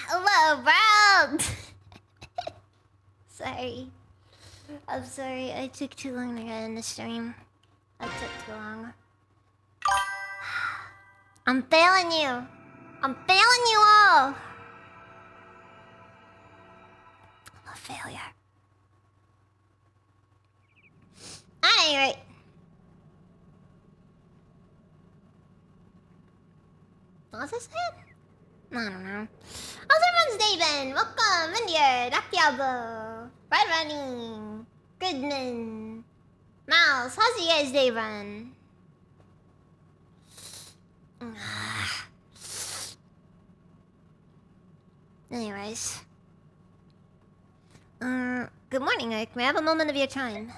Hello, world! Sorry. I'm sorry, I took too long to get in the stream. I took too long. I'm failing you! I'm failing you all! I'm a failure. At any rate. What's this saying? I don't know. How's everyone's day been? Welcome, India, Dakiabo, Red Running, Goodman, Mouse. How's you guys' day been? Anyways. Good morning, Eric. May I have a moment of your time?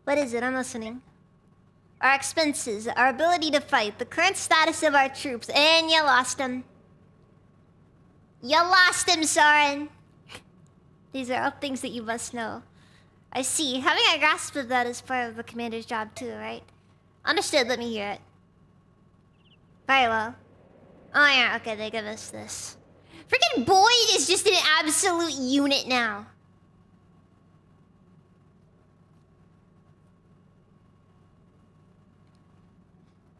What is it? I'm listening. Our expenses, our ability to fight, the current status of our troops, and you lost them. You lost him, Soren. These are all things that you must know. I see. Having a grasp of that is part of the commander's job too, right? Understood. Let me hear it. Very well. Oh yeah, okay, they give us this. Freaking Boyd is just an absolute unit now.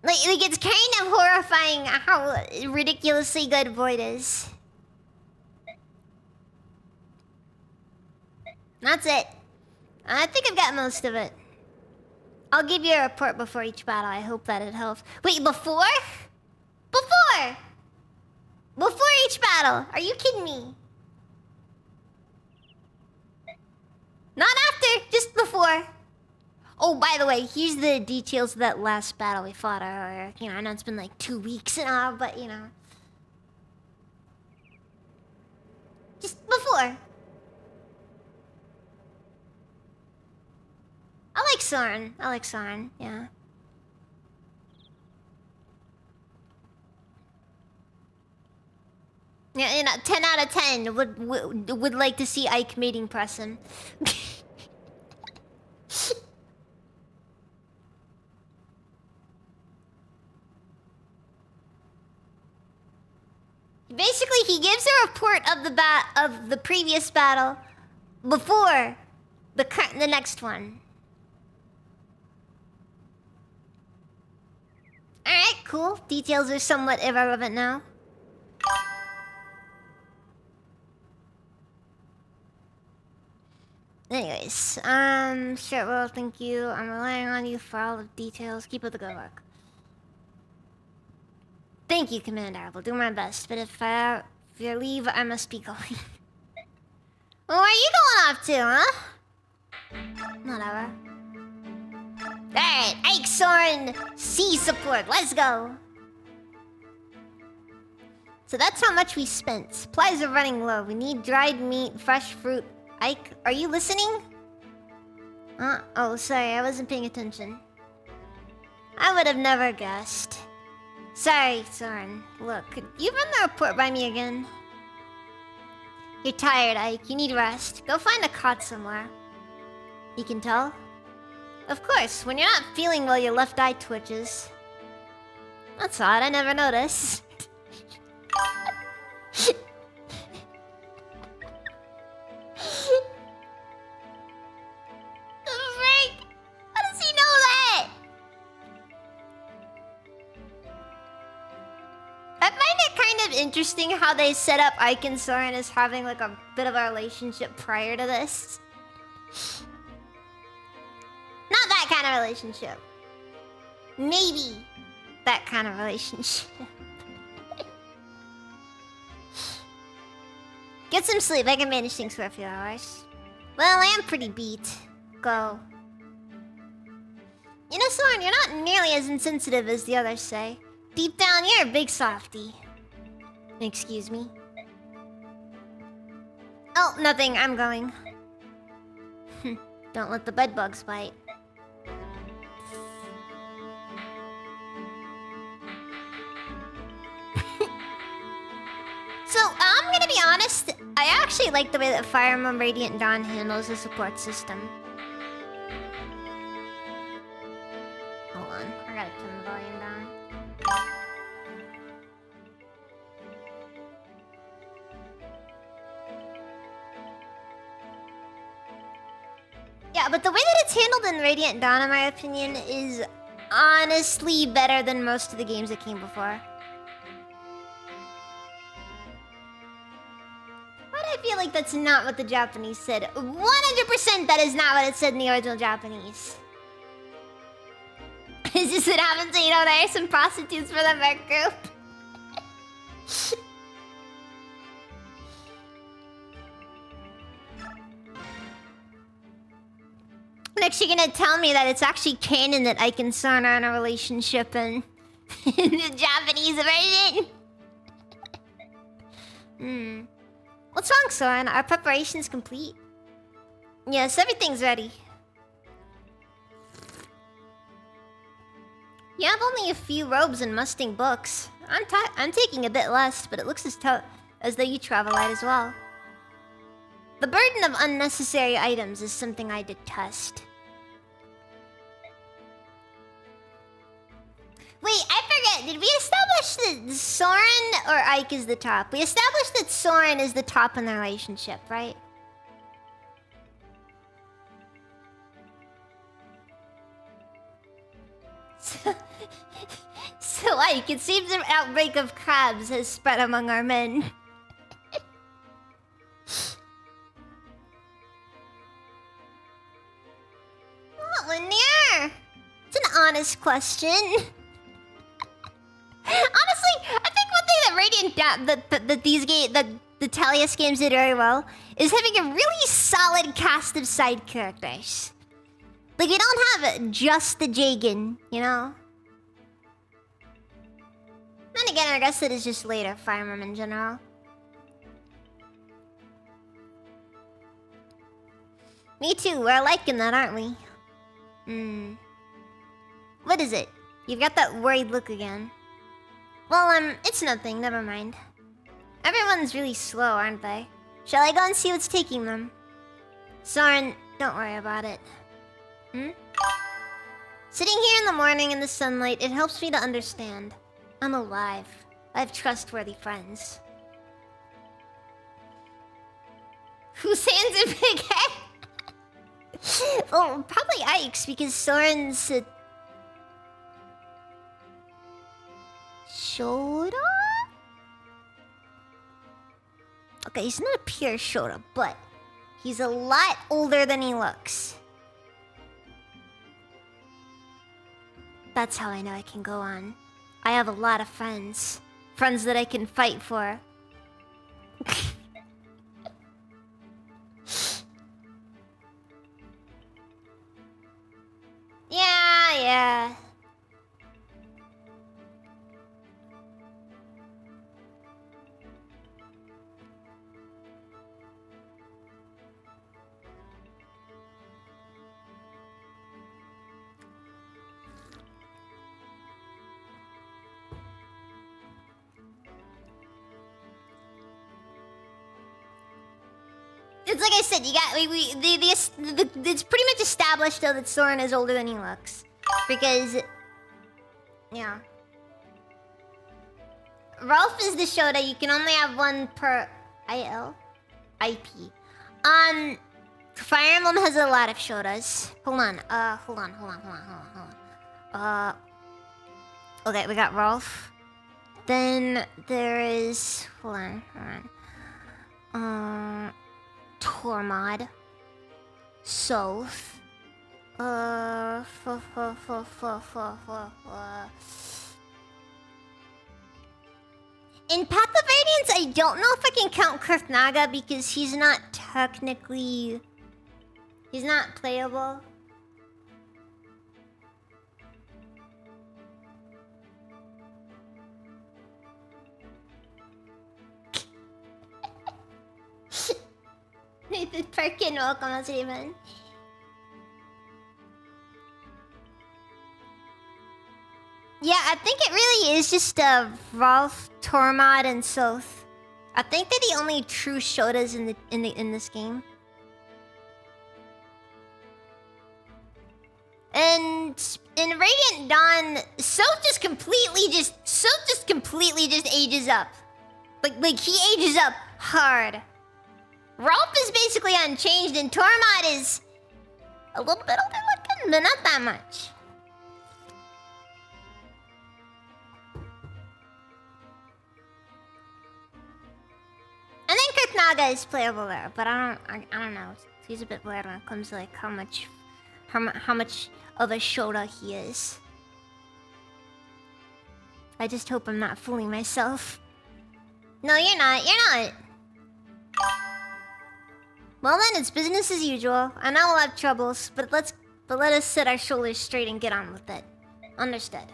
Like it's kind of horrifying how ridiculously good Boyd is. That's it. I think I've got most of it. I'll give you a report before each battle. I hope that it helps. Wait, before? Before! Before each battle. Are you kidding me? Not after, just before. Oh, by the way, here's the details of that last battle we fought earlier. You know, I know it's been like 2 weeks and all, but you know. Just before. I like Soren. I like Soren, yeah. Yeah, you know, 10 out of 10 would like to see Ike mating press him. Basically, he gives a report of the previous battle before the next one. All right, cool. Details are somewhat irrelevant now. Anyways, sure, well, thank you. I'm relying on you for all the details. Keep up the good work. Thank you, Commander. I will do my best, but if you leave, I must be going. Well, where are you going off to, huh? Whatever. Alright, Ike Soren, sea support, let's go! So that's how much we spent. Supplies are running low. We need dried meat, fresh fruit. Ike, are you listening? Oh, sorry, I wasn't paying attention. I would have never guessed. Sorry, Soren. Look, could you run the report by me again? You're tired, Ike. You need rest. Go find a cot somewhere. You can tell? Of course, when you're not feeling well, your left eye twitches. That's odd, I never noticed. Frank! How does he know that? I find it kind of interesting how they set up Ike and Soren as having like a bit of a relationship prior to this. Not that kind of relationship. Maybe that kind of relationship. Get some sleep. I can manage things for a few hours. Well, I am pretty beat. Go. You know, Soren, you're not nearly as insensitive as the others say. Deep down, you're a big softie. Excuse me. Oh, nothing. I'm going. Don't let the bedbugs bite. So, I'm gonna be honest, I actually like the way that Fire Emblem Radiant Dawn handles the support system. Hold on, I gotta turn the volume down. Yeah, but the way that it's handled in Radiant Dawn, in my opinion, is honestly better than most of the games that came before. I feel like that's not what the Japanese said. 100% that is not what it said in the original Japanese. It's just it happens that, you know, there are some prostitutes for the Merc group. Next you're gonna tell me that it's actually canon that Ike and Soren are in a relationship in the Japanese version. What's wrong, Soren? Are preparations complete? Yes, everything's ready. You have only a few robes and musting books. I'm taking a bit less, but it looks as though you travel light as well. The burden of unnecessary items is something I detest. Wait, I forget. Did we establish that Soren or Ike is the top? We established that Soren is the top in the relationship, right? So Ike, it seems an outbreak of crabs has spread among our men. Not linear. It's an honest question. Honestly, I think one thing that Radiant that the Talius games did very well is having a really solid cast of side characters. Like, we don't have just the Jagan, you know? Then again, I guess it is just later Fire Emblem in general. Me too, we're liking that, aren't we? What is it? You've got that worried look again. Well, it's nothing, never mind. Everyone's really slow, aren't they? Shall I go and see what's taking them? Soren, don't worry about it. Sitting here in the morning in the sunlight, it helps me to understand. I'm alive. I have trustworthy friends. Whose hands are bigger? Well, probably Ike's, because Soren's a... Shota? Okay, he's not a pure Shota, but he's a lot older than he looks. That's how I know I can go on. I have a lot of friends. Friends that I can fight for. Yeah. It's like I said, you got it's pretty much established though that Soren is older than he looks, because yeah, Rolf is the Shota. You can only have one per IP. Fire Emblem has a lot of Shotas. Hold on. Okay, we got Rolf. Then there is hold on. Tormod, Soth, in Path of Radiance, I don't know if I can count Kurthnaga because he's not technically... He's not playable. Nathan Perkin, welcome, that's Raven. Yeah, I think it really is just Rolf, Tormod, and Soth. I think they're the only true Shotas in this game. And in Radiant Dawn, Soth just completely ages up. Like he ages up hard. Rolf is basically unchanged, and Tormod is a little bit older looking, but not that much. And then Kurthnaga is playable there, but I don't know. He's a bit weird when it comes to like how much of a Shota he is. I just hope I'm not fooling myself. No, you're not. Well then, it's business as usual. I know we'll have troubles, but let us set our shoulders straight and get on with it. Understood.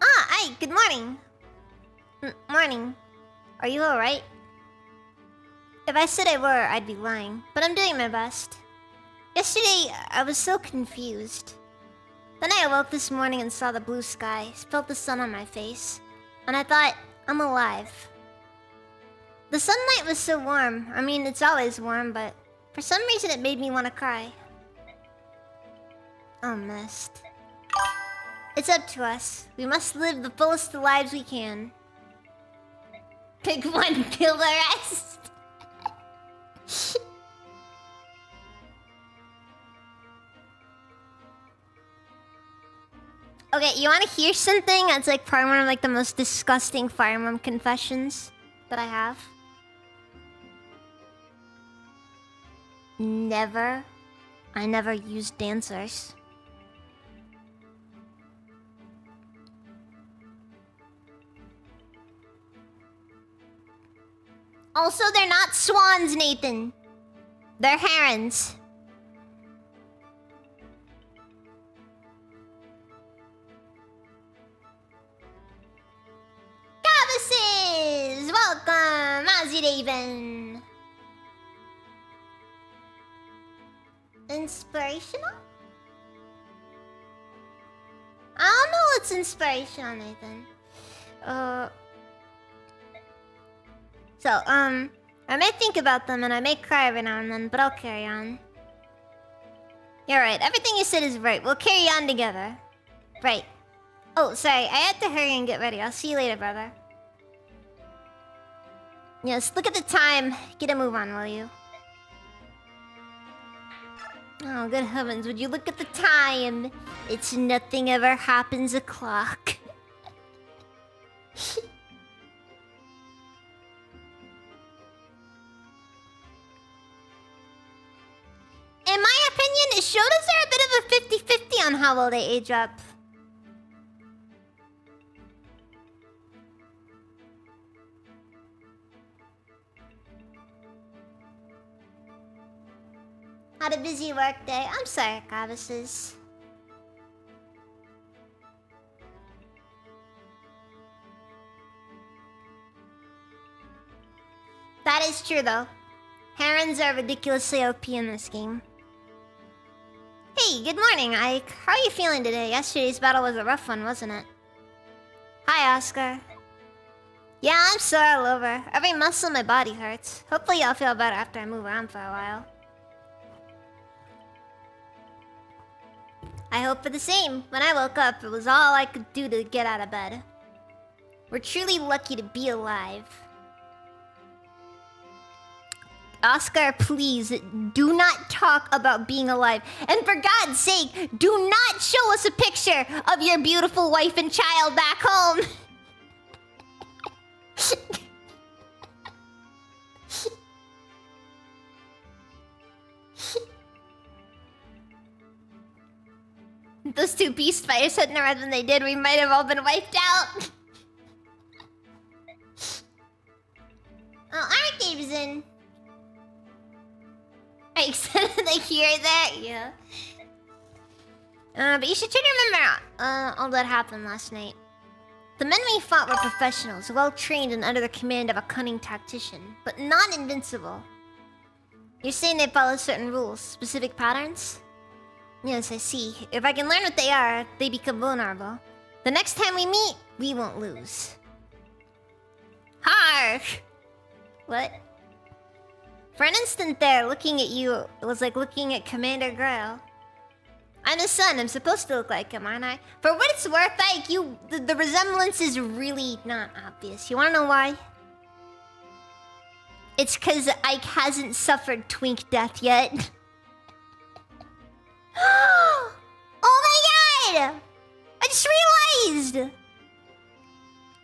Hi, good morning. Morning. Are you alright? If I said I were, I'd be lying, but I'm doing my best. Yesterday, I was so confused. Then I awoke this morning and saw the blue sky, felt the sun on my face, and I thought, I'm alive. The sunlight was so warm. I mean, it's always warm, but for some reason it made me want to cry. Oh, Mist. It's up to us. We must live the fullest of lives we can. Pick one, kill the rest. Okay, you want to hear something that's like probably one of like the most disgusting Fire Emblem confessions that I have? I never used dancers. Also, they're not swans, Nathan. They're herons. Goddesses! Welcome! How's your day been? Inspirational? I don't know what's inspirational, Nathan. I may think about them and I may cry every now and then, but I'll carry on. You're right, everything you said is right. We'll carry on together. Right. Oh, sorry, I had to hurry and get ready. I'll see you later, brother. Yes, look at the time. Get a move on, will you? Oh, good heavens, would you look at the time? It's nothing ever happens o'clock. In my opinion, shows are a bit of a 50-50 on how well they age up. Had a busy work day. I'm sorry, goddesses. That is true, though. Herons are ridiculously OP in this game. Hey, good morning, Ike. How are you feeling today? Yesterday's battle was a rough one, wasn't it? Hi, Oscar. Yeah, I'm sore all over. Every muscle in my body hurts. Hopefully I'll feel better after I move around for a while. I hope for the same. When I woke up, it was all I could do to get out of bed. We're truly lucky to be alive. Oscar, please, do not talk about being alive. And for God's sake, do not show us a picture of your beautiful wife and child back home. Those two beast fighters hadn't arrived when they did, we might have all been wiped out. Oh, Arcade's in. I extended the here there, yeah. But you should try to remember all that happened last night. The men we fought were professionals, well-trained and under the command of a cunning tactician, but not invincible. You're saying they follow certain rules, specific patterns? Yes, I see. If I can learn what they are, they become vulnerable. The next time we meet, we won't lose. Hark! What? For an instant there, looking at you, it was like looking at Commander Grail. I'm his son, I'm supposed to look like him, aren't I? For what it's worth, Ike, the resemblance is really not obvious. You wanna know why? It's cause Ike hasn't suffered twink death yet. Oh my god! I just realized!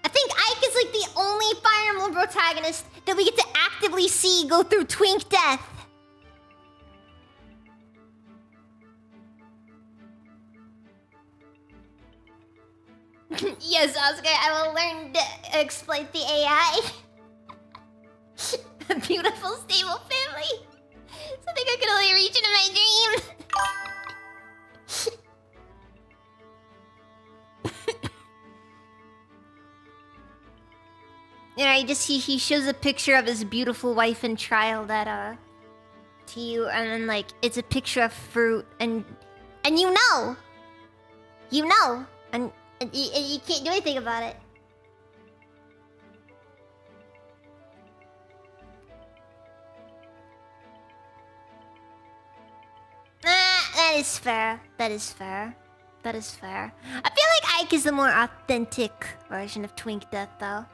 I think Ike is like the only Fire Emblem protagonist that we get to actively see go through twink death. Yes, Oscar, I will learn to exploit the AI. A beautiful, stable family. Something I can only reach into my dream. You know, he shows a picture of his beautiful wife and child at to you, and then like it's a picture of fruit, and you know, and you can't do anything about it. That is fair. That is fair. That is fair. I feel like Ike is the more authentic version of Twink Death, though.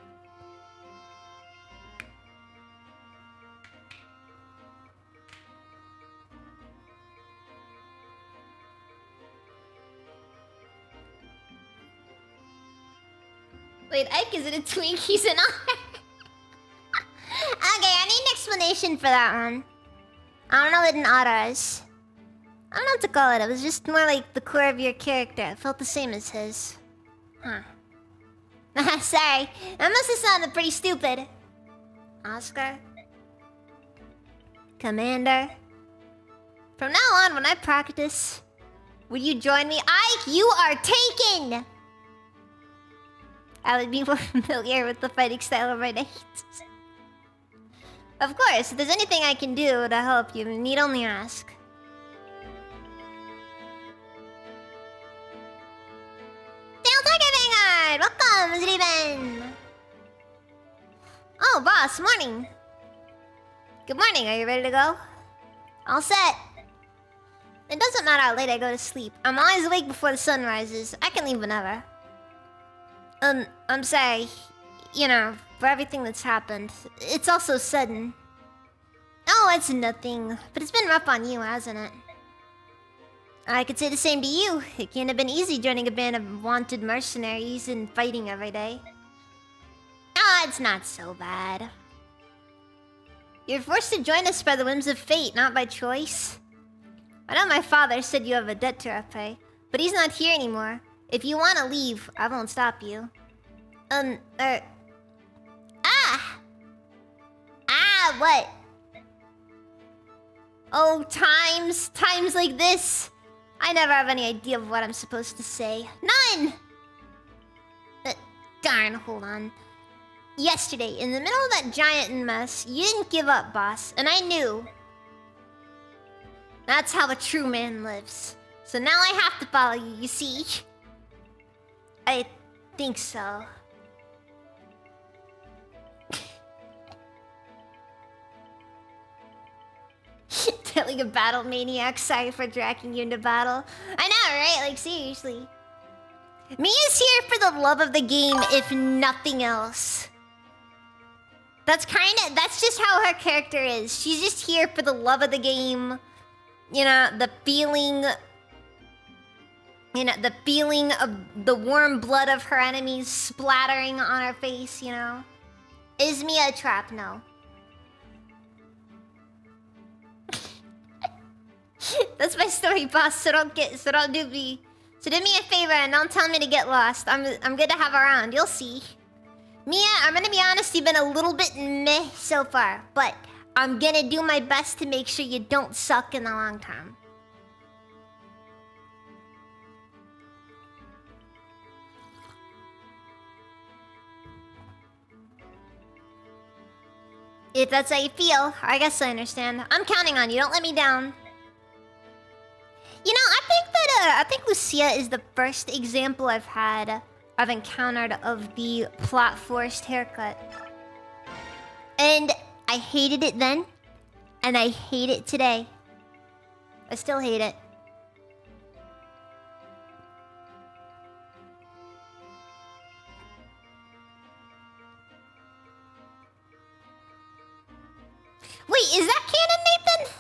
Wait, Ike isn't a twink, he's an otter. Okay, I need an explanation for that one. I don't know what an otter is. I don't know what to call it. It was just more like the core of your character. It felt the same as his. Huh. Sorry. That must have sounded pretty stupid. Oscar? Commander. From now on, when I practice, would you join me? Ike, you are taken! I would be more familiar with the fighting style of my knights. Of course, if there's anything I can do to help you, need only ask. Dale Tiger Vanguard! Welcome, Zriben! Oh, boss, morning. Good morning, are you ready to go? All set. It doesn't matter how late I go to sleep. I'm always awake before the sun rises. I can leave whenever. I'm sorry. You know, for everything that's happened. It's all so sudden. Oh, it's nothing. But it's been rough on you, hasn't it? I could say the same to you. It can't have been easy joining a band of wanted mercenaries and fighting every day. Ah, it's not so bad. You're forced to join us by the whims of fate, not by choice. I know my father said you have a debt to repay, but he's not here anymore. If you want to leave, I won't stop you. What? Oh, times like this. I never have any idea of what I'm supposed to say. None! Darn, hold on. Yesterday, in the middle of that giant mess, you didn't give up, boss, and I knew. That's how a true man lives. So now I have to follow you, you see? I think so. Telling a battle maniac, sorry for dragging you into battle. I know, right? Like, seriously. Mia's here for the love of the game, if nothing else. That's just how her character is. She's just here for the love of the game. You know, the feeling... You know, the feeling of the warm blood of her enemies splattering on her face, you know? Is Mia a trap? No. That's my story, boss, so do me a favor and don't tell me to get lost. I'm good to have around, you'll see. Mia, I'm gonna be honest, you've been a little bit meh so far, but I'm gonna do my best to make sure you don't suck in the long term. If that's how you feel, I guess I understand. I'm counting on you, don't let me down. You know, I think Lucia is the first example I've encountered of the plot-forced haircut. And I hated it then, and I hate it today. I still hate it. Wait, is that canon, Nathan?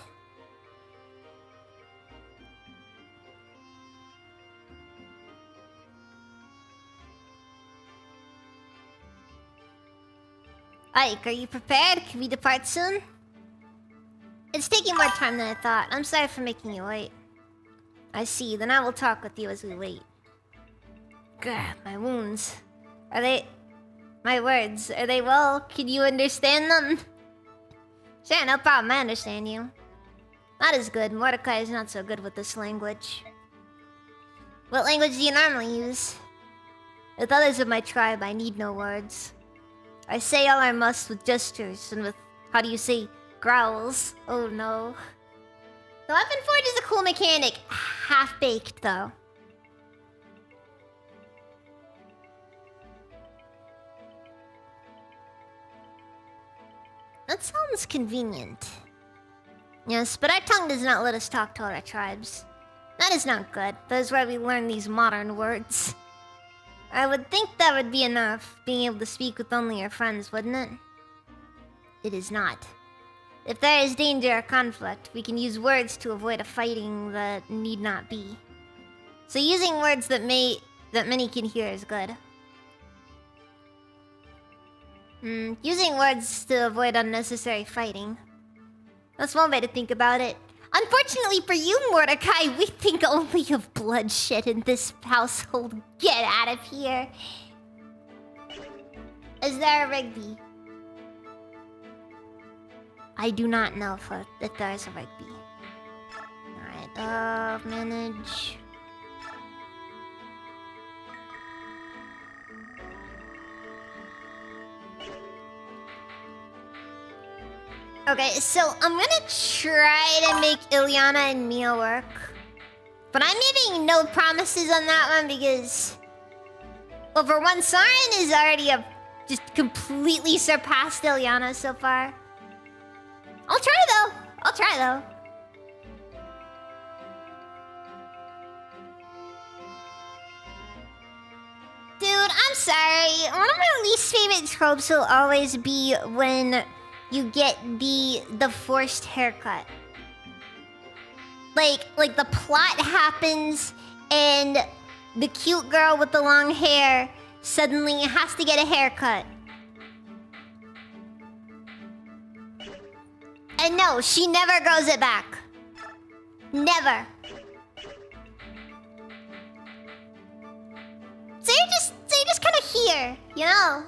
Ike, are you prepared? Can we depart soon? It's taking more time than I thought. I'm sorry for making you wait. I see, then I will talk with you as we wait. Grr, my wounds. Are they... My words, are they well? Can you understand them? Sure, no problem, I understand you. Not as good. Mordecai is not so good with this language. What language do you normally use? With others of my tribe, I need no words. I say all I must with gestures and with, how do you say, growls. Oh no. The Weapon Forge is a cool mechanic. Half-baked, though. That sounds convenient. Yes, but our tongue does not let us talk to other tribes. That is not good. That is why we learn these modern words. I would think that would be enough, being able to speak with only your friends, wouldn't it? It is not. If there is danger or conflict, we can use words to avoid a fighting that need not be. So using words that many can hear is good. Using words to avoid unnecessary fighting. That's one way to think about it. Unfortunately for you, Mordecai, we think only of bloodshed in this household. Get out of here. Is there a Rigby? I do not know if there is a right B. Alright, manage. Okay, so I'm gonna try to make Ilyana and Mia work. But I'm making no promises on that one because... Well, for one, Saren is already just completely surpassed Ilyana so far. I'll try though. Dude, I'm sorry. One of my least favorite tropes will always be when you get the forced haircut. Like the plot happens and the cute girl with the long hair suddenly has to get a haircut. And no, she never grows it back. Never. So you're just kind of here, you know?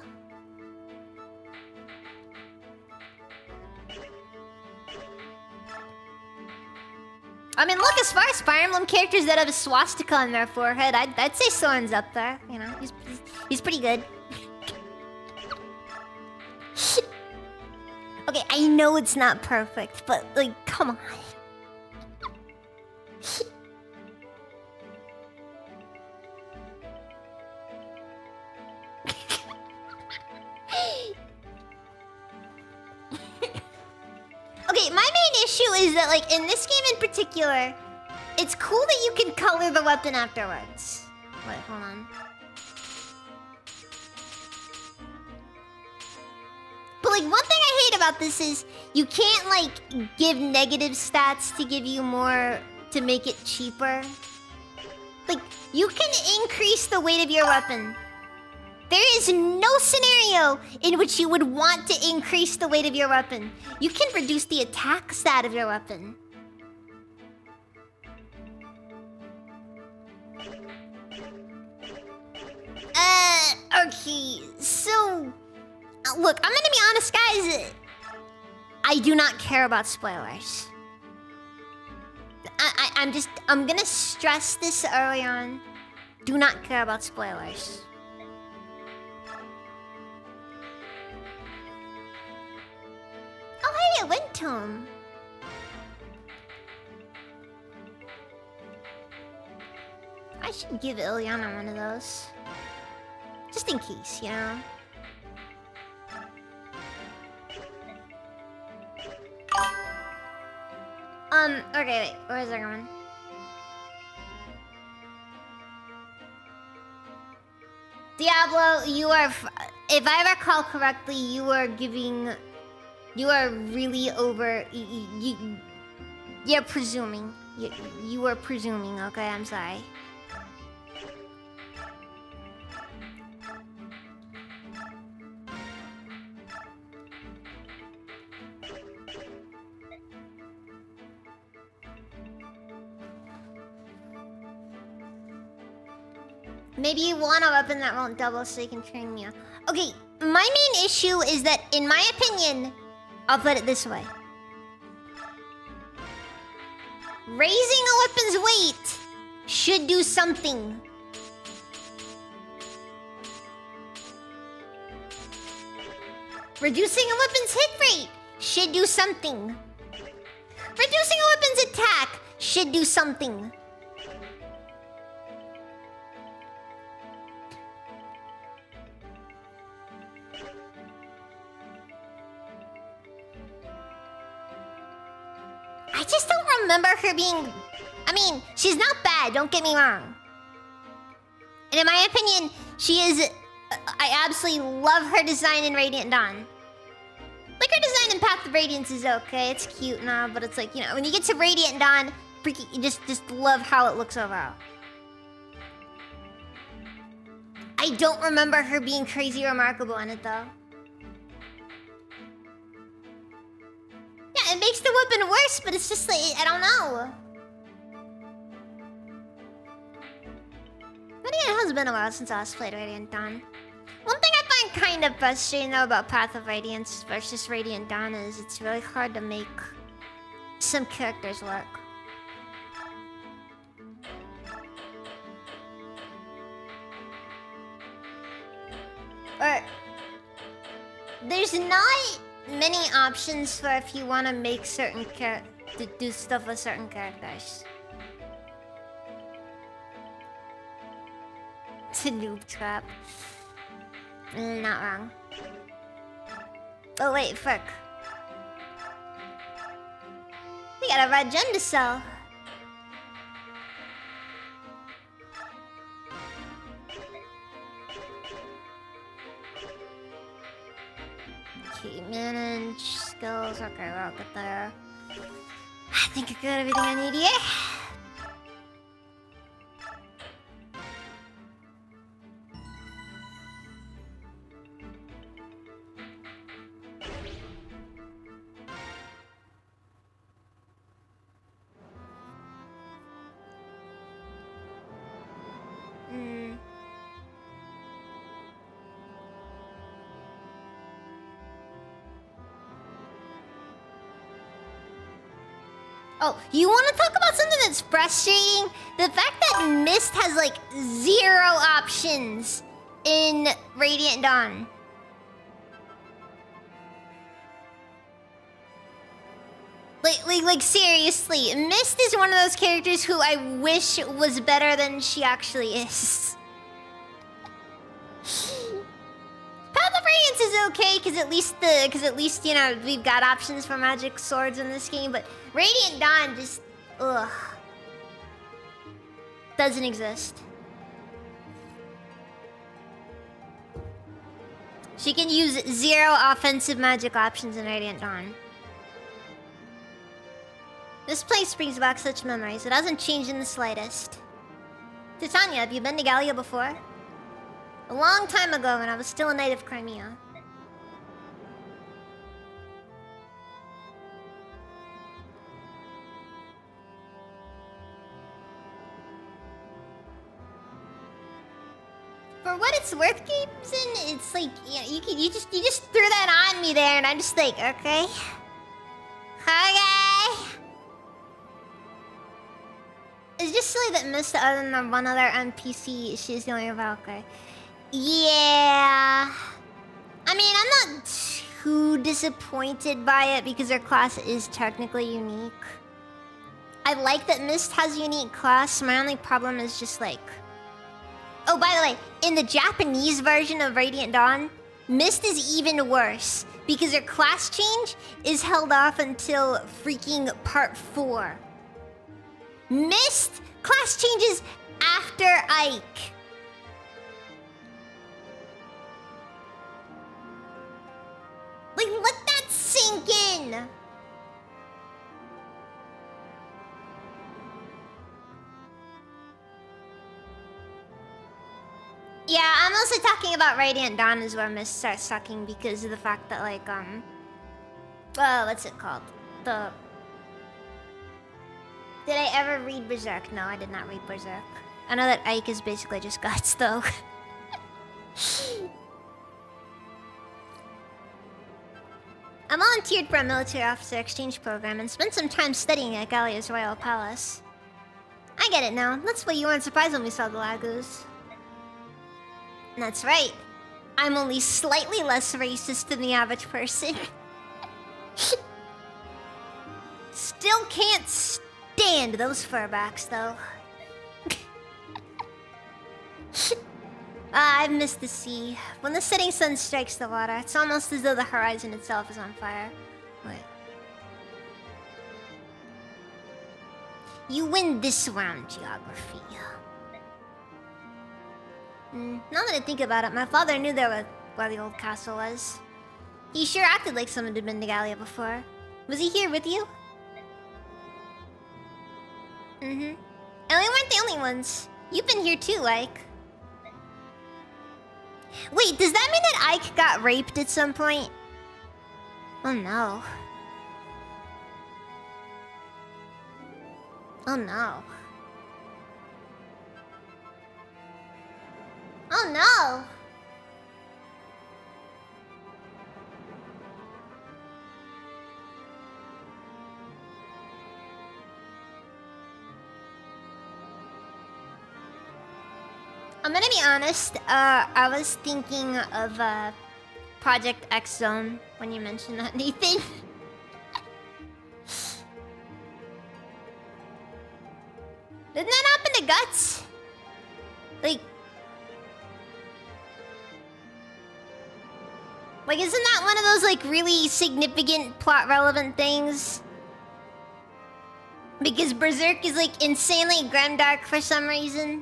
I mean, look, as far as Fire Emblem characters that have a swastika on their forehead, I'd say Soren's up there. You know, he's pretty good. Okay, I know it's not perfect, but like, come on. Okay, my main issue is that, like, in this game in particular, it's cool that you can color the weapon afterwards. Wait, hold on. But, like, one thing I hate about this is you can't, like, give negative stats to give you more to make it cheaper. Like, you can increase the weight of your weapon. There is no scenario in which you would want to increase the weight of your weapon. You can reduce the attack stat of your weapon. Okay, so... Look, I'm gonna be honest, guys. I do not care about spoilers. I'm gonna stress this early on. Do not care about spoilers. Oh, hey, a wind tome. I should give Ilyana one of those. Just in case, you know? Okay, wait, where's that going? Diablo, you are... If I recall correctly, you are giving... You are really over... You're presuming. You are presuming, okay? I'm sorry. Maybe you want a weapon that won't double so you can train me. Okay, my main issue is that, in my opinion, I'll put it this way. Raising a weapon's weight should do something. Reducing a weapon's hit rate should do something. Reducing a weapon's attack should do something. I just don't remember her being... I mean, she's not bad, don't get me wrong. And in my opinion, she is... I absolutely love her design in Radiant Dawn. Like, her design in Path of Radiance is okay, it's cute now, but it's like, you know, when you get to Radiant Dawn, freaking, you just love how it looks overall. I don't remember her being crazy remarkable in it, though. Yeah, it makes the weapon worse, but it's just like, I don't know. But yeah, it has been a while since I last played Radiant Dawn. One thing I find kind of frustrating though about Path of Radiance versus Radiant Dawn is it's really hard to make some characters work. Or there's not many options for if you want to make certain to do stuff with certain characters. It's a noob trap. Not wrong. Oh wait, fuck. We got a red gem to sell. Okay, manage skills. Okay, we'll get there. I think I got everything I need here. Oh, you want to talk about something that's frustrating? The fact that Mist has like 0 options in Radiant Dawn. Like seriously, Mist is one of those characters who I wish was better than she actually is. Path of Radiance is okay because at least you know we've got options for magic swords in this game, but Radiant Dawn just doesn't exist. She can use 0 offensive magic options in Radiant Dawn. This place brings back such memories. It hasn't changed in the slightest. Titania, have you been to Gallia before? A long time ago when I was still a native of Crimea. For what it's worth, Gibson, it's like you just threw that on me there, and I'm just like, okay. It's just silly that Mist, other than one other NPC, she's the only Valkyrie. Yeah. I mean, I'm not too disappointed by it because her class is technically unique. I like that Mist has a unique class. My only problem is just like... Oh, by the way, in the Japanese version of Radiant Dawn, Mist is even worse because her class change is held off until freaking part 4. Mist class changes after Ike. Like, let that sink in. Yeah, I'm mostly talking about Radiant Dawn is where Mist starts sucking because of the fact that, like, what's it called? Did I ever read Berserk? No, I did not read Berserk. I know that Ike is basically just guts, though. I volunteered for a military officer exchange program and spent some time studying at Gallia's Royal Palace. I get it now. That's why you weren't surprised when we saw the Lagoos. That's right. I'm only slightly less racist than the average person. Still can't stand those furbacks, though. I've missed the sea. When the setting sun strikes the water, it's almost as though the horizon itself is on fire. Wait. You win this round, geography. Now that I think about it, my father knew where the old castle was. He sure acted like someone had been to Gallia before. Was he here with you? And we weren't the only ones. You've been here too, Ike. Wait, does that mean that Ike got raped at some point? Oh no. Oh no. Oh no! I'm gonna be honest, I was thinking of Project X Zone when you mentioned that, Nathan. Didn't that happen to Guts? Like, isn't that one of those, like, really significant plot-relevant things? Because Berserk is, like, insanely grimdark for some reason.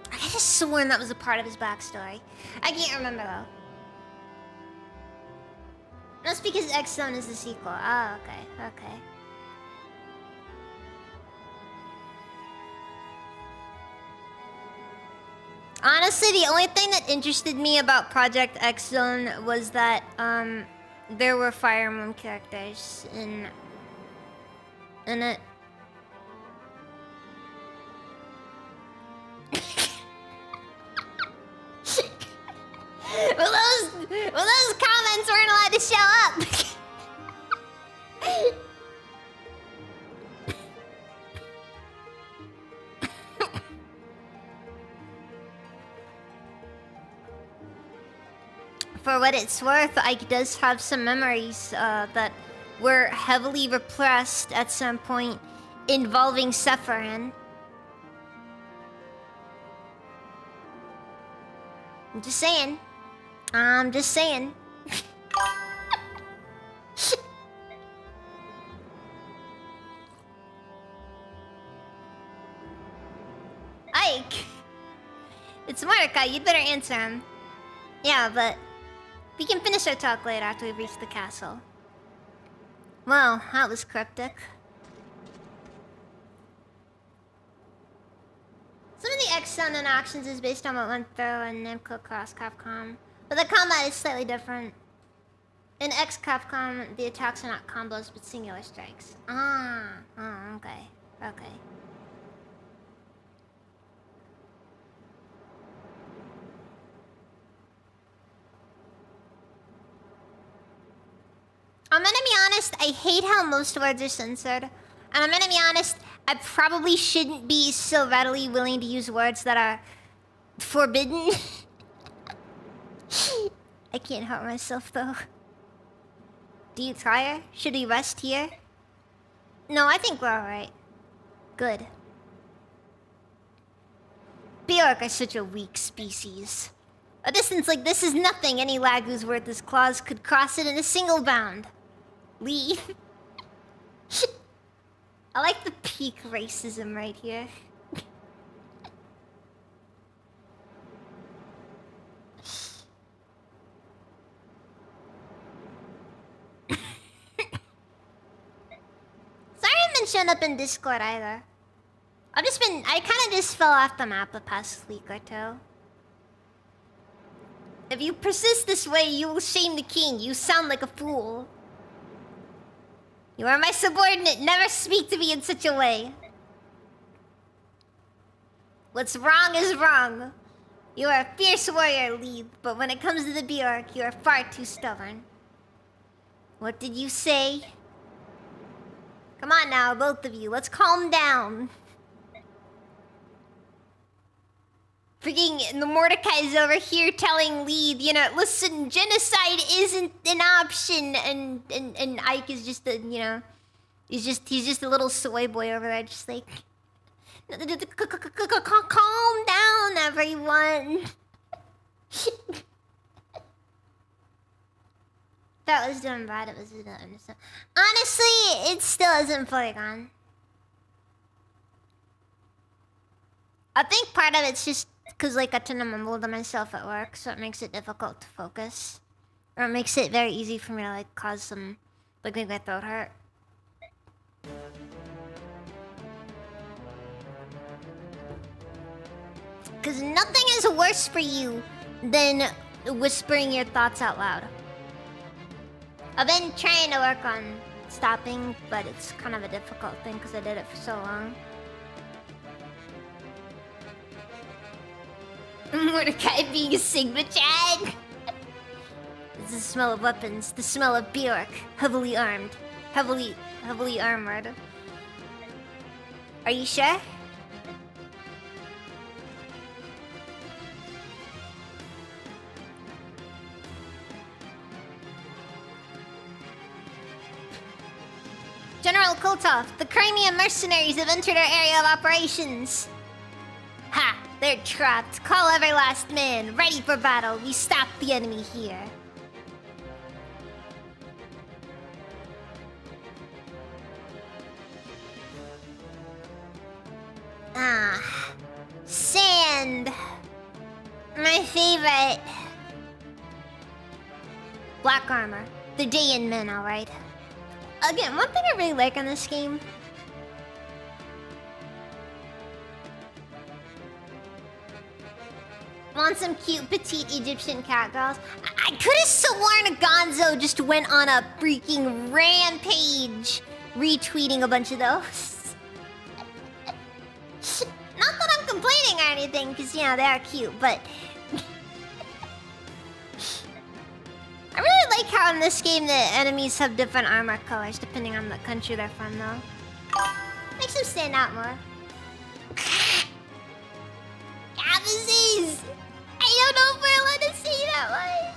I could have sworn that was a part of his backstory. I can't remember, though. That's because X Zone is the sequel. Oh, okay, okay. Honestly, the only thing that interested me about Project X Zone was that there were Fire Emblem characters in it. well, those comments weren't allowed to show up. For what it's worth, Ike does have some memories that were heavily repressed at some point involving Sephiroth. I'm just saying. I'm just saying. Ike! It's Mordecai, you'd better answer him. Yeah, but we can finish our talk later after we reach the castle. Well, that was cryptic. Some of the X-Zone interactions is based on what went through in Namco Cross Capcom. But the combat is slightly different. In X Capcom, the attacks are not combos but singular strikes. Oh, okay. Okay. I'm gonna be honest, I hate how most words are censored. And I'm gonna be honest, I probably shouldn't be so readily willing to use words that are forbidden. I can't help myself though. Do you tire? Should we rest here? No, I think we're alright. Good. Bjork are such a weak species. A distance like this is nothing. Any lag who's worth his claws could cross it in a single bound. Leave. I like the peak racism right here. Sorry I haven't shown up in Discord either. I kinda just fell off the map the past week or two. If you persist this way, you will shame the king. You sound like a fool. You are my subordinate. Never speak to me in such a way. What's wrong is wrong. You are a fierce warrior, Lead, but when it comes to the Bjork, you are far too stubborn. What did you say? Come on now, both of you. Let's calm down. Freaking the Mordecai's over here telling Lead, you know, listen, genocide isn't an option, and Ike is just a, you know, he's just a little soy boy over there, just like, calm down, everyone. That was done bad. It was done. Honestly, it still isn't fully gone. I think part of it's just because, like, I tend to mumble to myself at work, so it makes it difficult to focus. Or it makes it very easy for me to, like, cause some, like, make my throat hurt. Because nothing is worse for you than whispering your thoughts out loud. I've been trying to work on stopping, but it's kind of a difficult thing because I did it for so long. Mordecai being a Sigma Chad. It's the smell of weapons, the smell of Bjork, heavily armed, heavily armored. Are you sure? Molotov. The Crimean mercenaries have entered our area of operations. Ha! They're trapped. Call every last man. Ready for battle. We stop the enemy here. Ah. Sand. My favorite. Black armor. They're Dayan men, alright. Again, one thing I really like on this game. Want some cute petite Egyptian cat girls? I could have sworn Gonzo just went on a freaking rampage retweeting a bunch of those. Not that I'm complaining or anything, because, you know, they are cute, but... I really like how in this game the enemies have different armor colors depending on the country they're from, though. Makes them stand out more. Cabbases! I don't know if we're allowed to say that one.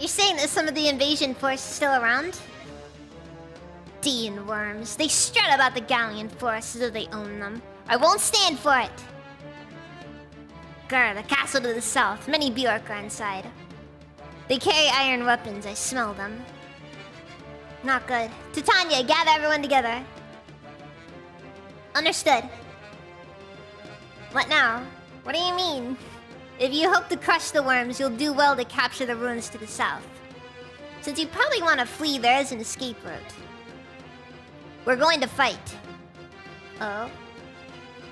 You're saying that some of the invasion force is still around? Dayan worms. They strut about the Galleon force as though they own them. I won't stand for it. Grr, the castle to the south. Many Bjork are inside. They carry iron weapons. I smell them. Not good. Titania, gather everyone together. Understood. What now? What do you mean? If you hope to crush the worms, you'll do well to capture the ruins to the south. Since you probably want to flee, there is an escape route. We're going to fight. Oh?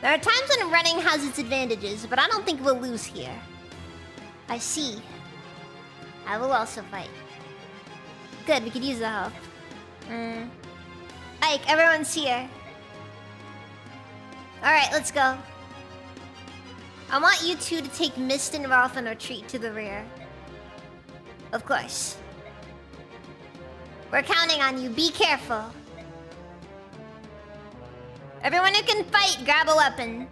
There are times when running has its advantages, but I don't think we'll lose here. I see. I will also fight. Good, we could use the help. Ike, everyone's here. Alright, let's go. I want you two to take Mist and Rolf and retreat to the rear. Of course. We're counting on you. Be careful. Everyone who can fight, grab a weapon.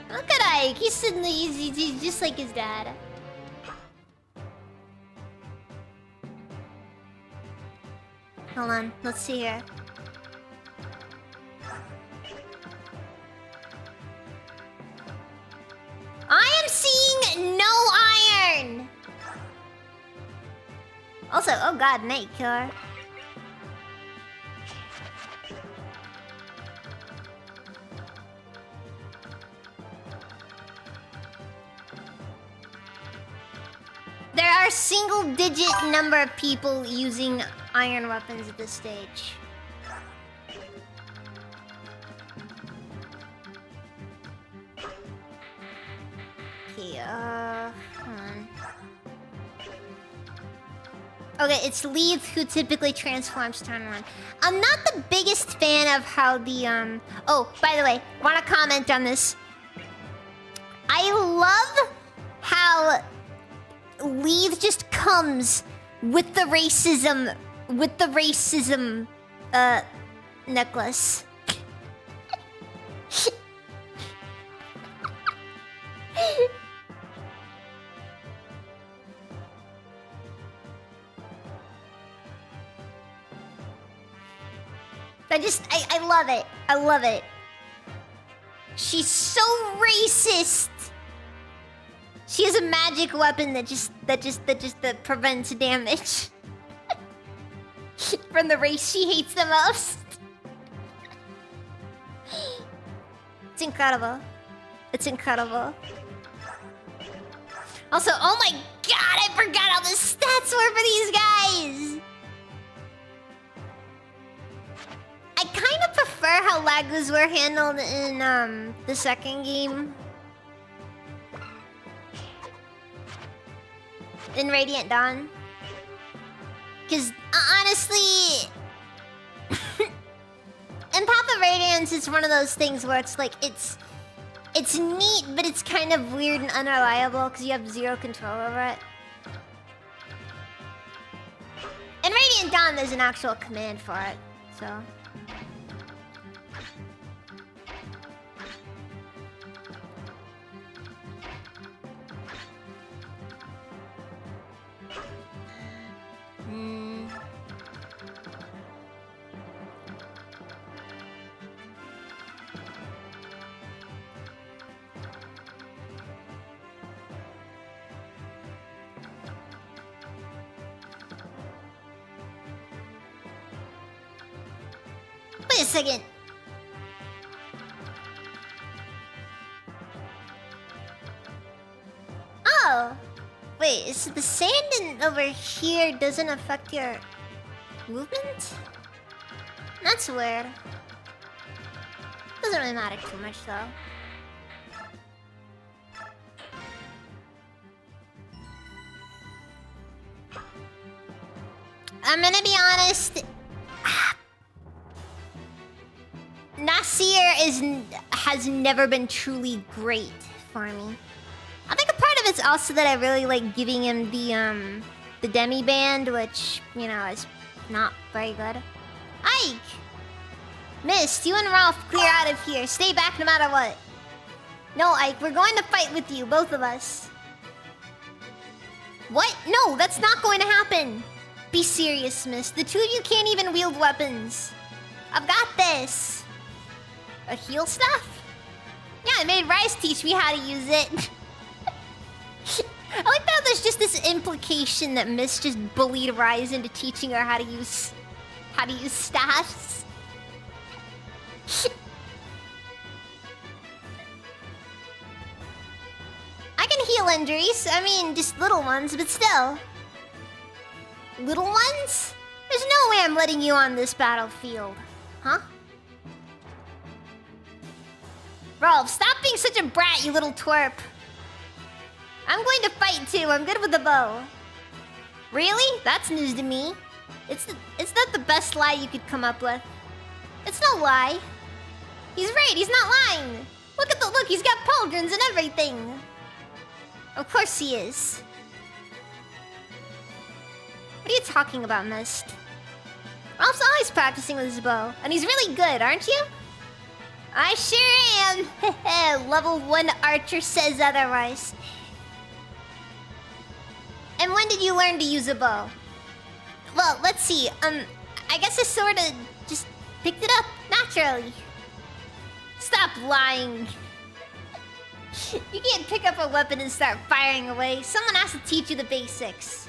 Look at Ike. He's sitting there. He's just like his dad. Hold on. Let's see here. I am seeing no iron! Also, oh god, Night Killer. There are single-digit number of people using iron weapons at this stage. Okay, hold on. Okay, it's Leith who typically transforms turn one. I'm not the biggest fan of how the, Oh, by the way, wanna comment on this. I love how Leith just comes with the racism, necklace. I love it. I love it. She's so racist. She has a magic weapon that prevents damage from the race she hates the most. It's incredible. It's incredible. Also, oh my god, I forgot how the stats were for these guys. I kind of prefer how Lagos were handled in the second game. In Radiant Dawn. Because honestly, in Path of Radiance, it's one of those things where it's like it's neat, but it's kind of weird and unreliable because you have zero control over it. In Radiant Dawn, there's an actual command for it, so. Wait a second. Oh. Wait, so the sand over here doesn't affect your movement? That's weird. Doesn't really matter too much though. I'm gonna be honest. Nasir has never been truly great for me. I think a part of it's also that I really like giving him the demi band, which, you know, is not very good. Ike! Mist, you and Ralph clear out of here. Stay back no matter what. No, Ike, we're going to fight with you, both of us. What? No, that's not going to happen. Be serious, Mist. The two of you can't even wield weapons. I've got this. A heal staff? Yeah, I made Rise teach me how to use it. I like how there's just this implication that Mist just bullied Rise into teaching her how to use staffs. I can heal injuries. I mean, just little ones, but still. Little ones? There's no way I'm letting you on this battlefield. Huh? Rolf, stop being such a brat, you little twerp. I'm going to fight too. I'm good with the bow. Really? That's news to me. It's not the best lie you could come up with. It's no lie. He's right, he's not lying. Look at the look, he's got pauldrons and everything. Of course he is. What are you talking about, Mist? Ralph's always practicing with his bow, and he's really good, aren't you? I sure am. Level 1 archer says otherwise. And when did you learn to use a bow? Well, let's see. I guess I sorta just picked it up naturally. Stop lying. You can't pick up a weapon and start firing away. Someone has to teach you the basics.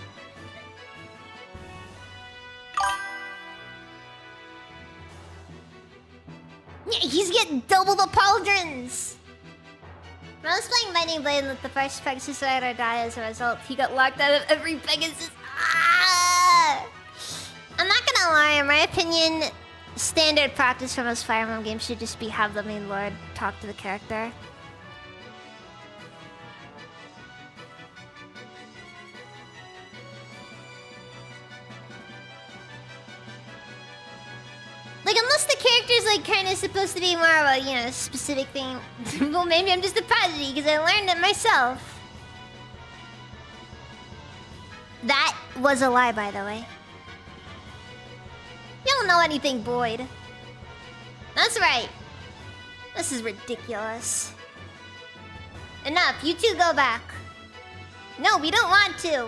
Yeah, he's getting double the pauldrons! When I was playing Lightning Blade and let the first Pegasus rider die as a result, he got locked out of every Pegasus. Ah! I'm not gonna lie, in my opinion, standard practice for most Fire Emblem games should just be have the main lord talk to the character. Like, unless the character's, like, kind of supposed to be more of a, you know, specific thing. Well, maybe I'm just a prodigy, because I learned it myself. That was a lie, by the way. You don't know anything, Boyd. That's right. This is ridiculous. Enough, you two go back. No, we don't want to.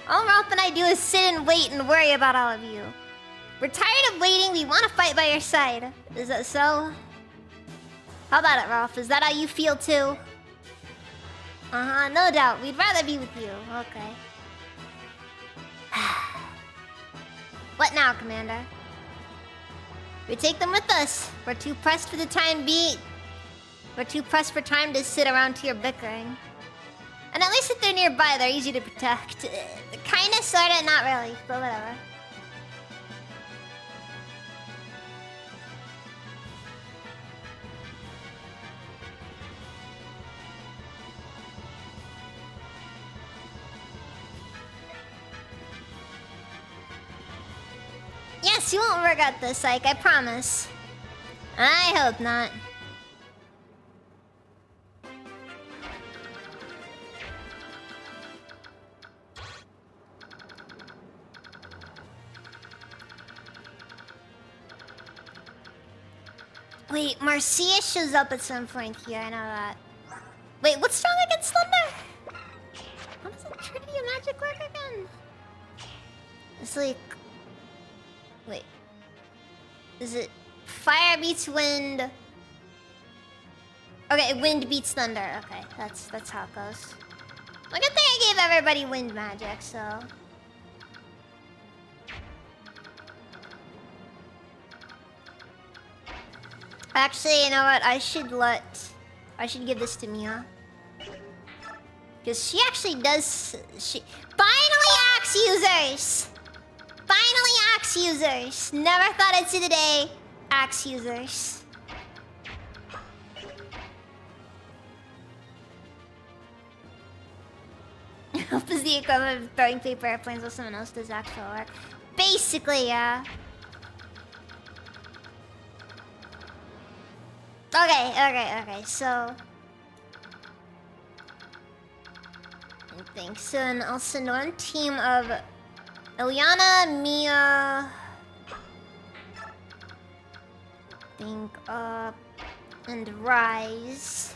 All Ralph and I do is sit and wait and worry about all of you. We're tired of waiting, we want to fight by your side. Is that so? How about it, Ralph? Is that how you feel too? Uh-huh, no doubt. We'd rather be with you. Okay. What now, Commander? We take them with us. We're too pressed for the time being. We're too pressed for time to sit around here bickering. And at least if they're nearby, they're easy to protect. Kinda, sorta, not really, but whatever. Yes, you won't regret this, Ike, I promise. I hope not. Wait, Marcia shows up at some point here, I know that. Wait, what's strong against Thunder? How does the Trinity of Magic work again? It's like... Wait. Is it fire beats wind? Okay, wind beats thunder. Okay, that's how it goes. Well, good thing I gave everybody wind magic, so... Actually, you know what? I should give this to Mia. Because she actually does... Finally, Axe users! Finally, Axe users! Never thought I'd see the day. Axe users. Help is the equivalent of throwing paper airplanes while someone else does actual work. Basically, yeah. Okay, so... I think so, and I'll send one team of Ilyana, Mia... Think Up, and Rise.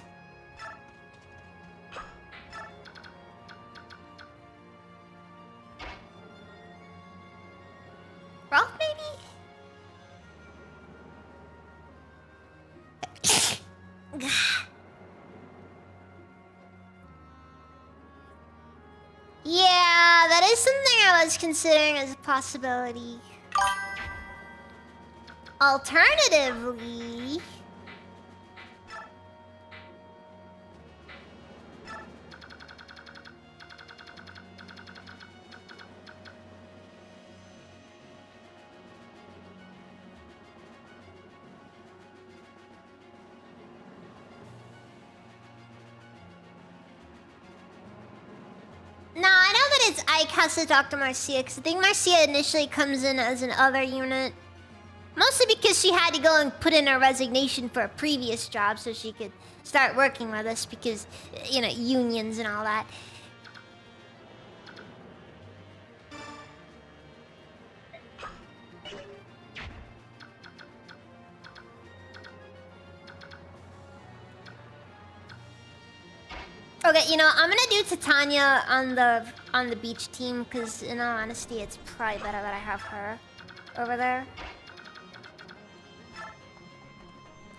Ralph, maybe? Yeah, that is something I was considering as a possibility. Alternatively... No, I know that it's Ike has to talk to Marcia, because I think Marcia initially comes in as an other unit. Mostly because she had to go and put in her resignation for a previous job so she could start working with us because, you know, unions and all that. Okay, you know, I'm gonna do Titania on the beach team because, in all honesty, it's probably better that I have her over there.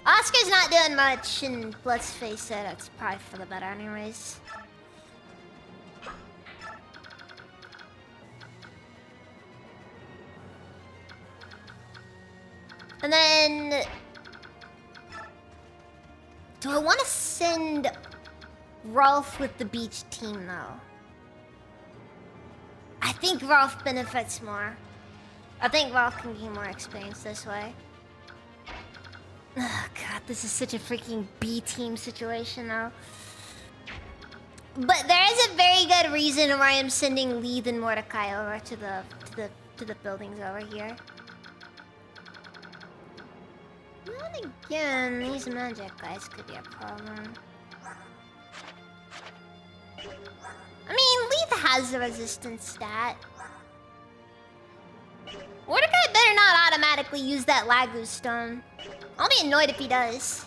Oscar's not doing much, and let's face it, it's probably for the better anyways. And then... do I want to send Rolf with the beach team, though? I think Rolf benefits more. I think Rolf can gain more experience this way. Oh god, this is such a freaking B-team situation, though. But there is a very good reason why I'm sending Leith and Mordecai over to the buildings over here. Then again, these magic guys could be a problem. I mean, Leith has the resistance stat. Mordecai better not automatically use that Lagu stone. I'll be annoyed if he does.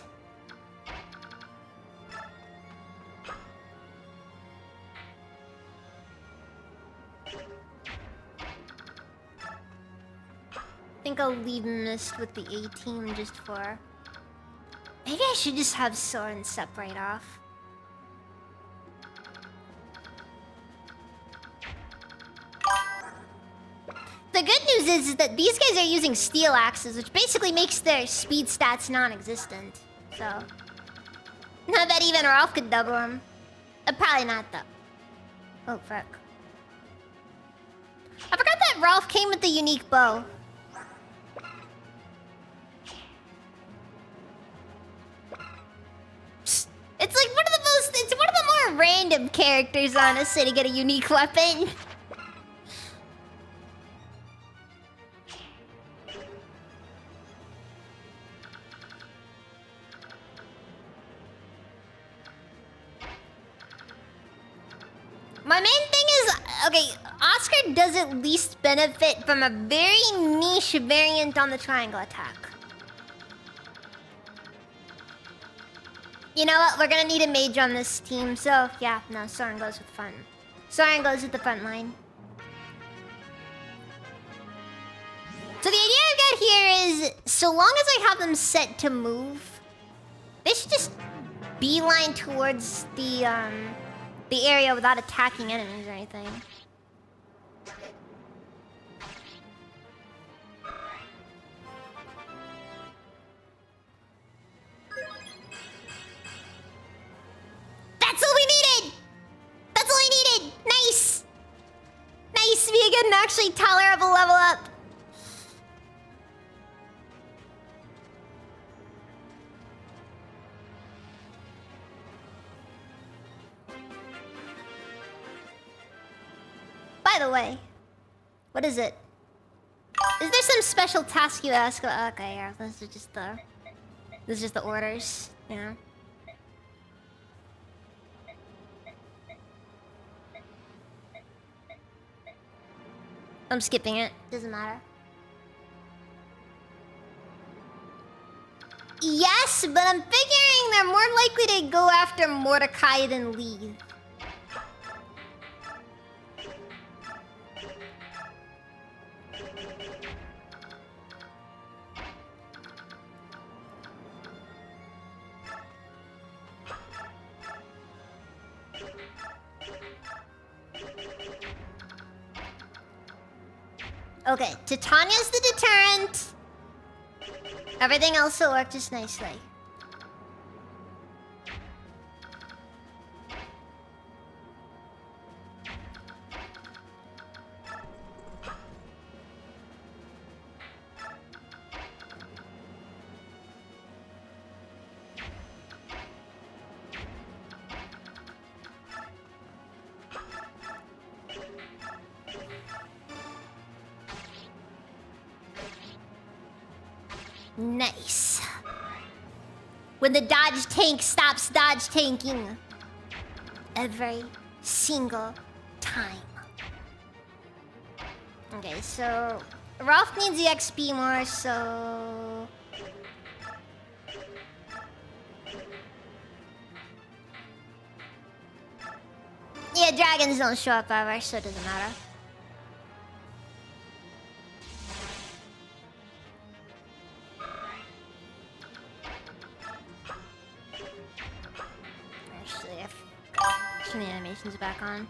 I think I'll leave Mist with the A team just for... maybe I should just have Soren separate off. The good news is that these guys are using steel axes, which basically makes their speed stats non-existent. So... I bet even Rolf could double them. Probably not, though. Oh, fuck. I forgot that Rolf came with the unique bow. Psst. It's like one of the most... it's one of the more random characters, honestly, to get a unique weapon. My main thing is, okay, Oscar does at least benefit from a very niche variant on the triangle attack. You know what? We're gonna need a mage on this team, so yeah, no, Soren goes with front. Soren goes with the front line. So the idea I've got here is, so long as I have them set to move, they should just beeline towards the area without attacking enemies or anything. actually tolerable level up. By the way, what is it? Is there some special task you ask? Okay, yeah, this is just the orders, you know. I'm skipping it. Doesn't matter. Yes, but I'm figuring they're more likely to go after Mordecai than Lee. Okay, Titania's the deterrent. Everything else will work just nicely. Nice. When the dodge tank stops dodge tanking. Every single time. Okay, so Ralph needs the XP more, so yeah, dragons don't show up ever, so it doesn't matter. Turn the animations back on.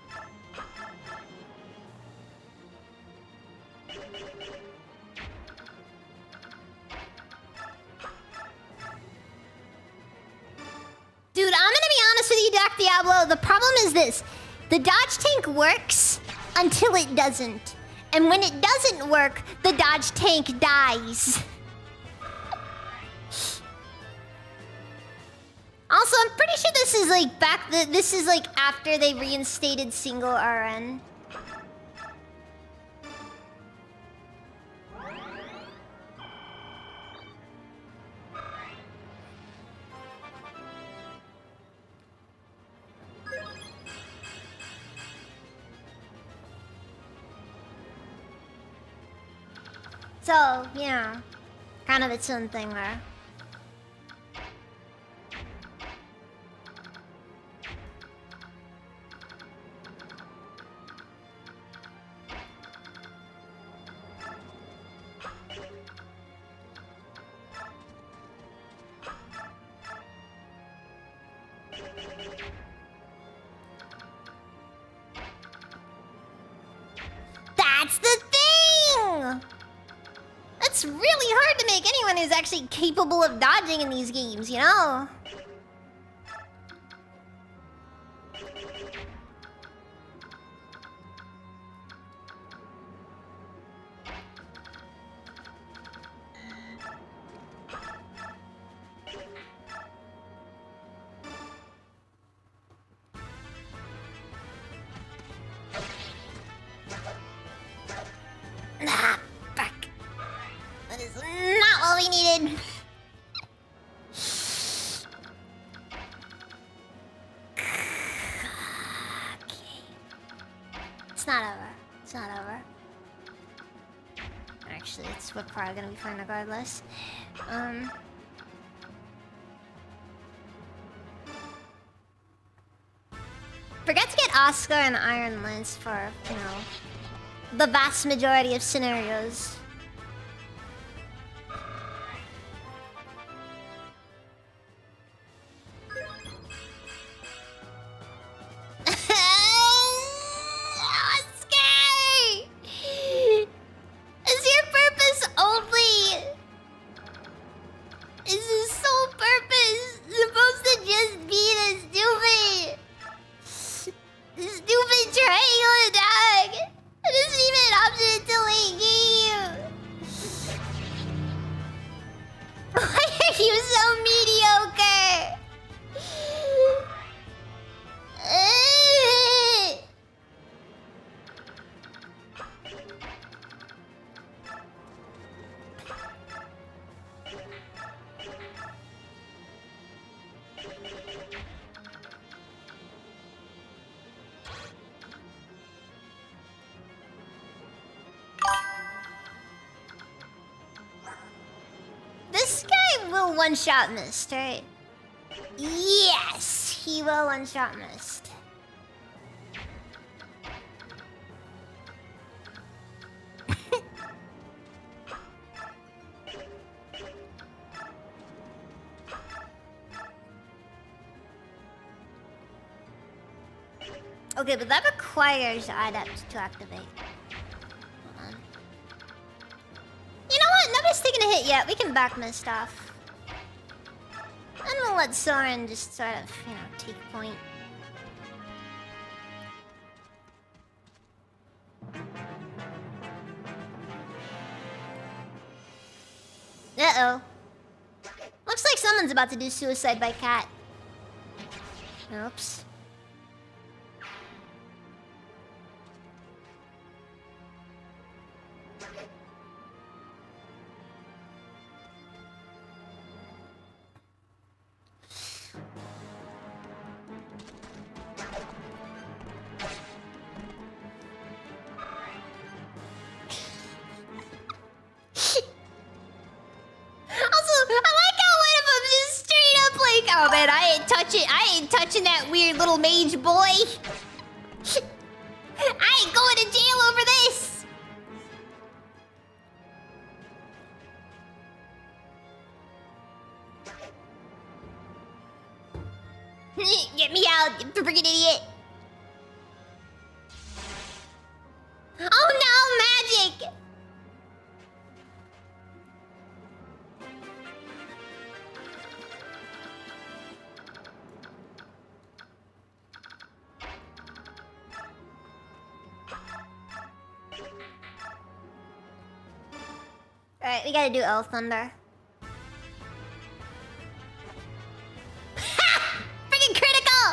Dude, I'm gonna be honest with you, Doc Diablo. The problem is this. The dodge tank works until it doesn't. And when it doesn't work, the dodge tank dies. Also, I'm pretty sure this is like this is like after they reinstated single RN. So, you know, kind of its own thing there. That's the thing! It's really hard to make anyone who's actually capable of dodging in these games, you know? Ah, fuck. That is not what we needed. Okay. It's not over. It's not over. Actually, we're probably gonna be fine regardless. Forget to get Oscar and Iron Lance for, you know, the vast majority of scenarios. Oscar! Is your purpose only... Is his sole purpose supposed to just be the stupid triangle attack? It isn't even an option will one-shot Mist, right? Yes, he will one-shot Mist. Okay, but that requires Adept to activate. Hold on. You know what? Nobody's taking a hit yet. We can back Mist off. And we'll let Soren just sort of, you know, take point. Uh-oh. Looks like someone's about to do suicide by cat. Oops. Oh man, I ain't touching that weird little mage boy. I ain't going to jail over this. Get me out, you freaking idiot. Oh no, magic. Alright, we gotta do Earth Thunder. Ha! Freaking critical!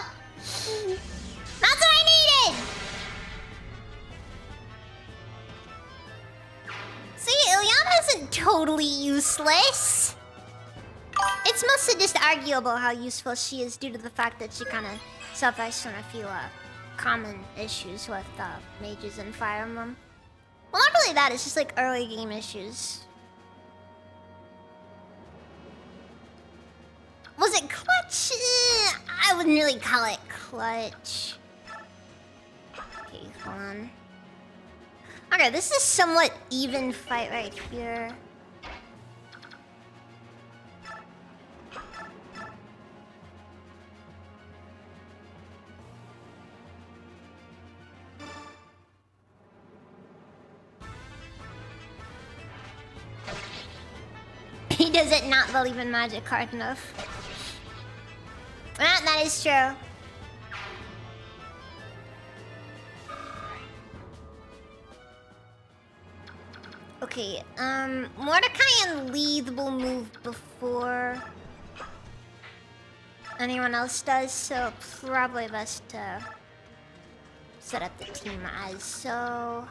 That's what I needed! See, Ilyana isn't totally useless. It's mostly just arguable how useful she is due to the fact that she kind of suffers from a few common issues with mages and Fire Emblem. Well, not really that, it's just like early game issues. Was it clutch? I wouldn't really call it clutch. Okay, hold on. Okay, this is a somewhat even fight right here. He doesn't not believe in magic hard enough. That is true. Okay, Mordecai and Leith will move before anyone else does, so probably best to set up the team as so.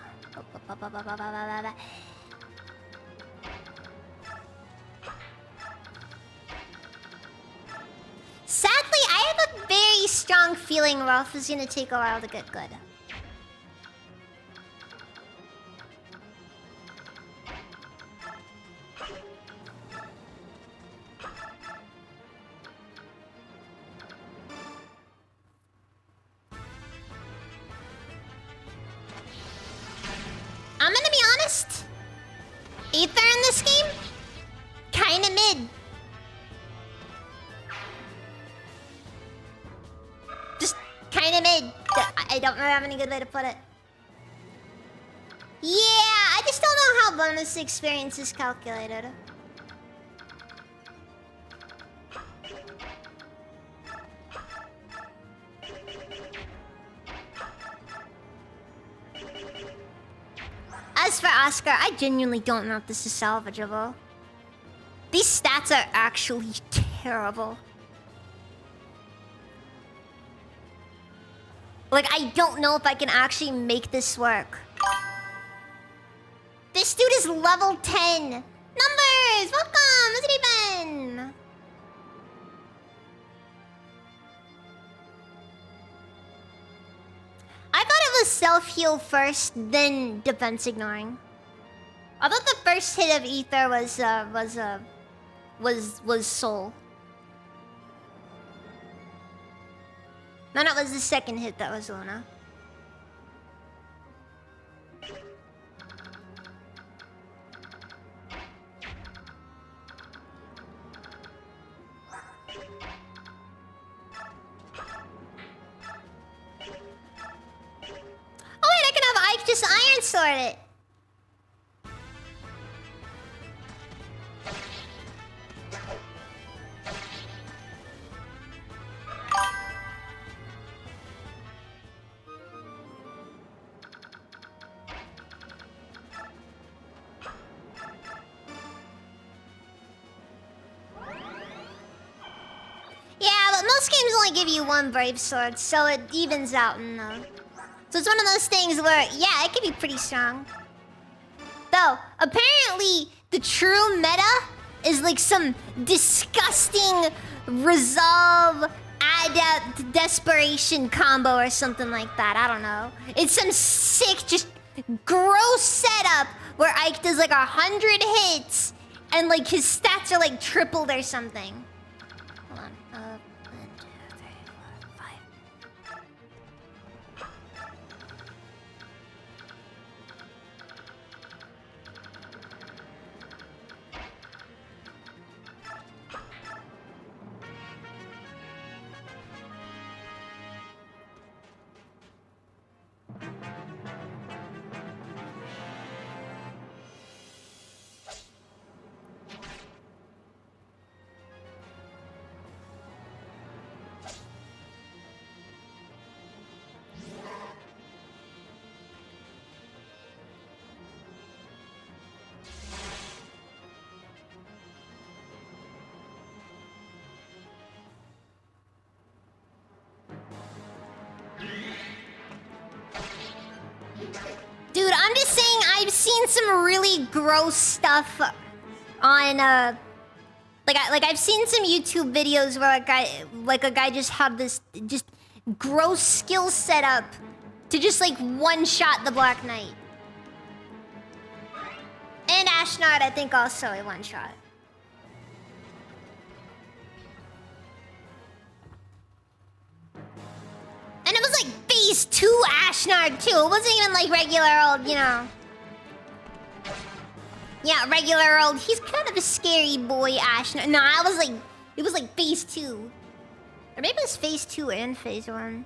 Sadly, I have a very strong feeling Rolf is gonna take a while to get good. I'm gonna be honest. Aether in this game? Kinda mid. Just kinda mid. I don't really have any good way to put it. Yeah, I just don't know how bonus experience is calculated. As for Oscar, I genuinely don't know if this is salvageable. These stats are actually terrible. Like, I don't know if I can actually make this work. This dude is level 10. Numbers! Welcome! How's it been? I thought it was self-heal first, then defense ignoring. I thought the first hit of Aether was was Soul. No, it was the second hit that was Luna. Oh wait, I can have Ike just Iron Sword it. Yeah, but most games only give you one Brave Sword, so it evens out in the... So it's one of those things where, yeah, it can be pretty strong. Though, apparently, the true meta is like some disgusting Resolve Adept Desperation combo or something like that. I don't know. It's some sick, just gross setup where Ike does like 100 hits and like his stats are like tripled or something. Hold on. 1, 2, 3, 4, 5. Dude, I'm just saying I've seen some really gross stuff on I've seen some YouTube videos where a guy just had this just gross skill setup to just like one-shot the Black Knight. And Ashnard, I think also a one-shot. And it was like phase 2 Ashnard too. It wasn't even like regular old, you know. Yeah, regular old. He's kind of a scary boy, Ashnard. No, it was like phase 2. Or maybe it was phase 2 and phase 1.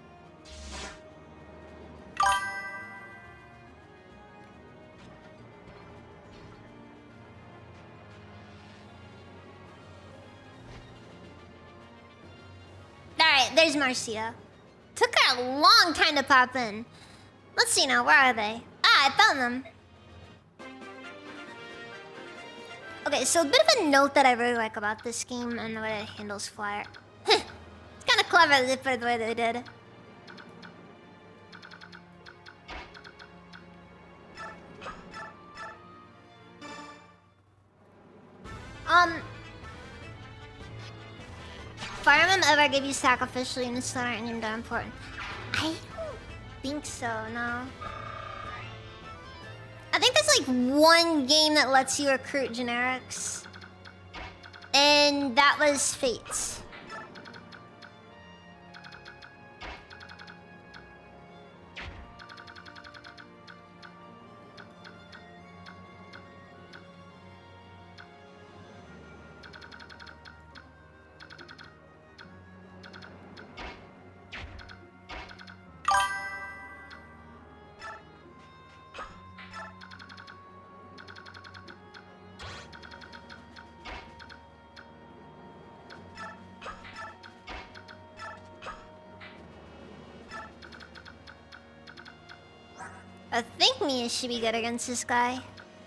Alright, there's Marcia. Took her a long time to pop in. Let's see now, where are they? Ah, I found them. Okay, so a bit of a note that I really like about this game and the way it handles fire. It's kind of clever the way they did. Fire Emblem ever give you sacrificial units that aren't even that important? I don't think so, no. I think there's like one game that lets you recruit generics. And that was Fates. I think Mia should be good against this guy.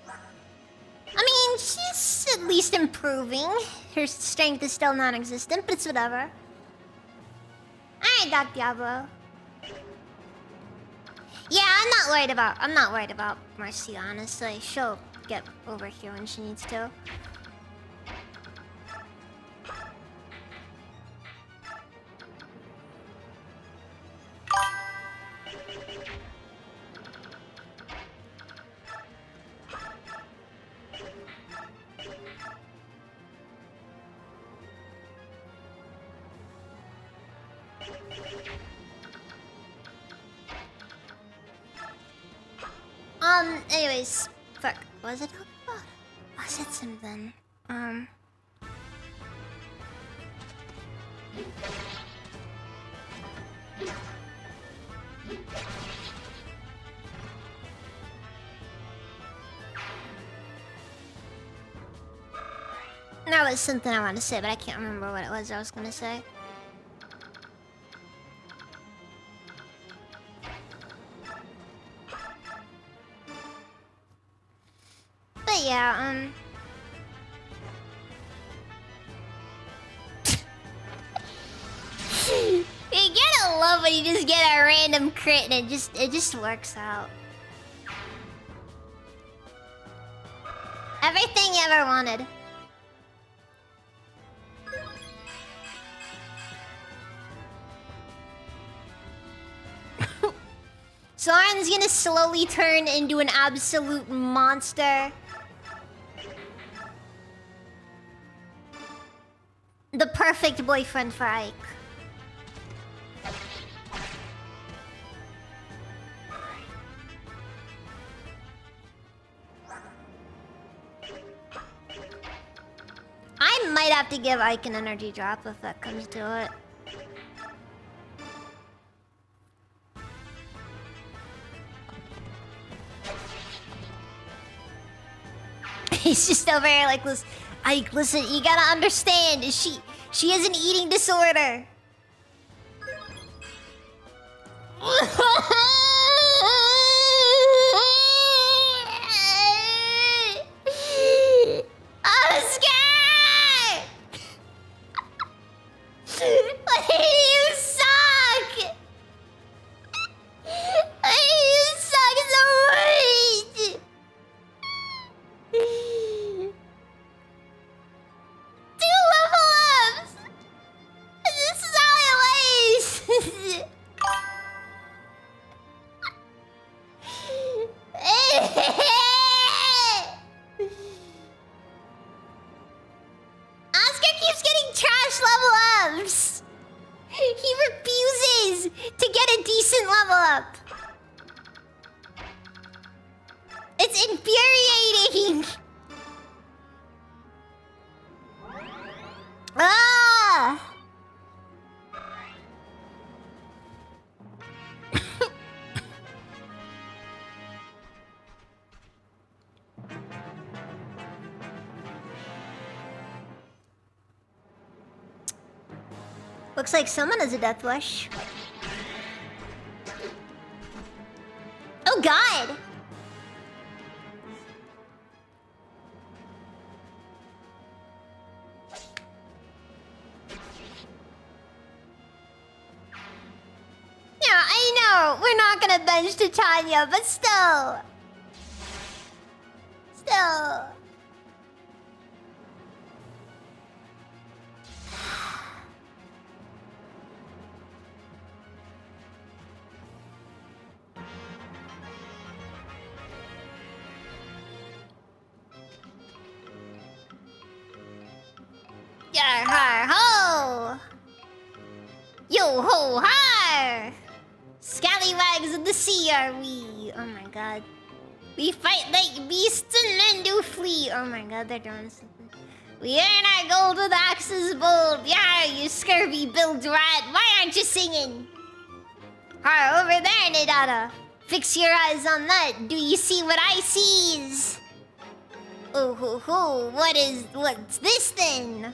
I mean, she's at least improving. Her strength is still non-existent, but it's whatever. Alright, Doc Diablo. Yeah, I'm not worried about Marcia, honestly. She'll get over here when she needs to. Anyways, fuck. What was it talking about? I said something. That was something I wanted to say, but I can't remember what it was I was gonna say. But yeah, you gotta love when you just get a random crit and it just works out. Everything you ever wanted. Soren's gonna slowly turn into an absolute monster. The perfect boyfriend for Ike. I might have to give Ike an energy drop if that comes to it. He's just over here like, Ike, listen, you gotta understand, she has an eating disorder. I'm scared! You suck! You suck so much! Two level ups! This is how it lays! Oscar keeps getting trash level ups! He refuses to get a decent level up! It's infuriating! Ah! Looks like someone has a death wish. Oh god! Yeah, I know, we're not gonna bench Titania, but still. Still. Yar har ho! Yo ho har! Scallywags of the sea are we. Oh my god. We fight like beasts and men do flee. Oh my god, they're doing something. We earn our gold with axes bold. Yeah, you scurvy build rat. Why aren't you singing? Har, over there, Nidada. Fix your eyes on that. Do you see what I sees? Oh ho ho, what's this then?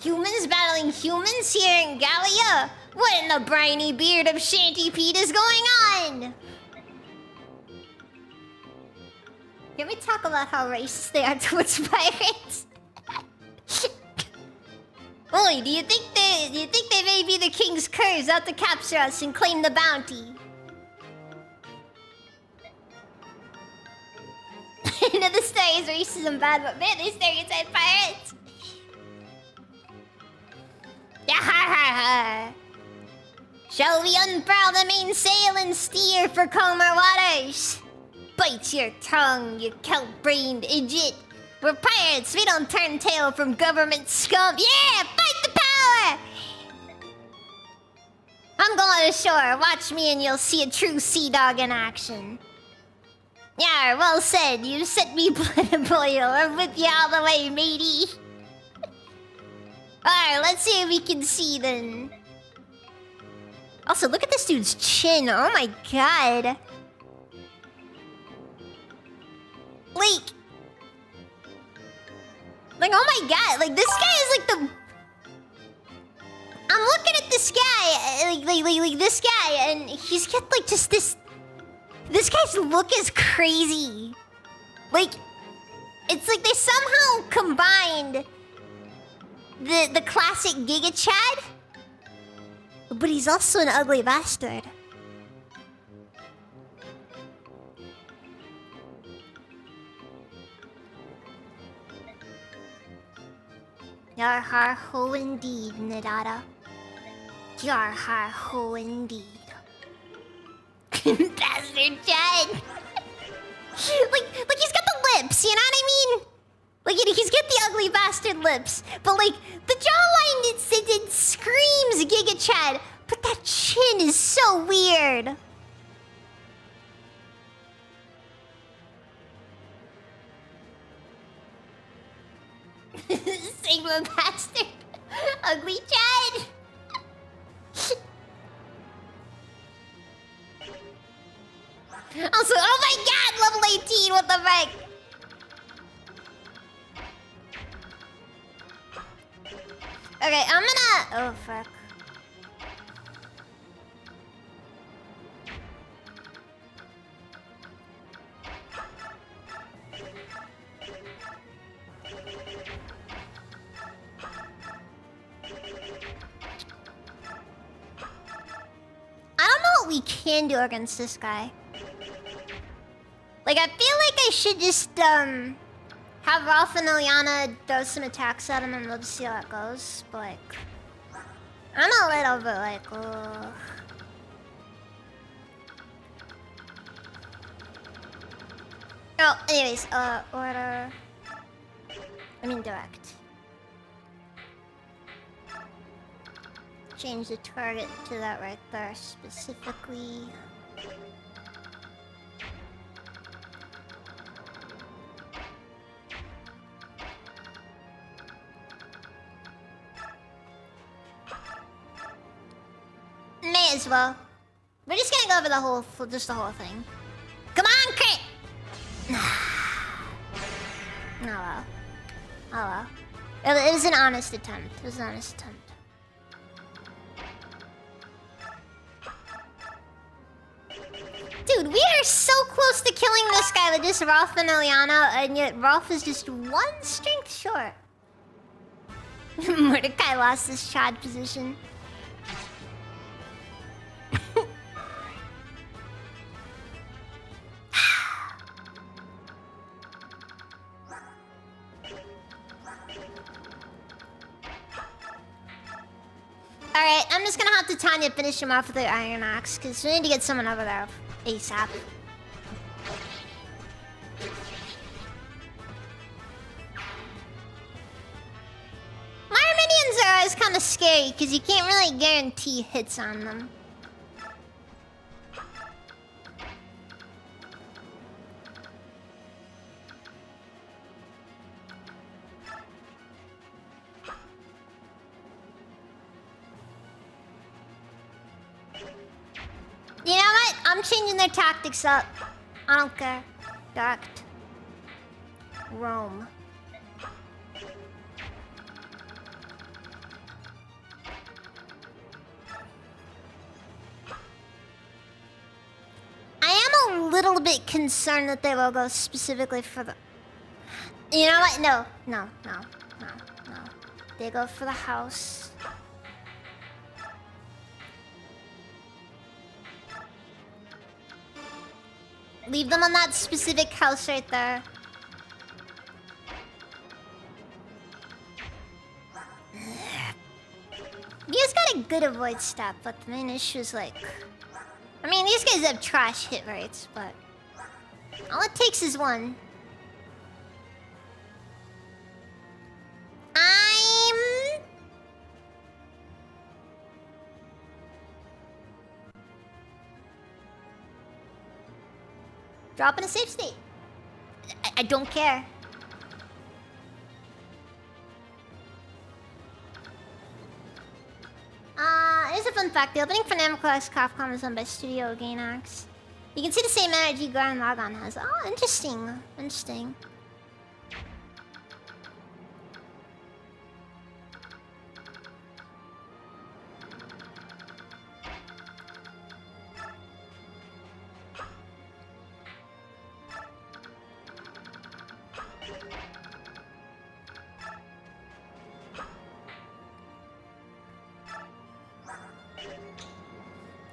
Humans battling humans here in Gallia? What in the briny beard of Shanty Pete is going on? Can we talk about how racist they are towards pirates? Oi, do you think they may be the king's curs out to capture us and claim the bounty? I know the story is racism bad, but man, they stereotype pirates. Yeah, shall we unfurl the mainsail and steer for calmer waters? Bite your tongue, you kelp-brained idiot. We're pirates, we don't turn tail from government scum. Yeah, fight the power! going ashore. Watch me and you'll see a true sea dog in action. Yeah, well said. You set me blood to boil. I'm with you all the way, matey. Alright, let's see if we can see then. Also, look at this dude's chin. Oh my god. Like, oh my god. Like, this guy is like the... I'm looking at this guy, like this guy, and he's got like just this... This guy's look is crazy. Like, it's like they somehow combined the classic Giga Chad, but he's also an ugly bastard. Yar har ho indeed, Nadada. Yar har ho indeed. Bastard Chad. like he's got the lips, you know what I mean? Like he's got the ugly bastard lips, but like the jawline, it screams Giga Chad, but that chin is so weird. Sigma bastard, ugly Chad. Also, oh my god, level 18, what the fuck? Okay, I'm gonna... Oh, fuck. I don't know what we can do against this guy. Like, I feel like I should just, have Rolf and Ilyana throw some attacks at him and let's see how it goes. But, like, I'm a little bit like, ugh. Oh, anyways, order. I mean, direct. Change the target to that right there specifically. May as well. We're just gonna go over the whole, just the whole thing. Come on, crit! Oh well. Oh well. It was an honest attempt. It was an honest attempt. Dude, we are so close to killing this guy with just Rolf and Ilyana, and yet Rolf is just one strength short. Mordecai lost his Chad position. Alright, I'm just gonna have to Tanya finish him off with the Iron Axe, because we need to get someone over there ASAP. My minions are always kind of scary, because you can't really guarantee hits on them. You know what? I'm changing their tactics up. I don't care. Direct. Roam. I am a little bit concerned that they will go specifically for the... You know what? No. They go for the house. Leave them on that specific house right there. He's got a good avoid stat, but the main issue is like... I mean, these guys have trash hit rates, but... all it takes is one. I'm... Drop in a safe state. I don't care. Here's a fun fact. The opening for Namco X Capcom is done by Studio Gainax. You can see the same energy Gurren Lagann has. Oh, interesting. Interesting.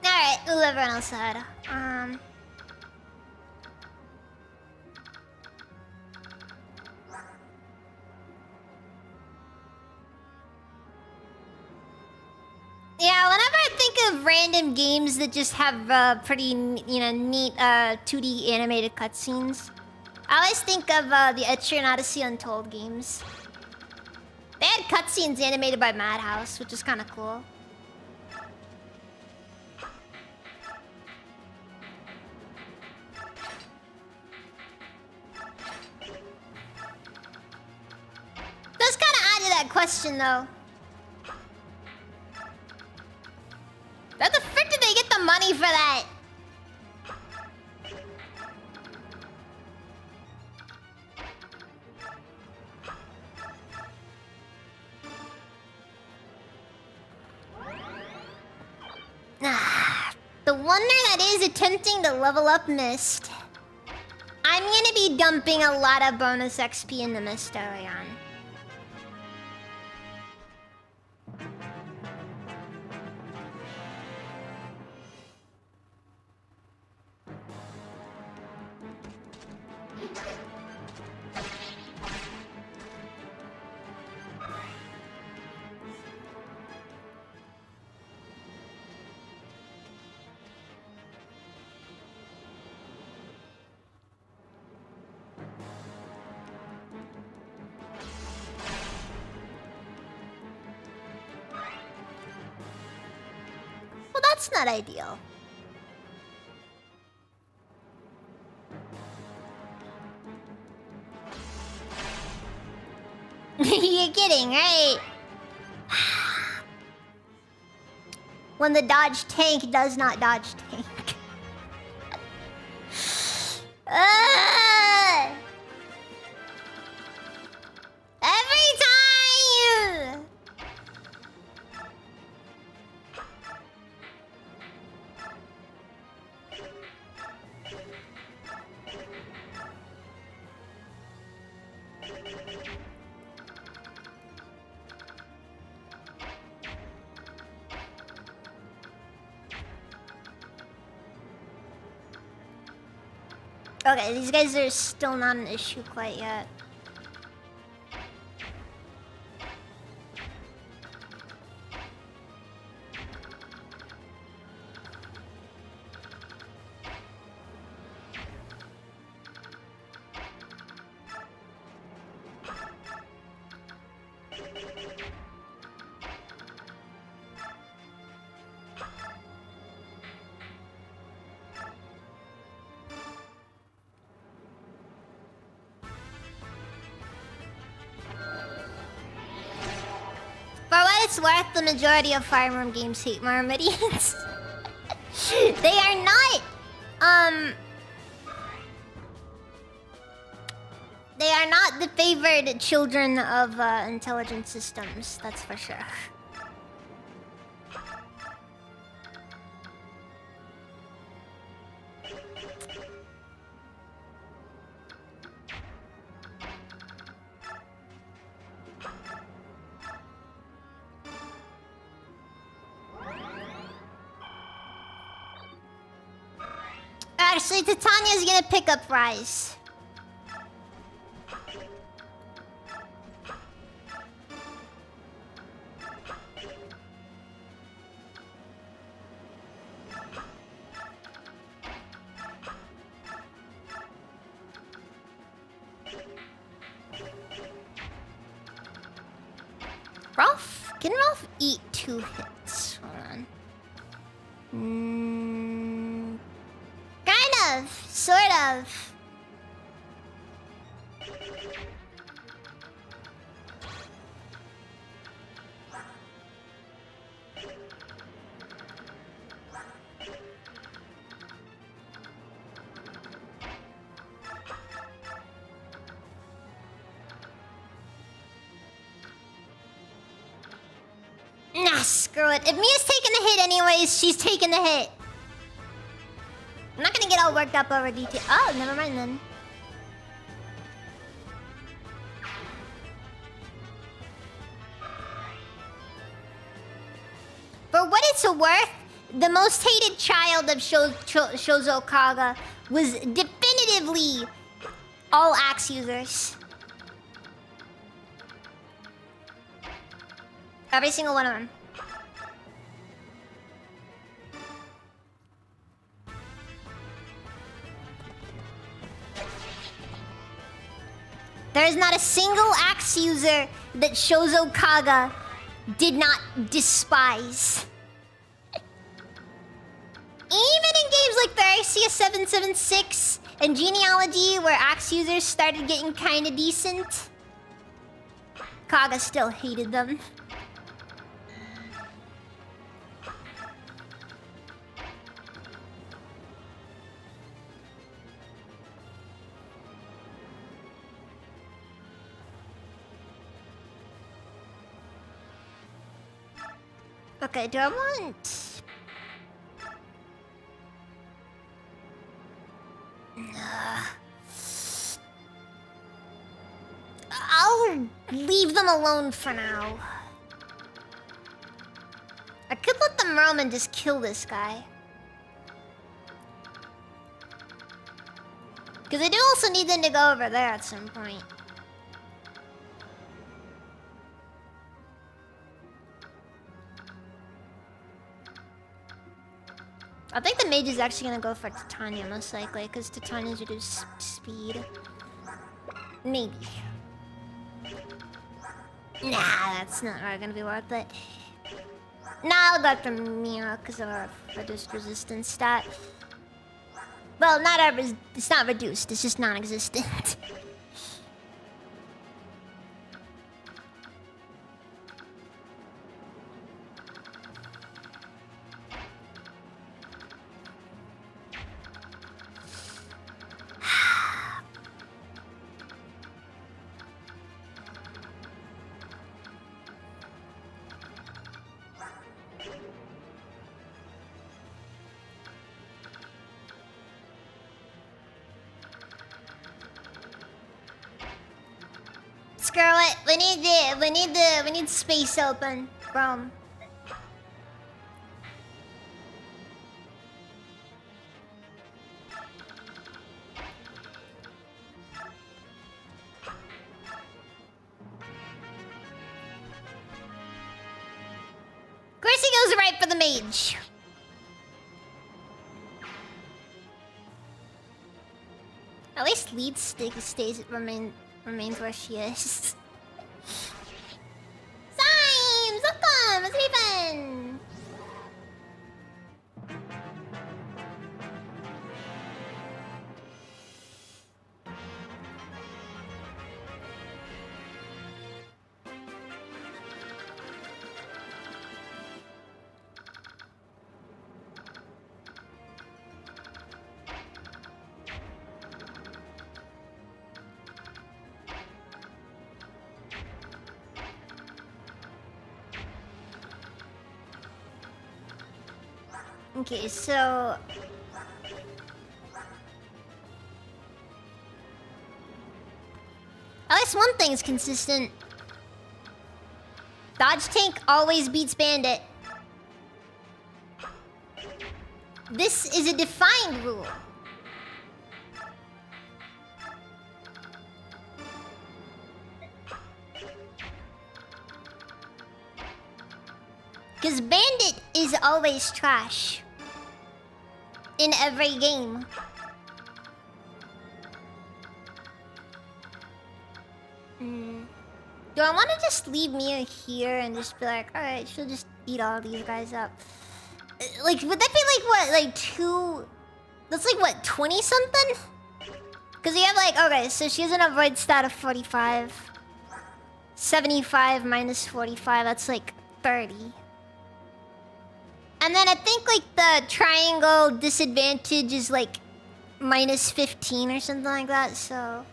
Alright, we'll leave everyone else ahead. Yeah, whenever I think of random games that just have pretty, you know, neat 2D animated cutscenes, I always think of the Etrian Odyssey Untold games. They had cutscenes animated by Madhouse, which is kind of cool. Does kind of add to that question, though. Where the frick did they get the money for that? The wonder that is attempting to level up Mist. I'm gonna be dumping a lot of bonus XP into Mist early on. Well, that's not ideal. You're kidding, right? When the dodge tank does not dodge tank. Every time! Okay, these guys are still not an issue quite yet. For what it's worth, the majority of Fire Emblem games hate Myrmidons. They are not, they are not the favored children of intelligent systems, that's for sure. Actually, Titania's gonna pick up Rise. Ralph? Can Ralph eat 2 hits? Hold on. Kind of. Sort of. Nah, screw it. If Mia's taking the hit anyways, she's taking the hit. I'm not gonna get all worked up over detail. Oh, never mind then. For what it's worth, the most hated child of Shozo Kaga was definitively all axe users. Every single one of them. There is not a single axe user that Shozo Kaga did not despise. Even in games like the Arceus 776 and Genealogy, where axe users started getting kinda decent, Kaga still hated them. Okay, do I want... I'll leave them alone for now. I could let them roam and just kill this guy. Because I do also need them to go over there at some point. I think the mage is actually gonna go for Titania most likely, because Titania's reduce speed. Maybe. Nah, that's not really gonna be worth it. Nah, I'll go for Mia because of our reduced resistance stat. Well, it's not reduced, it's just non-existent. Screw it. We need space open. Boom. Of course he goes right for the mage. At least lead remains where she is. Symes! Welcome! It's Raven! Okay, so... at least one thing's consistent. Dodge tank always beats bandit. This is a defined rule. Because bandit is always trash. In every game. Do I want to just leave Mia here and just be like, alright, she'll just eat all these guys up? Like, would that be like, what, like 2 That's like what, 20 something? Because you have like, okay, so she has an avoid stat of 45. 75 minus 45, that's like 30. And then I think like the triangle disadvantage is like minus 15 or something like that, so...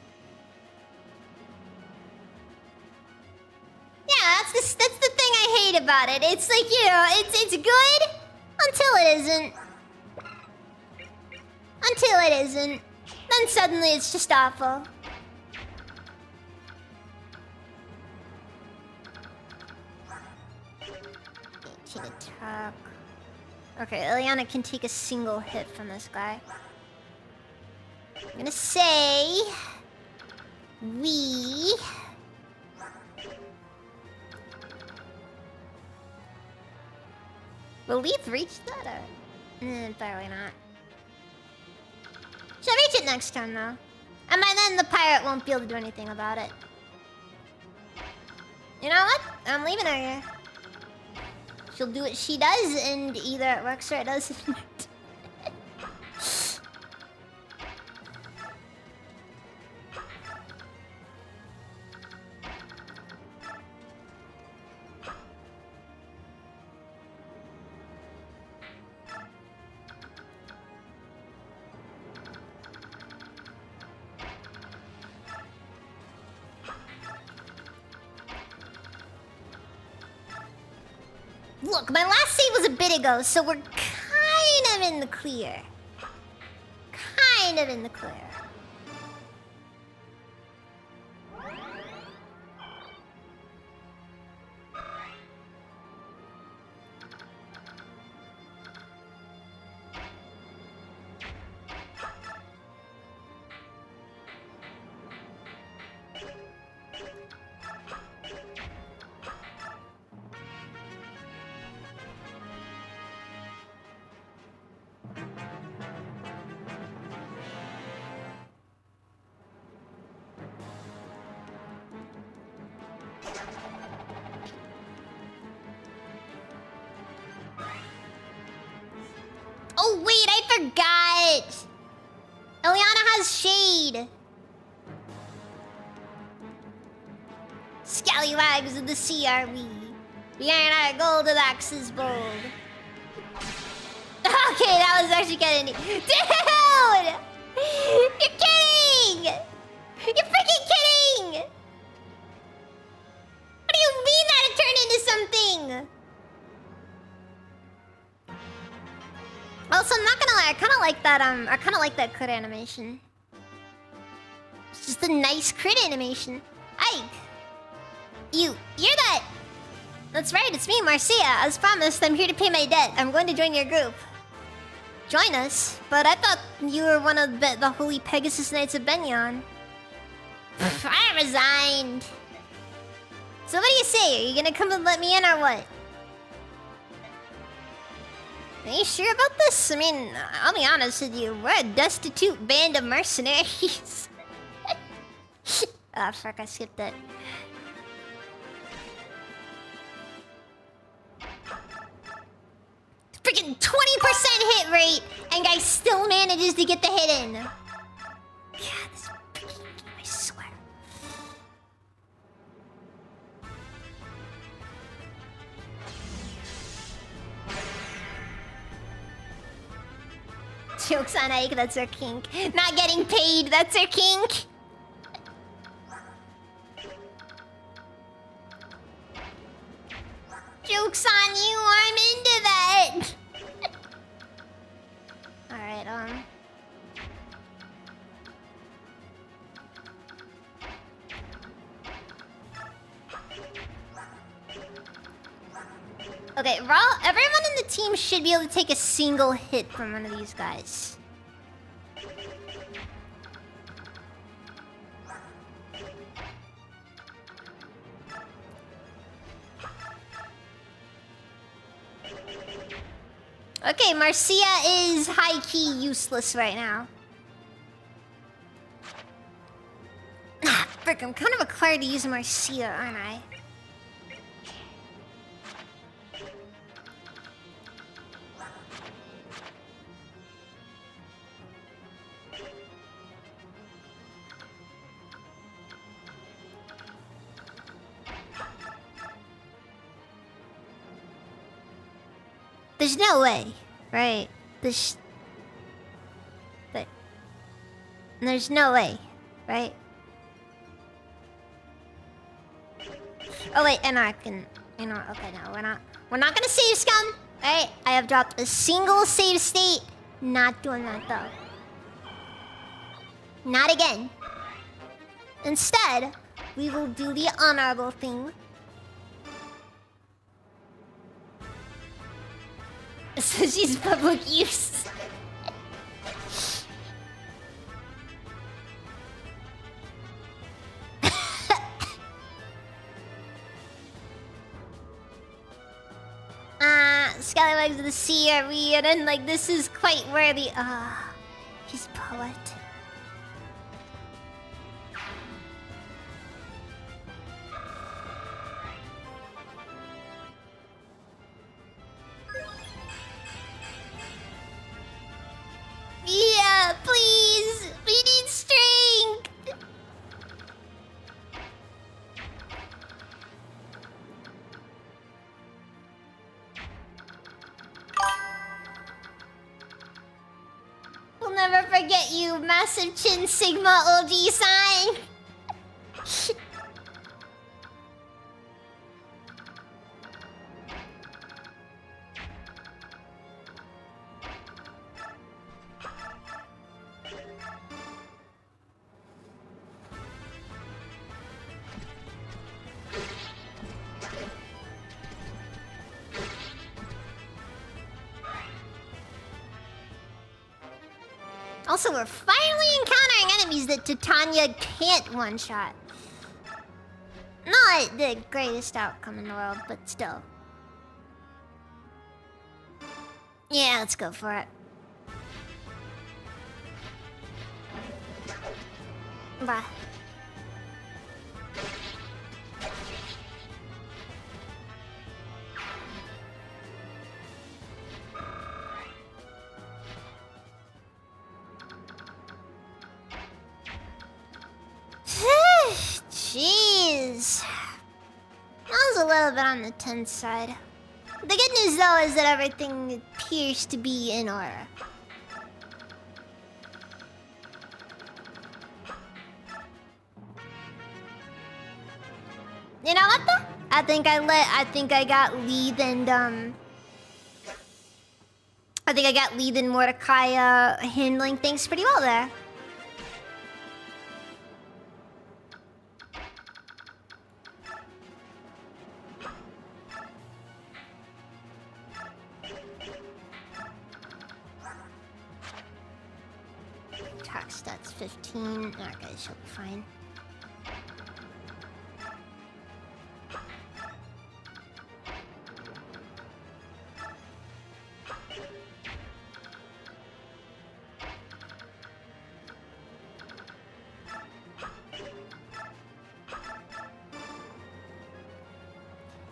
Yeah, that's the thing I hate about it. It's like, you know, it's good until it isn't. Until it isn't. Then suddenly it's just awful. Attack. Okay, Ileana can take a single hit from this guy. I'm gonna say... We... Will Leaf reach that or... Probably not. She'll reach it next turn though. And by then the pirate won't be able to do anything about it. You know what? I'm leaving her here. She'll do what she does and either it works or it doesn't. Look, my last save was a bit ago, so we're kind of in the clear. Kind of in the clear. Oh wait, I forgot! Ileana has shade! Scallywags of the sea are we. Behind our Goldilocks is bold. Okay, that was actually kind of neat. Dude! You're kidding! You're freaking kidding! What do you mean that it turned into something? Also, I'm not gonna lie, I kinda like that crit animation. It's just a nice crit animation. Ike! You're that... That's right, it's me, Marcia. As promised, I'm here to pay my debt. I'm going to join your group. Join us? But I thought you were one of the Holy Pegasus Knights of Benyon. I resigned. So what do you say? Are you gonna come and let me in or what? Are you sure about this? I mean, I'll be honest with you. We're a destitute band of mercenaries. Ah, fuck, I skipped it. Freaking 20% hit rate, and guy still manages to get the hit in. God, this freaking game, I swear. Jokes on Ike, that's her kink. Not getting paid, that's her kink. Joke's on you, I'm into that. Alright, Okay, everyone in the team should be able to take a single hit from one of these guys. Okay, Marcia is high-key useless right now. Ah, frick, I'm kind of required to use Marcia, aren't I? There's no way, right? But there's no way, right? Oh wait, and I can, you know, okay, no, we're not gonna save scum. Alright, I have dropped a single save state. Not doing that though. Not again. Instead, we will do the honorable thing. So she's public use. Scallywags of the sea are weird, and like this is quite where the he's poet. Yeah, please! We need strength! We'll never forget you, massive chin sigma OG sign! Also, we're finally encountering enemies that Titania can't one-shot. Not the greatest outcome in the world, but still. Yeah, let's go for it. Bye. Jeez. That was a little bit on the tense side. The good news though is that everything appears to be in order. You know what though? I think I got Leith and I think I got Leith and Mordecai handling things pretty well there. Attack stats 15. Okay, she'll be fine.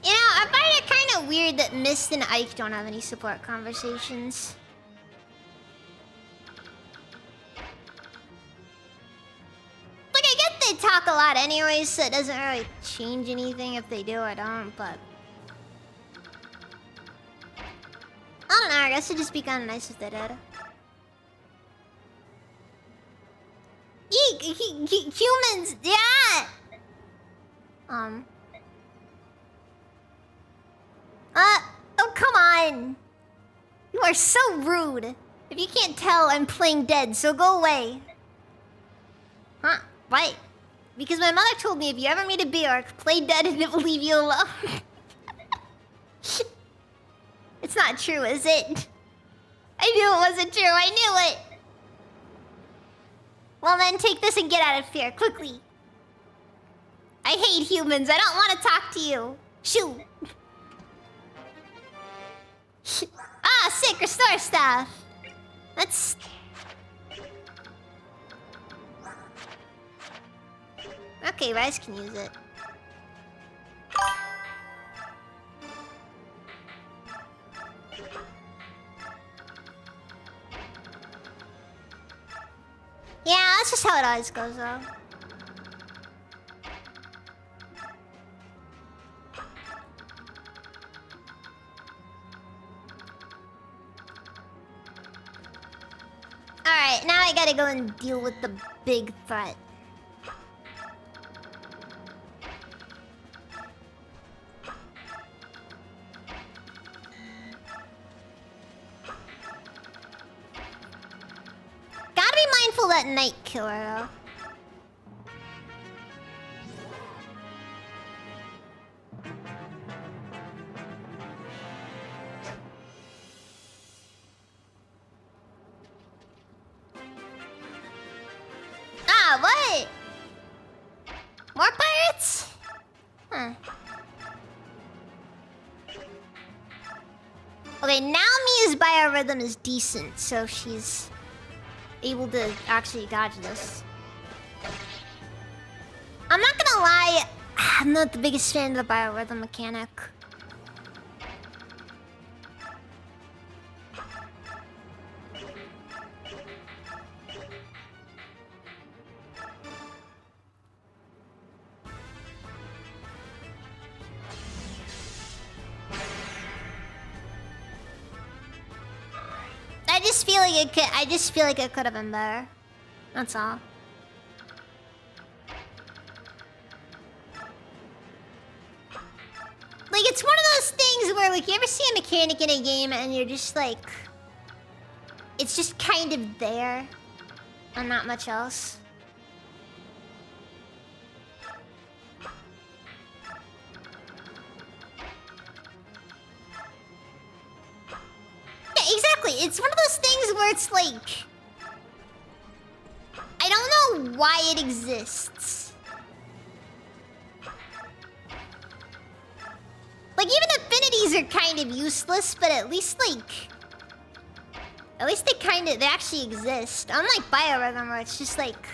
You know, I find it kind of weird that Mist and Ike don't have any support conversations. Like, I get they talk a lot anyways, so it doesn't really change anything if they do or don't, but... I don't know, I guess it'd just be kind of nice if they did. Eek! Humans! Yeah! Oh, come on! You are so rude. If you can't tell, I'm playing dead, so go away. Huh? Why? Because my mother told me if you ever meet a Bjork, play dead and it will leave you alone. It's not true, is it? I knew it wasn't true, I knew it! Well then, take this and get out of here, quickly. I hate humans, I don't want to talk to you. Shoo! Ah, sick, restore stuff. That's... Okay, Rice can use it. Yeah, that's just how it always goes, though. I gotta go and deal with the big threat. Gotta be mindful of that Night Killer, though. Ah, what? More pirates? Huh. Okay, now Mia's biorhythm is decent, so she's able to actually dodge this. I'm not gonna lie, I'm not the biggest fan of the biorhythm mechanic. I just feel like it could have been better. That's all. Like, it's one of those things where, like, you ever see a mechanic in a game and you're just like, it's just kind of there and not much else. Exactly. It's one of those things where it's like, I don't know why it exists. Like, even affinities are kind of useless, but at least they actually exist. Unlike biorhythm, where it's just like,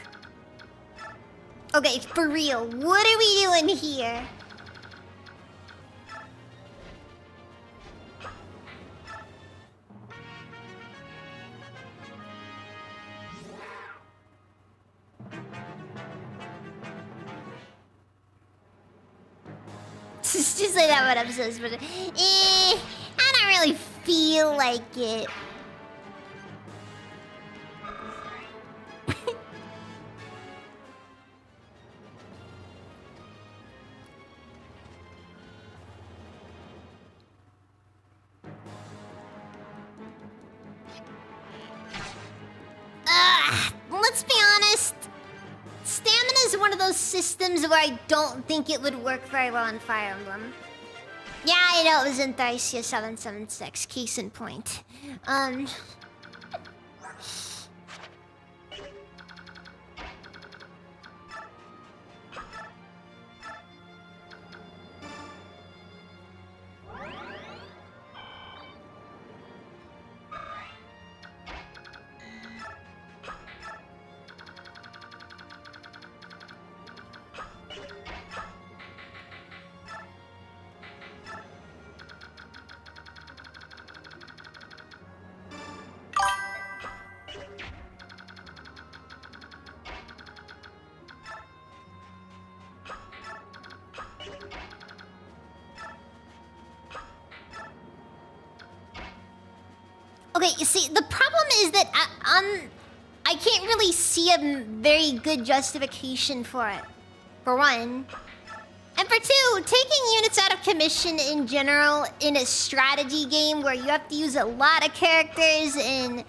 okay, for real, what are we doing here? It's just like that one episode, but I don't really feel like it. Let's be honest. Stamina is one of those systems where I don't think it would work very well in Fire Emblem. Yeah, I know it was in Thysia 776, case in point. Okay, you see, the problem is that I can't really see a very good justification for it, for one. And for two, taking units out of commission in general in a strategy game where you have to use a lot of characters, and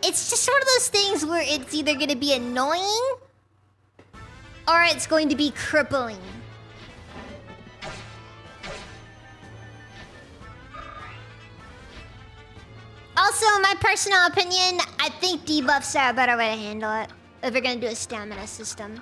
it's just one of those things where it's either going to be annoying or it's going to be crippling. Also, my personal opinion, I think debuffs are a better way to handle it if we're gonna do a stamina system.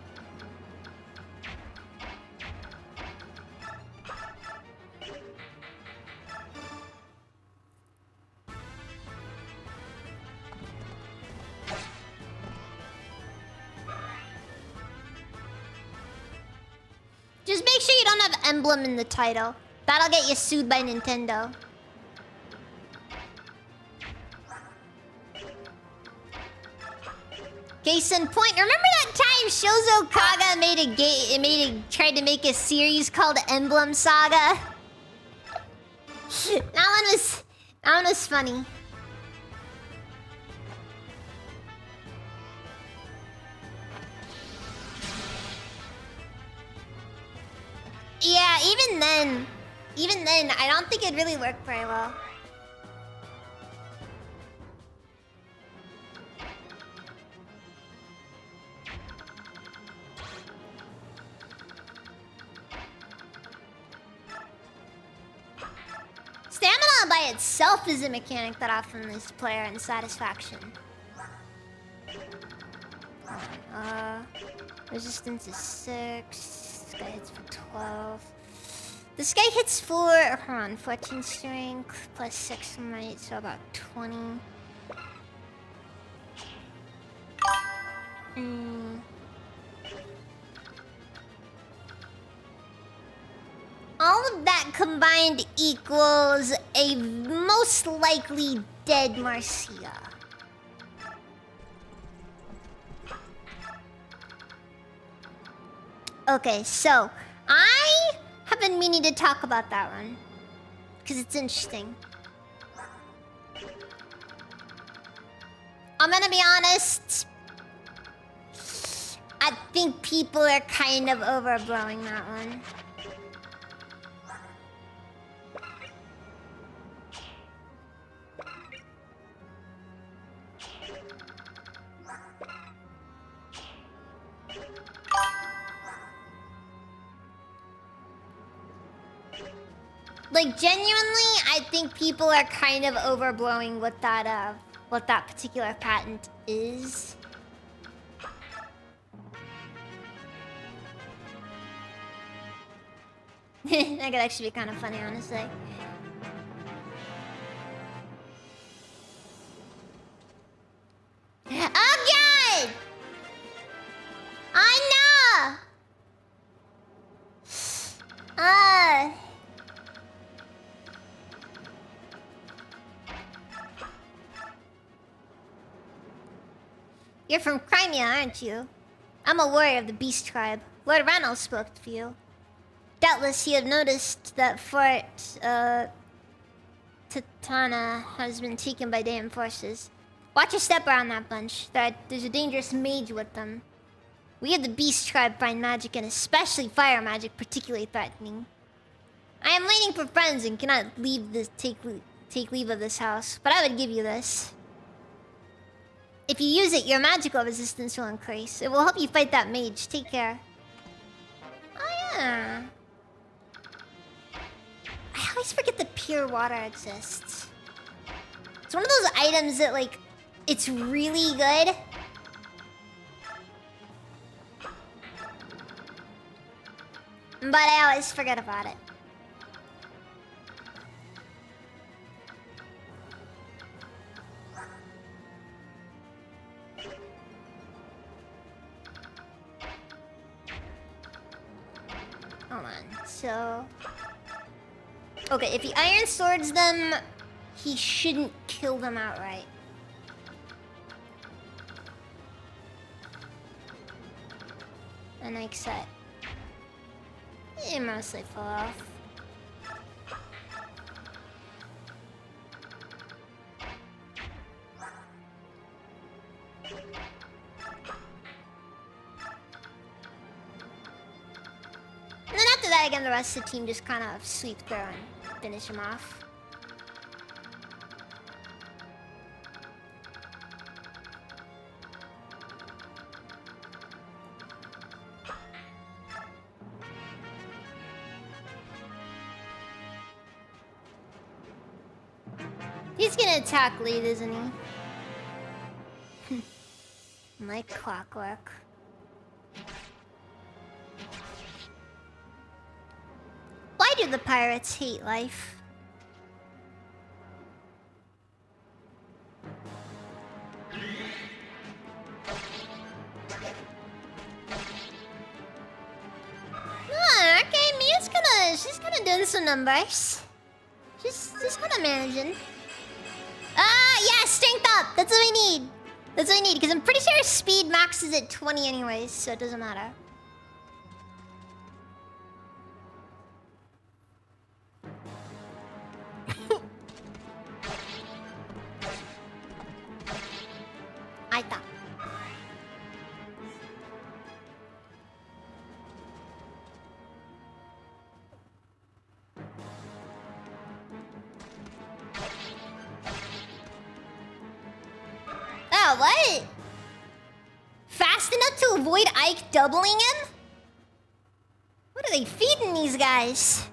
Just make sure you don't have emblem in the title. That'll get you sued by Nintendo. Case in point, remember that time Shozo Kaga tried to make a series called Emblem Saga? that one was funny. Yeah, even then, I don't think it'd really work very well. Stamina by itself is a mechanic that often leads to player unsatisfaction. Resistance is 6. This guy hits for 12. This guy hits for, hold on, 14 strength plus 6 might, so about 20. All of that combined equals a most likely dead Marcia. Okay, so I have been meaning to talk about that one because it's interesting. I'm gonna be honest. I think people are kind of overblowing that one. Like, genuinely, I think people are kind of overblowing what that particular patent is. That could actually be kind of funny, honestly. Oh god! I know! You're from Crimea, aren't you? I'm a warrior of the Beast Tribe. Lord Ranulf spoke for you. Doubtless you have noticed that Fort, Tatana has been taken by Daean forces. Watch your step around that bunch. There's a dangerous mage with them. We of the Beast Tribe find magic, and especially fire magic, particularly threatening. I am waiting for friends and cannot take leave of this house, but I would give you this. If you use it, your magical resistance will increase. It will help you fight that mage. Take care. Oh yeah. I always forget that pure water exists. It's one of those items that, like, it's really good. But I always forget about it. Hold on, so... Okay, if he Iron Swords them, he shouldn't kill them outright. And like set. It mostly fall off. And then after that, again, the rest of the team just kind of sweep through and finish him off. He's gonna attack lead, isn't he? Like clockwork. Why do the pirates hate life? Oh, okay, she's kinda doing some numbers. She's kinda managing. Yeah, strength up! That's what we need! That's what we need, because I'm pretty sure speed maxes at 20 anyways, so it doesn't matter. I thought. what? Fast enough to avoid Ike doubling him? What are they feeding these guys?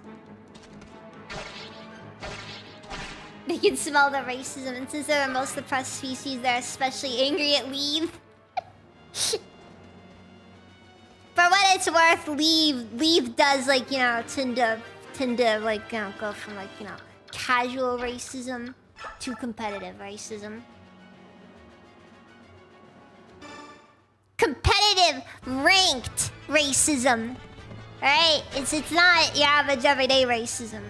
They can smell the racism, and since they're the most oppressed species, they're especially angry at Leave. For what it's worth, Leave does, like, you know, tend to like, you know, go from, like, you know, casual racism to competitive racism. Competitive, ranked racism. Alright? It's not your average everyday racism.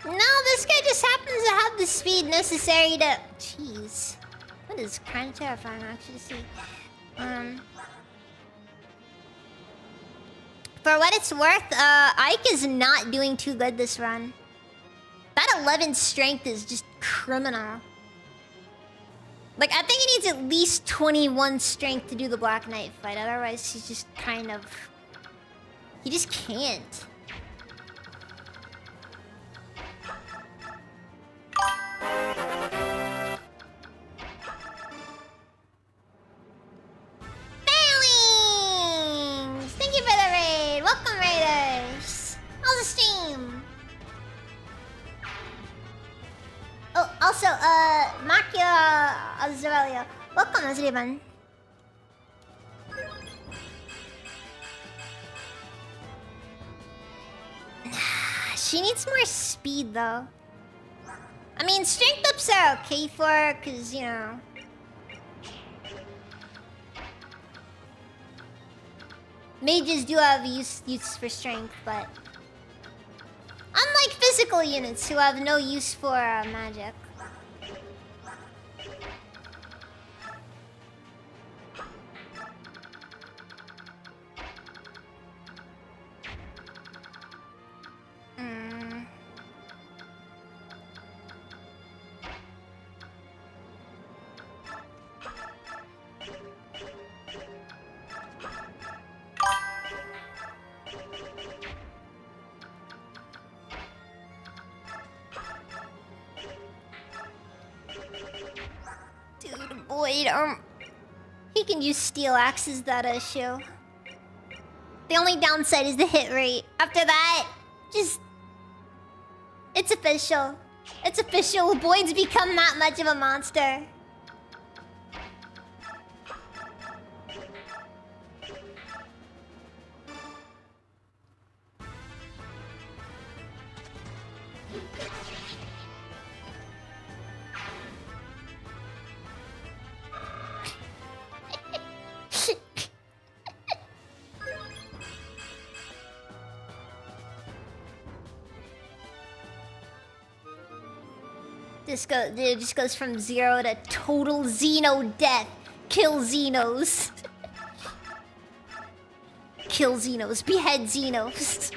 No, this guy just happens to have the speed necessary to... Jeez. That is kind of terrifying, actually, to see. For what it's worth, Ike is not doing too good this run. That 11 strength is just criminal. Like, I think he needs at least 21 strength to do the Black Knight fight. Otherwise, he's just kind of... He just can't. Failings! Thank you for the raid. Welcome, raiders. How's the stream? Oh, also, Makia Azraelia. Welcome, Azriban. She needs more speed, though. I mean, strength ups are okay for her, because, you know... Mages do have use for strength, but... Unlike physical units who have no use for magic. Dude, Boyd, he can use steel axes, that issue. The only downside is the hit rate. After that, just... It's official. It's official. Boyd's become that much of a monster. It just goes from 0 to total Xeno death. Kill Xenos. Kill Xenos. Behead Xenos.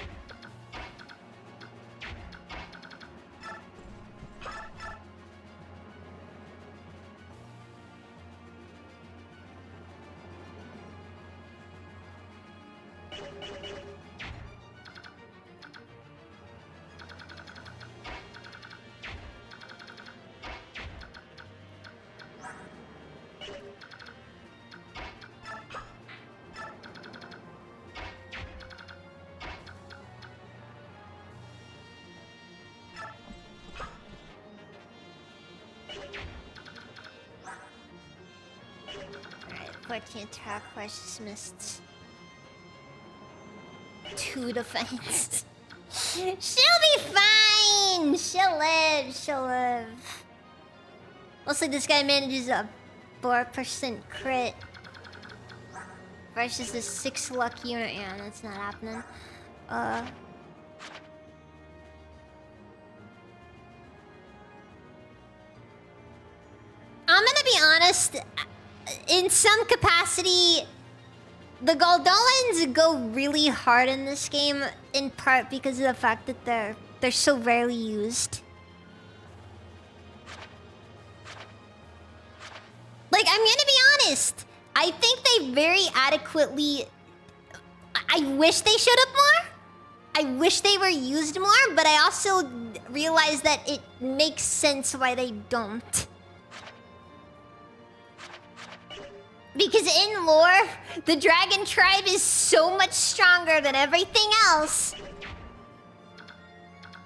Attack versus missed 2 defense. She'll be fine. She'll live. She'll live. Mostly this guy manages a 4% crit. versus the 6 luck unit. Yeah, that's not happening. I'm gonna be honest. In some capacity, the Goldolans go really hard in this game, in part because of the fact that they're so rarely used. Like, I'm gonna be honest. I think they very adequately... I wish they showed up more. I wish they were used more, but I also realize that it makes sense why they don't. Because in lore, the Dragon Tribe is so much stronger than everything else.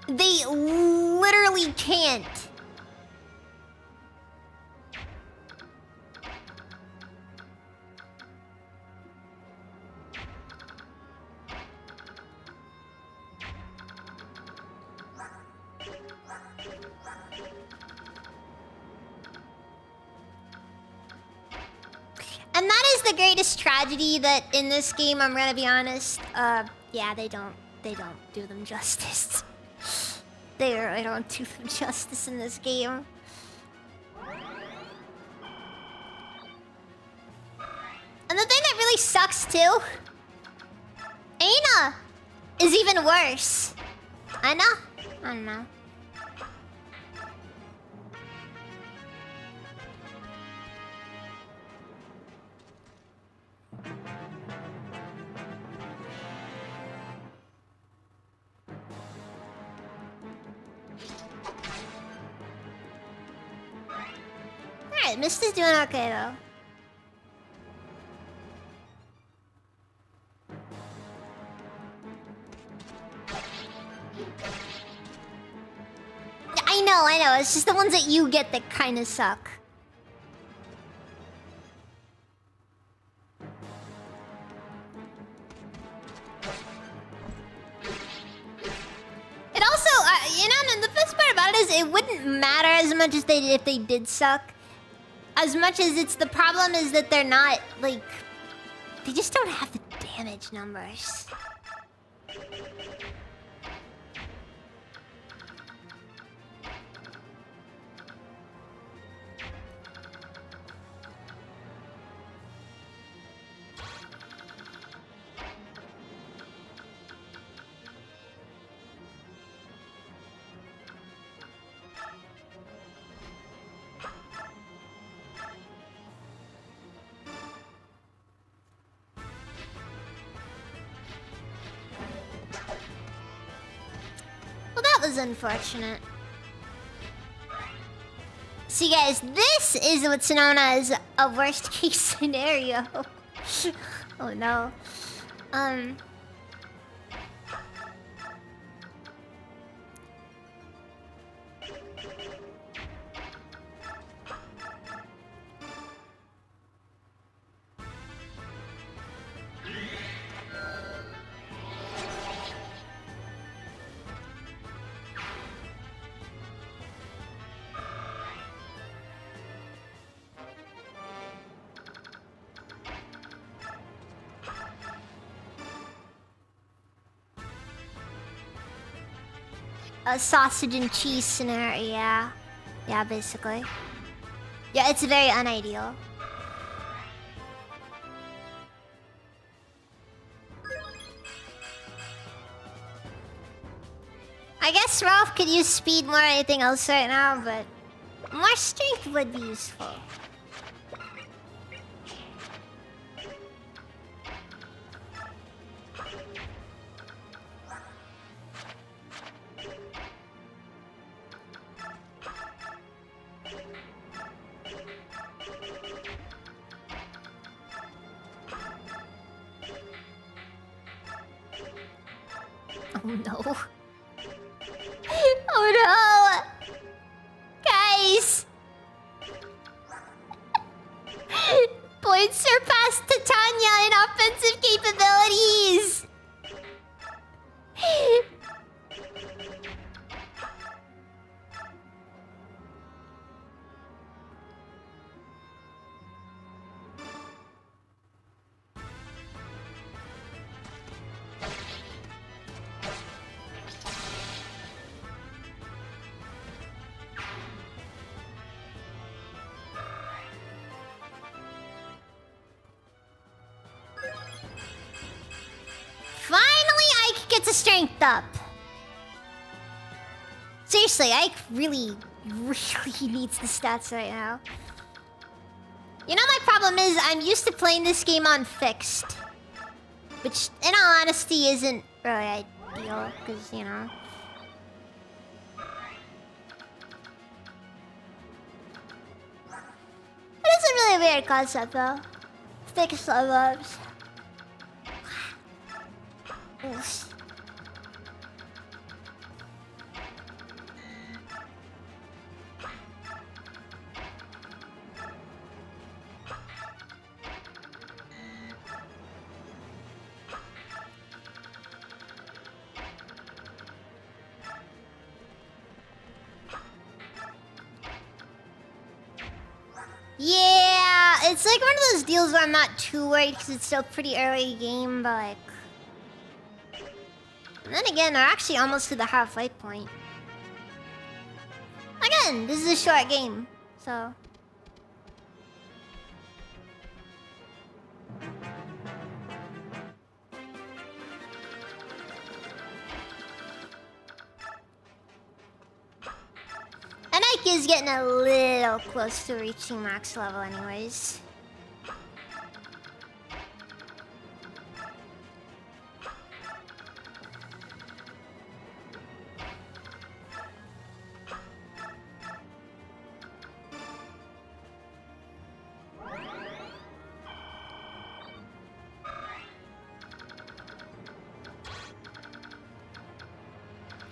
They literally can't. And that is the greatest tragedy that in this game, I'm gonna be honest. Yeah, they don't do them justice. They really don't do them justice in this game. And the thing that really sucks too, Aina is even worse. I know. I don't know. Alright, Mist is doing okay though. I know. It's just the ones that you get that kind of suck. It also, you know, and the best part about it is it wouldn't matter as much as if they did suck. As much as it's the problem is that they're not, like... They just don't have the damage numbers. Well, that was unfortunate. See, guys, this is what's known as a worst case scenario. Oh no. A sausage and cheese scenario, yeah. Yeah, basically. Yeah, it's very unideal. I guess Ralph could use speed more than anything else right now, but more strength would be useful. Oh no. Oh no! Guys! Boyd surpassed Titania in offensive capabilities! gets a strength up. Seriously, Ike really needs the stats right now. You know, my problem is I'm used to playing this game on fixed. Which, in all honesty, isn't really ideal, because, you know... It is a really weird concept, though. Fixed levels. Oof. Yeah, it's like one of those deals where I'm not too worried because it's still pretty early game, but like... And then again, they're actually almost to the halfway point. Again, this is a short game, so... And Ike is getting a little close to reaching max level anyways.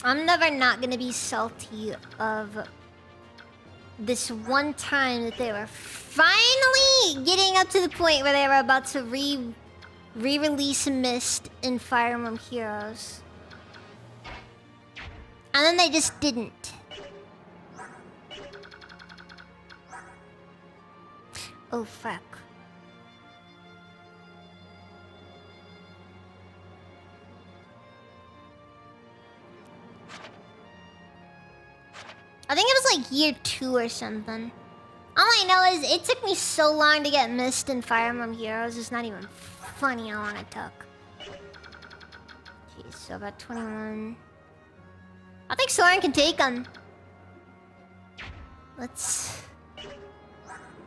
I'm never not gonna be salty of this one time that they were finally getting up to the point where they were about to re-release Mist in Fire Emblem Heroes. And then they just didn't. Oh fuck. I think it was like year 2 or something. All I know is it took me so long to get Mist in Fire Emblem Heroes. It's not even funny how long it took. Jeez, so about 21. I think Soren can take him. Let's...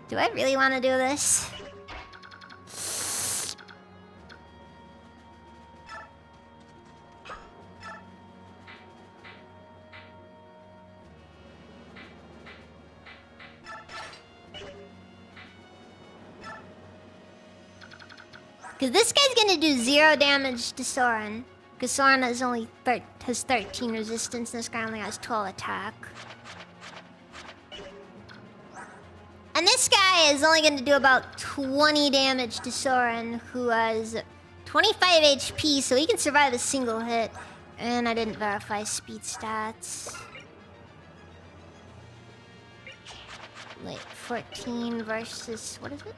Do I really want to do this? Because this guy's gonna do 0 damage to Soren. Because Soren has only has 13 resistance, and this guy only has 12 attack. And this guy is only gonna do about 20 damage to Soren, who has 25 HP, so he can survive a single hit. And I didn't verify speed stats. Wait, 14 versus... what is it?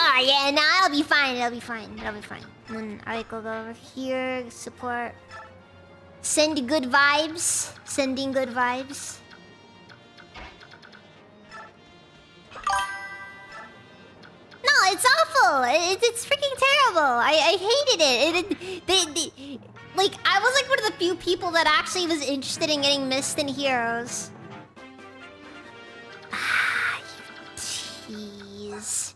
Oh yeah, no, it'll be fine, it'll be fine, it'll be fine. And then Ike will go over here, support. Send good vibes. Sending good vibes. No, it's awful. It's freaking terrible. I hated it. Like, I was like one of the few people that actually was interested in getting Mist in Heroes. Ah, you tease.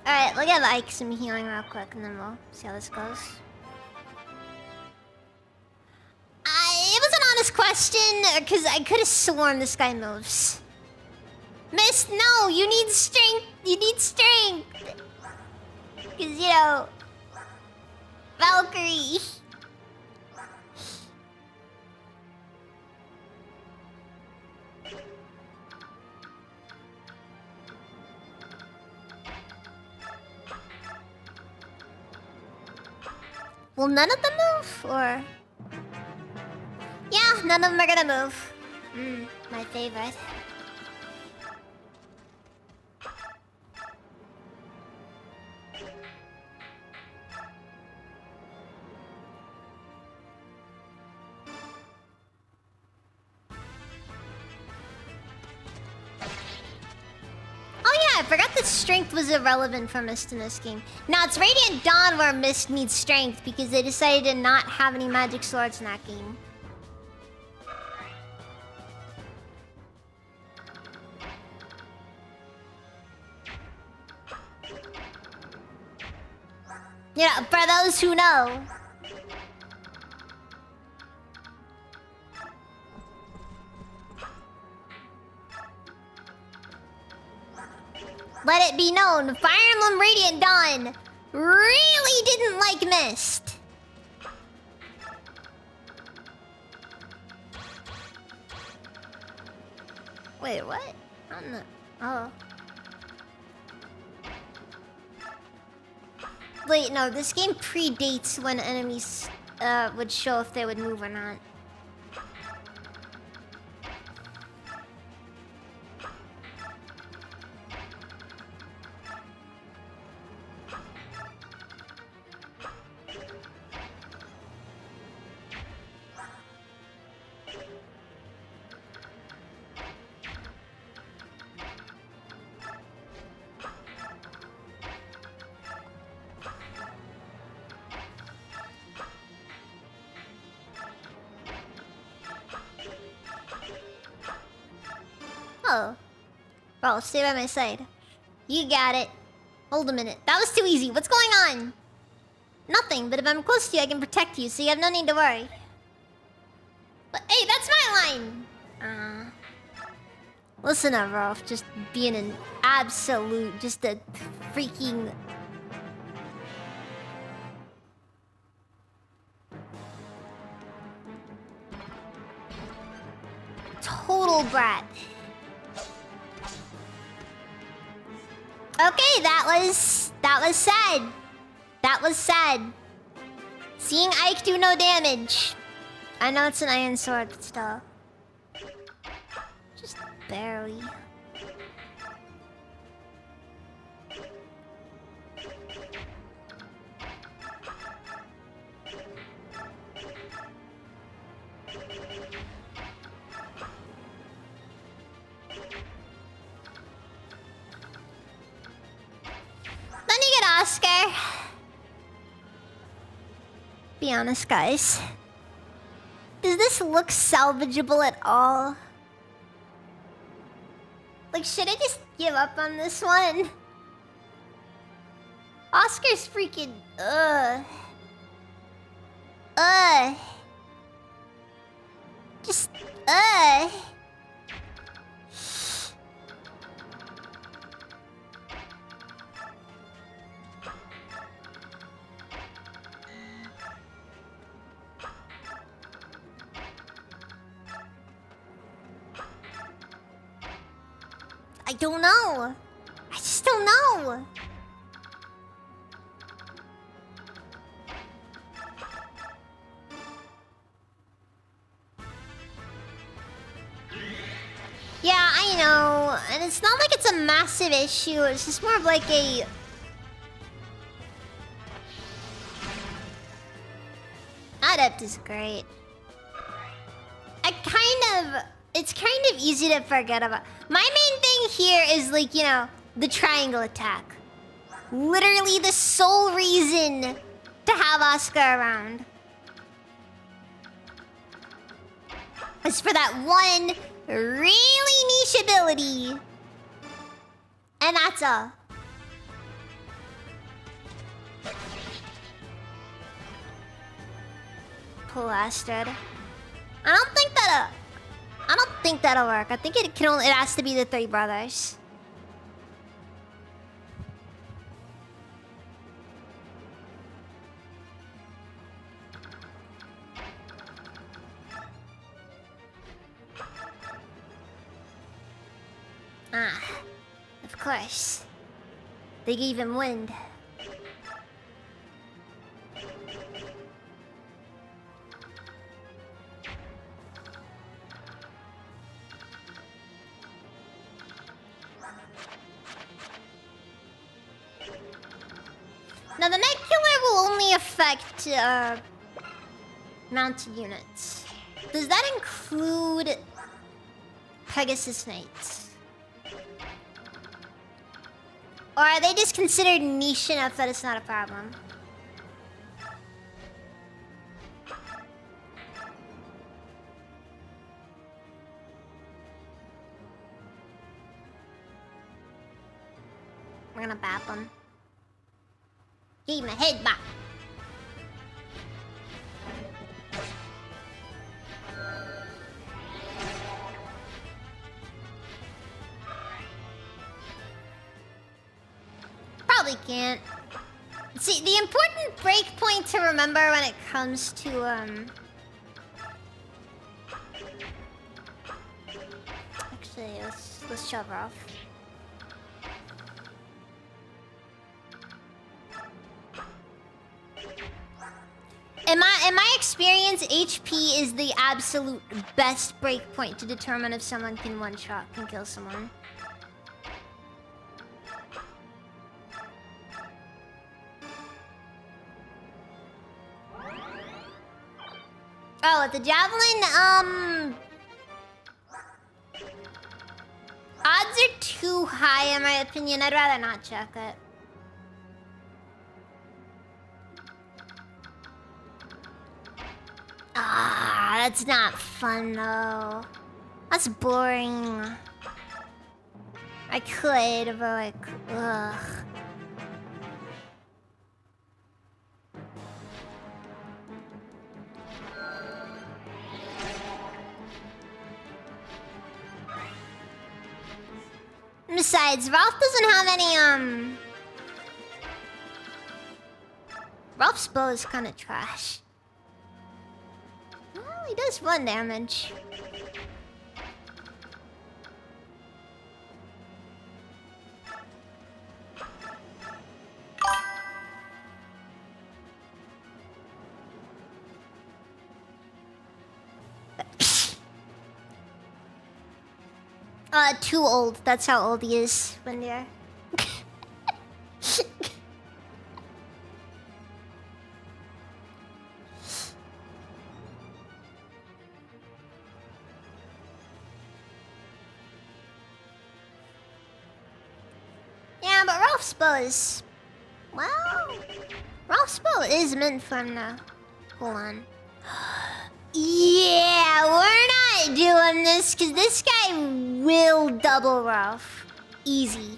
Alright, we'll give Ike some healing real quick and then we'll see how this goes. It was an honest question, because I could have sworn this guy moves. Mist, no! You need strength! You need strength! Because, you know... Valkyrie! Will none of them move, or...? Yeah, none of them are gonna move. My favorite. forgot that strength was irrelevant for Mist in this game. Now it's Radiant Dawn where Mist needs strength because they decided to not have any magic swords in that game. Yeah, for those who know. Let it be known, Fire Emblem Radiant Dawn really didn't like Mist. Wait, what? On the... Oh. Wait, no, this game predates when enemies would show if they would move or not. Oh. Bro, stay by my side. You got it. Hold a minute. That was too easy. What's going on? Nothing, but if I'm close to you, I can protect you, so you have no need to worry. But hey, that's my line! Listen up, Rolf. Just being an absolute, just a freaking... total brat. Okay, that was sad. That was sad. Seeing Ike do no damage. I know it's an iron sword, but still. Just barely. Then you get Oscar. Be honest, guys. Does this look salvageable at all? Like, should I just give up on this one? Oscar's freaking... Just... I don't know. I just don't know. Yeah, I know. And it's not like it's a massive issue. It's just more of like a... Adept is great. It's kind of easy to forget about. My main thing here is like, you know, the triangle attack. Literally the sole reason to have Oscar around. Is for that one really niche ability. And that's all. Blasted. I don't think that'll work. I think it has to be the three brothers. Of course. They gave him wind. Now the Night Killer will only affect mounted units. Does that include Pegasus Knights? Or are they just considered niche enough that it's not a problem? We're gonna bap them. Give him a head bop. Probably can't. See, the important breakpoint to remember when it comes to, Actually, let's shove her off. In my experience, HP is the absolute best breakpoint to determine if someone can one-shot, can kill someone. Oh, with the javelin, odds are too high in my opinion. I'd rather not check it. Ah, that's not fun though. That's boring. I could, but like, ugh. Besides, Ralph doesn't have any, Ralph's bow is kind of trash. Well, he does 1 damage. Too old. That's how old he is, Wendier. Yeah, but Ralph's bow is... Well... Ralph's bow is meant for him to... Hold on. Yeah, we're not doing this because this guy will double Ralph. Easy.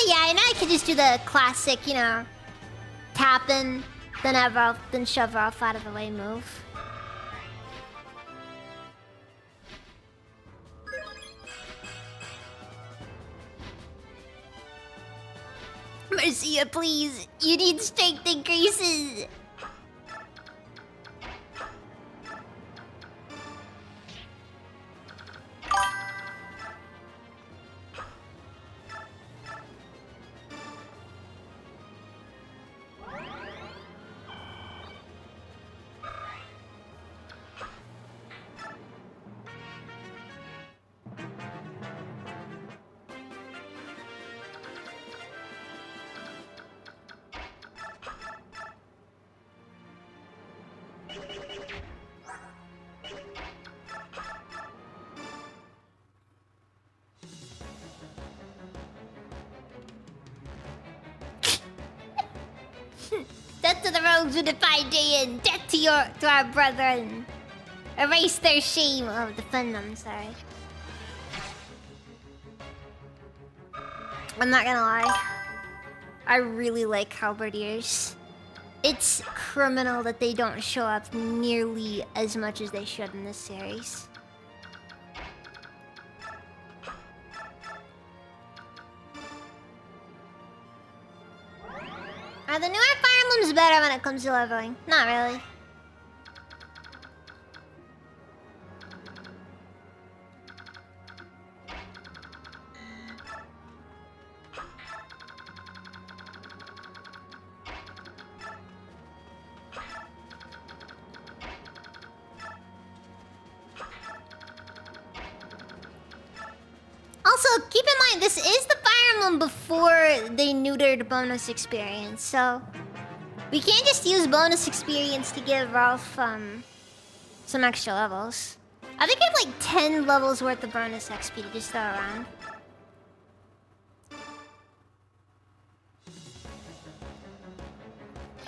Yeah, and I could just do the classic, you know, tapping, then have Ralph, then shove Ralph out of the way move. Marcia, please, you need strength increases. Death to the rogues who defy day in. Death to our brethren. Erase their shame. Oh, defend them, sorry. I'm not gonna lie. I really like halberdiers. It's criminal that they don't show up nearly as much as they should in this series. Are the newer Fire Emblem's better when it comes to leveling. Not really. Also, keep in mind, this is the Fire Emblem before they neutered bonus experience, so... We can't just use bonus experience to give Ralph, some extra levels. I think I have like 10 levels worth of bonus XP to just throw around.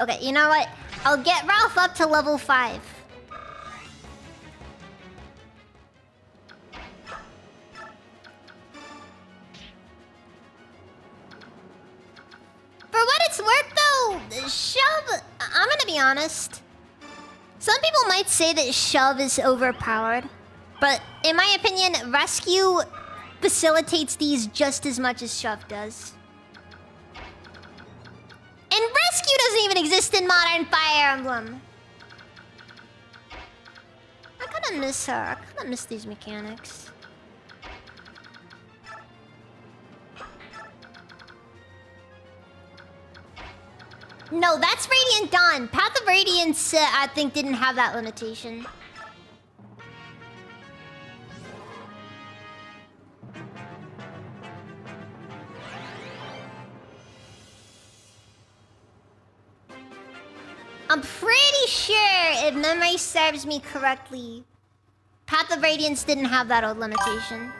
Okay, you know what? I'll get Ralph up to level 5. For what it's worth, though, Shove... I'm gonna be honest. Some people might say that Shove is overpowered. But in my opinion, Rescue facilitates these just as much as Shove does. And Rescue doesn't even exist in modern Fire Emblem. I kinda miss her. I kinda miss these mechanics. No, that's Radiant Dawn. Path of Radiance, I think, didn't have that limitation. I'm pretty sure, if memory serves me correctly, Path of Radiance didn't have that old limitation.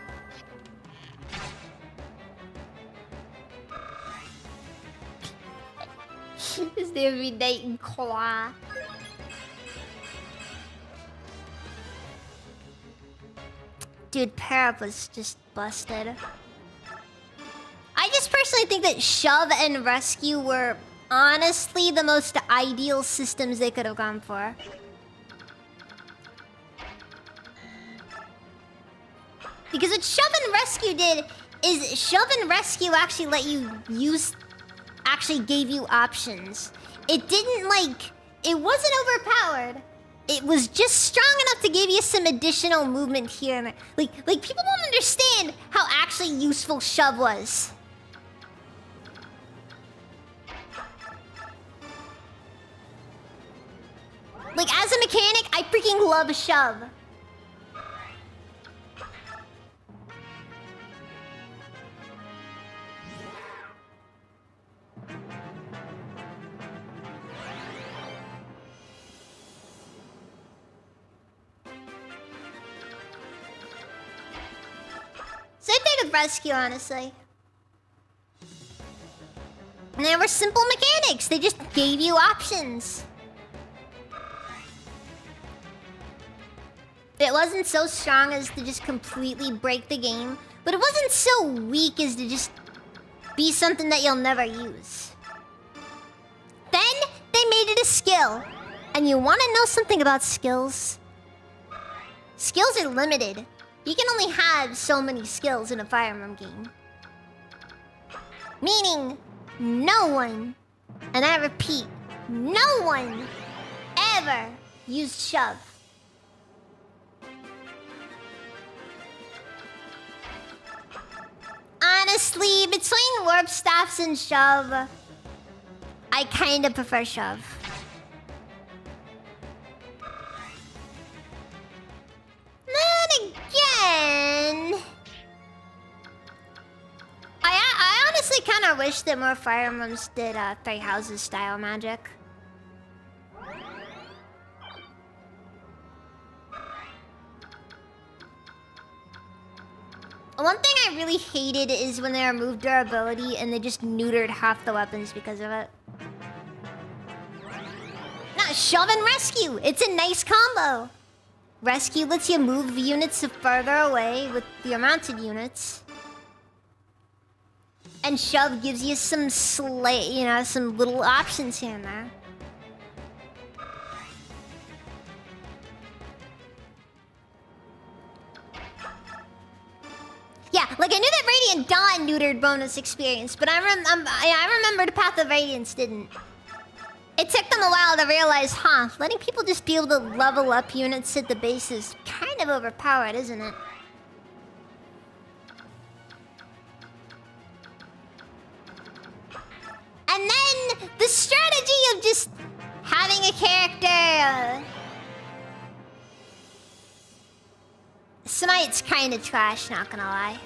Is the everyday in Koa? Dude, Parap was just busted. I just personally think that Shove and Rescue were honestly the most ideal systems they could have gone for. Because what Shove and Rescue did is Shove and Rescue actually let you use... actually gave you options. It didn't like... It wasn't overpowered. It was just strong enough to give you some additional movement here and there. Like people don't understand how actually useful Shove was. Like, as a mechanic, I freaking love Shove. Same thing with Rescue, honestly. And they were simple mechanics. They just gave you options. It wasn't so strong as to just completely break the game, but it wasn't so weak as to just be something that you'll never use. Then, they made it a skill. And you want to know something about skills? Skills are limited. You can only have so many skills in a Fire Emblem game. Meaning, no one, and I repeat, no one ever used Shove. Honestly, between Warp Staffs and Shove, I kinda prefer Shove. Then again... I honestly kinda wish that more Fire Emblems did Three Houses style magic. One thing I really hated is when they removed durability and they just neutered half the weapons because of it. Not Shove and Rescue! It's a nice combo! Rescue lets you move units further away with your mounted units. And Shove gives you some some little options here and there. Yeah, like I knew that Radiant Dawn neutered bonus experience, but I remember the Path of Radiance didn't. It took them a while to realize, huh, letting people just be able to level up units at the base is kind of overpowered, isn't it? And then the strategy of just having a character... Smite's kind of trash, not gonna lie.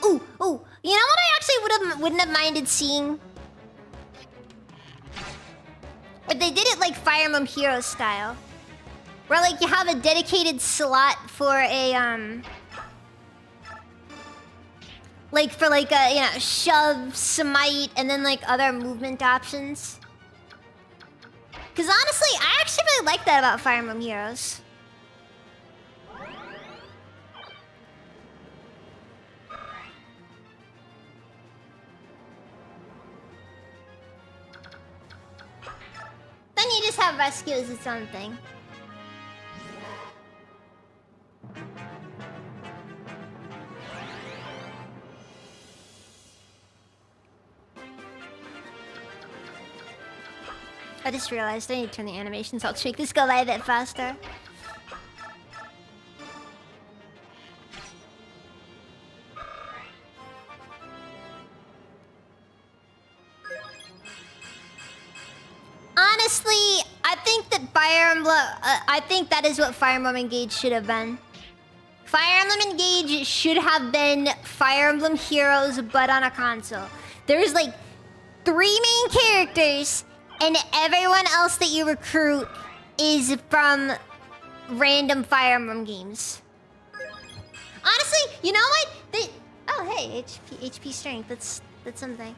Ooh, ooh. You know what I actually wouldn't have minded seeing? If they did it like Fire Emblem Heroes style. Where like you have a dedicated slot for a like for like a, you know, shove, smite, and then like other movement options. Cause honestly, I actually really like that about Fire Emblem Heroes. Then you just have rescue as its own thing. I just realized I need to turn the animations off to make this go by a bit faster. Honestly, I think that Fire Emblem... I think that is what Fire Emblem Engage should have been. Fire Emblem Engage should have been Fire Emblem Heroes, but on a console. There's like 3 main characters, and everyone else that you recruit is from random Fire Emblem games. Honestly, you know what? Oh, hey, HP strength. That's something.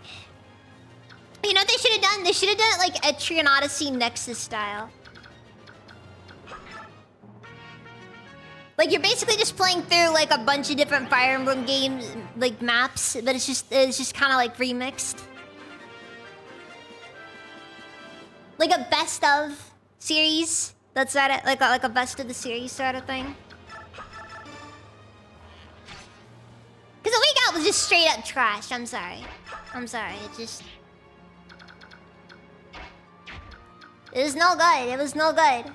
You know what they should have done? They should have done it like Etrian Odyssey Nexus style. Like you're basically just playing through like a bunch of different Fire Emblem games, like maps, but it's just kind of like remixed. Like a best of series. That's that, like a best of the series sort of thing. Because the week out was just straight up trash. I'm sorry. It just... It was no good. It was no good.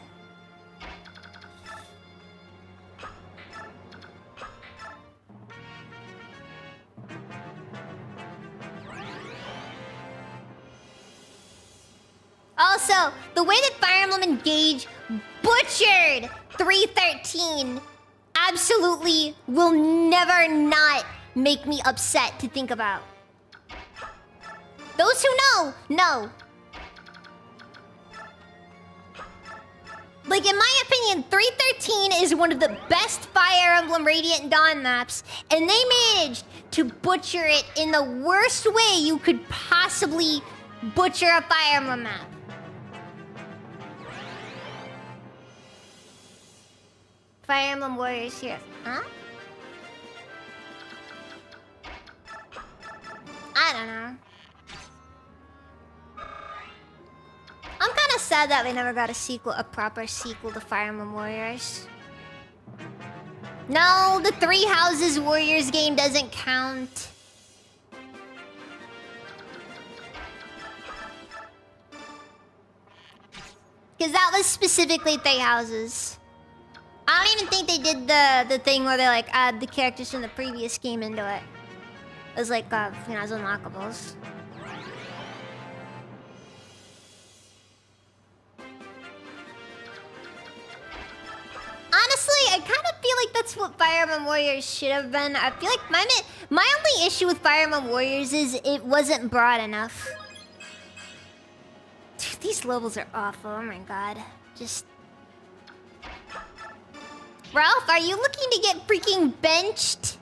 Also, the way that Fire Emblem Engage butchered 313 absolutely will never not make me upset to think about. Those who know, know. Like, in my opinion, 313 is one of the best Fire Emblem Radiant Dawn maps, and they managed to butcher it in the worst way you could possibly butcher a Fire Emblem map. Fire Emblem Warriors here. Huh? I don't know. I'm kind of sad that we never got a proper sequel to Fire Emblem Warriors. No, the Three Houses Warriors game doesn't count. Because that was specifically Three Houses. I don't even think they did the thing where they like add the characters from the previous game into it. It was like, you know, as unlockables. Honestly, I kind of feel like that's what Fire Emblem Warriors should have been. I feel like my only issue with Fire Emblem Warriors is it wasn't broad enough. Dude, these levels are awful. Oh my god. Just... Ralph, are you looking to get freaking benched?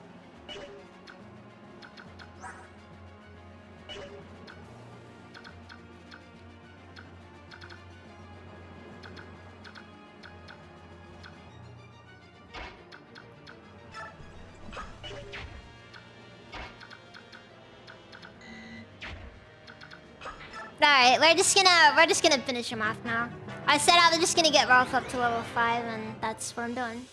Alright, we're just gonna finish him off now. I said I was just gonna get Ralph up to level 5, and that's what I'm doing.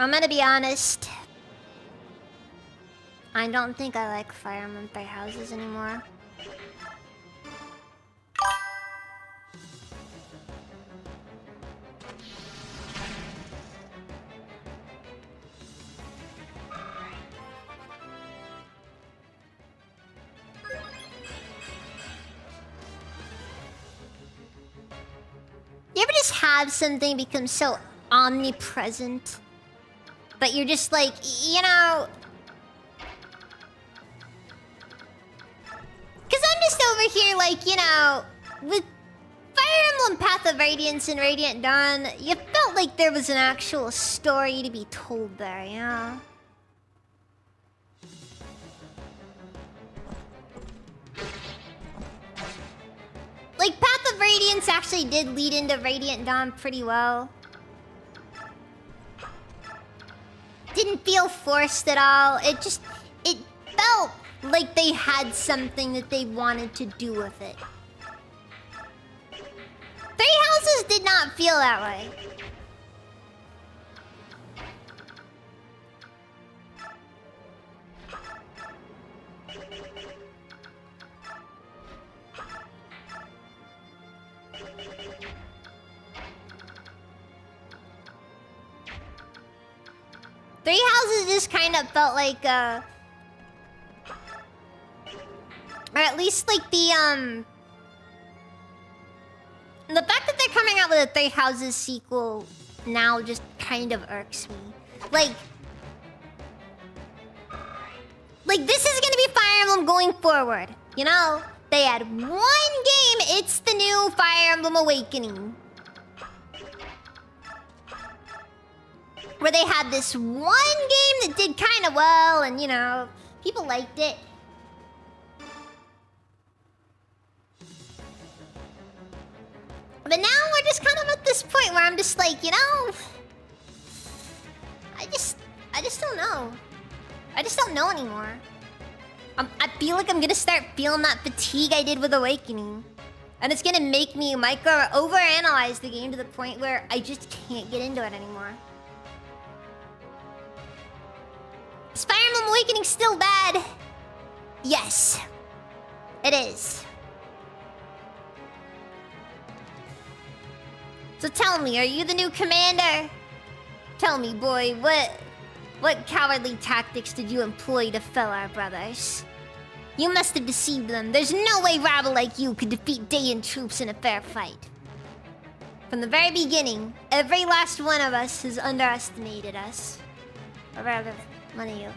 I'm gonna be honest. I don't think I like Fire Emblem Three Houses anymore. You ever just have something become so omnipresent, but you're just like, you know... Because I'm just over here like, you know, with Fire Emblem Path of Radiance and Radiant Dawn, you felt like there was an actual story to be told there, you know? Like, Path of Radiance actually did lead into Radiant Dawn pretty well. Didn't feel forced at all. It felt like they had something that they wanted to do with it. Three Houses did not feel that way. Three Houses just kind of felt like, or at least like the fact that they're coming out with a Three Houses sequel now just kind of irks me. Like this is gonna be Fire Emblem going forward, you know? They had one game, it's the new Fire Emblem Awakening. Where they had this one game that did kind of well, and you know, people liked it. But now we're just kind of at this point where I'm just like, you know, I just don't know. I just don't know anymore. I feel like I'm gonna start feeling that fatigue I did with Awakening. And it's gonna make me overanalyze the game to the point where I just can't get into it anymore. Is Fire Emblem Awakening still bad? Yes. It is. So tell me, are you the new commander? Tell me, boy, what cowardly tactics did you employ to fell our brothers? You must have deceived them. There's no way rabble like you could defeat Dayan troops in a fair fight. From the very beginning, every last one of us has underestimated us. Or rather, one of you.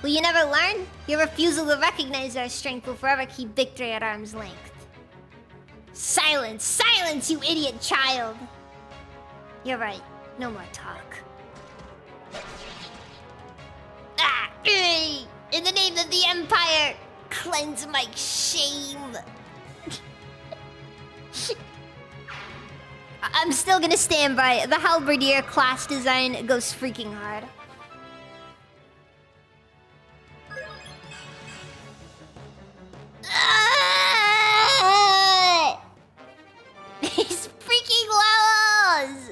Will you never learn? Your refusal to recognize our strength will forever keep victory at arm's length. Silence! Silence, you idiot child! You're right. No more talk. In the name of the Empire, cleanse my shame! I'm still gonna stand by it. The Halberdier class design goes freaking hard. These freaking levels!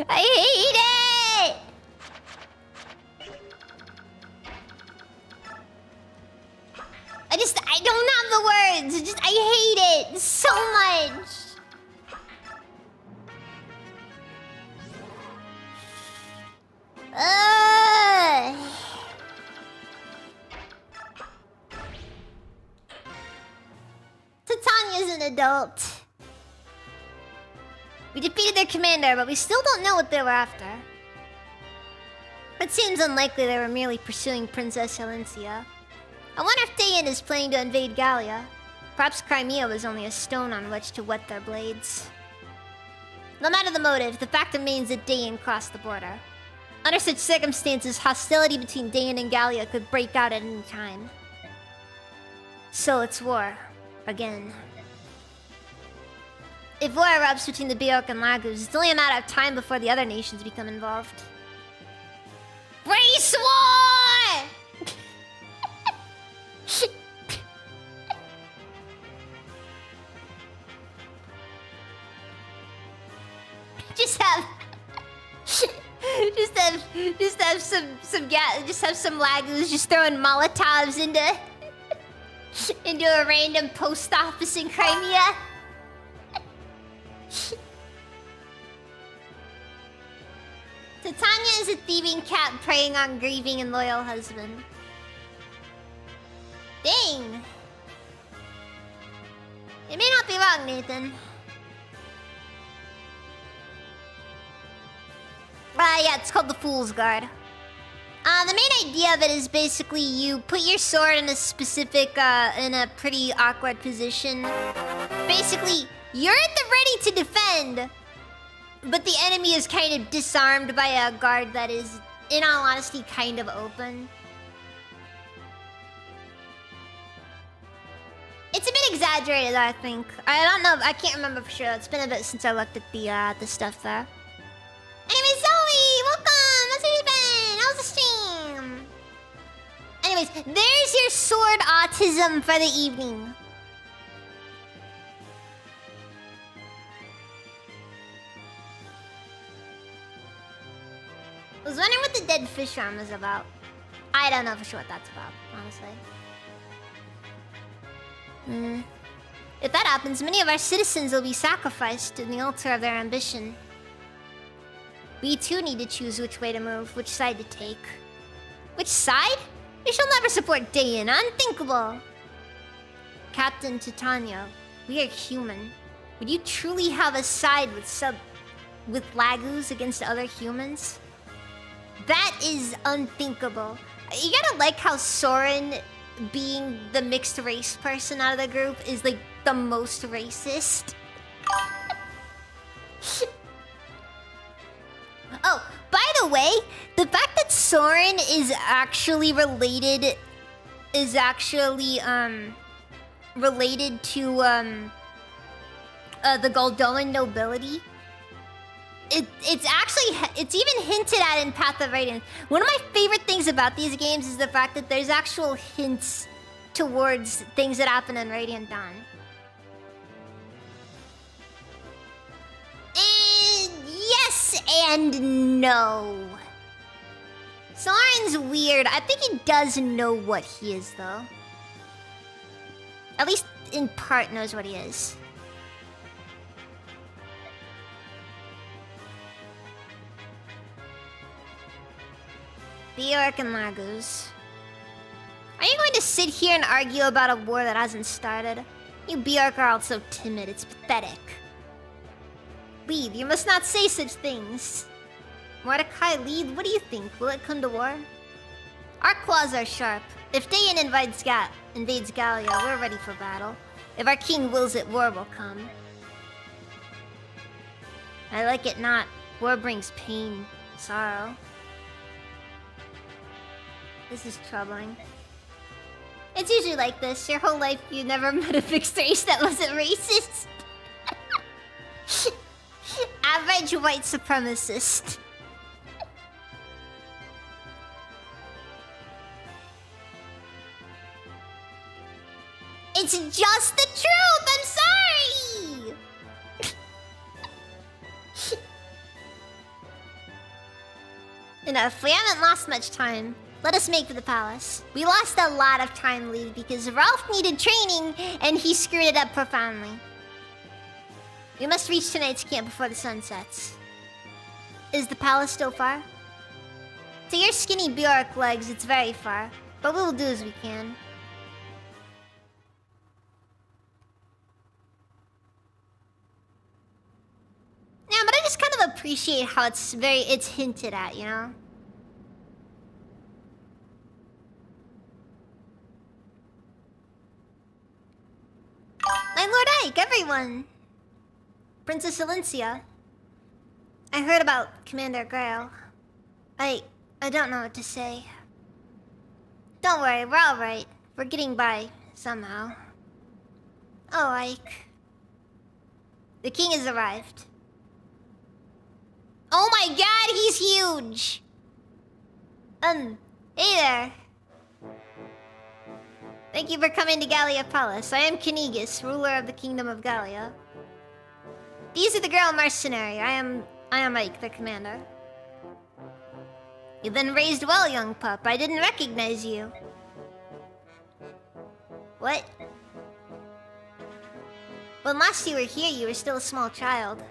I hate it! I don't have the words. I hate it so much. Titania's an adult. We defeated their commander, but we still don't know what they were after. It seems unlikely they were merely pursuing Princess Helencia. I wonder if Dayan is planning to invade Gallia. Perhaps Crimea was only a stone on which to whet their blades. No matter the motive, the fact remains that Dayan crossed the border. Under such circumstances, hostility between Dayan and Gallia could break out at any time. So it's war. Again. If war erupts between the Bjork and Laguz, it's only a matter of time before the other nations become involved. Race war! have some Lagoos just throwing Molotovs into a random post office in Crimea. Titania is a thieving cat preying on grieving and loyal husband. Dang. You may not be wrong, Nathan. Yeah, it's called the Fool's Guard. The main idea of it is basically you put your sword in a specific, in a pretty awkward position. Basically, you're at the ready to defend, but the enemy is kind of disarmed by a guard that is, in all honesty, kind of open. It's a bit exaggerated, I think. I don't know. I can't remember for sure. It's been a bit since I looked at the stuff there. Anyway, Zoe, welcome. How's it been? How's the stream? Anyways, there's your sword autism for the evening. I was wondering what the dead fish arm is about. I don't know for sure what that's about, honestly. If that happens, many of our citizens will be sacrificed in the altar of their ambition. We too need to choose which way to move, which side to take. Which side? We shall never support Dayan. Unthinkable. Captain Titania, we are human. Would you truly have a side with Lagoos against other humans? That is unthinkable. You gotta like how Soren, being the mixed race person out of the group, is like the most racist. Oh, by the way, the fact that Soren is actually related to the Goldoan nobility. It's even hinted at in Path of Radiance. One of my favorite things about these games is the fact that there's actual hints towards things that happen in Radiant Dawn. And yes and no. Soren's weird. I think he does know what he is, though. At least in part knows what he is. Bjork and Lagoos. Are you going to sit here and argue about a war that hasn't started? You Bjork are all so timid, it's pathetic. Lead, you must not say such things. Mordecai, Lead, what do you think? Will it come to war? Our claws are sharp. If Dayan invades Gallia, we're ready for battle. If our king wills it, war will come. I like it not. War brings pain, sorrow. This is troubling. It's usually like this. Your whole life you never met a mixed race that wasn't racist. Average white supremacist. It's just the truth! I'm sorry! Enough, we haven't lost much time. Let us make for the palace. We lost a lot of time, Lee, because Ralph needed training and he screwed it up profoundly. We must reach tonight's camp before the sun sets. Is the palace still far? To your skinny Bjork legs, it's very far, but we will do as we can. Yeah, but I just kind of appreciate how it's hinted at, you know? My Lord Ike, everyone! Princess Alencia. I heard about Commander Grail. I don't know what to say. Don't worry, we're alright. We're getting by, somehow. Oh, Ike. The king has arrived. Oh my god, he's huge! Hey there. Thank you for coming to Gallia Palace. I am Kinigas, ruler of the Kingdom of Gallia. These are the Grail Mercenary. I am Ike, the commander. You've been raised well, young pup. I didn't recognize you. What? When last you were here, you were still a small child.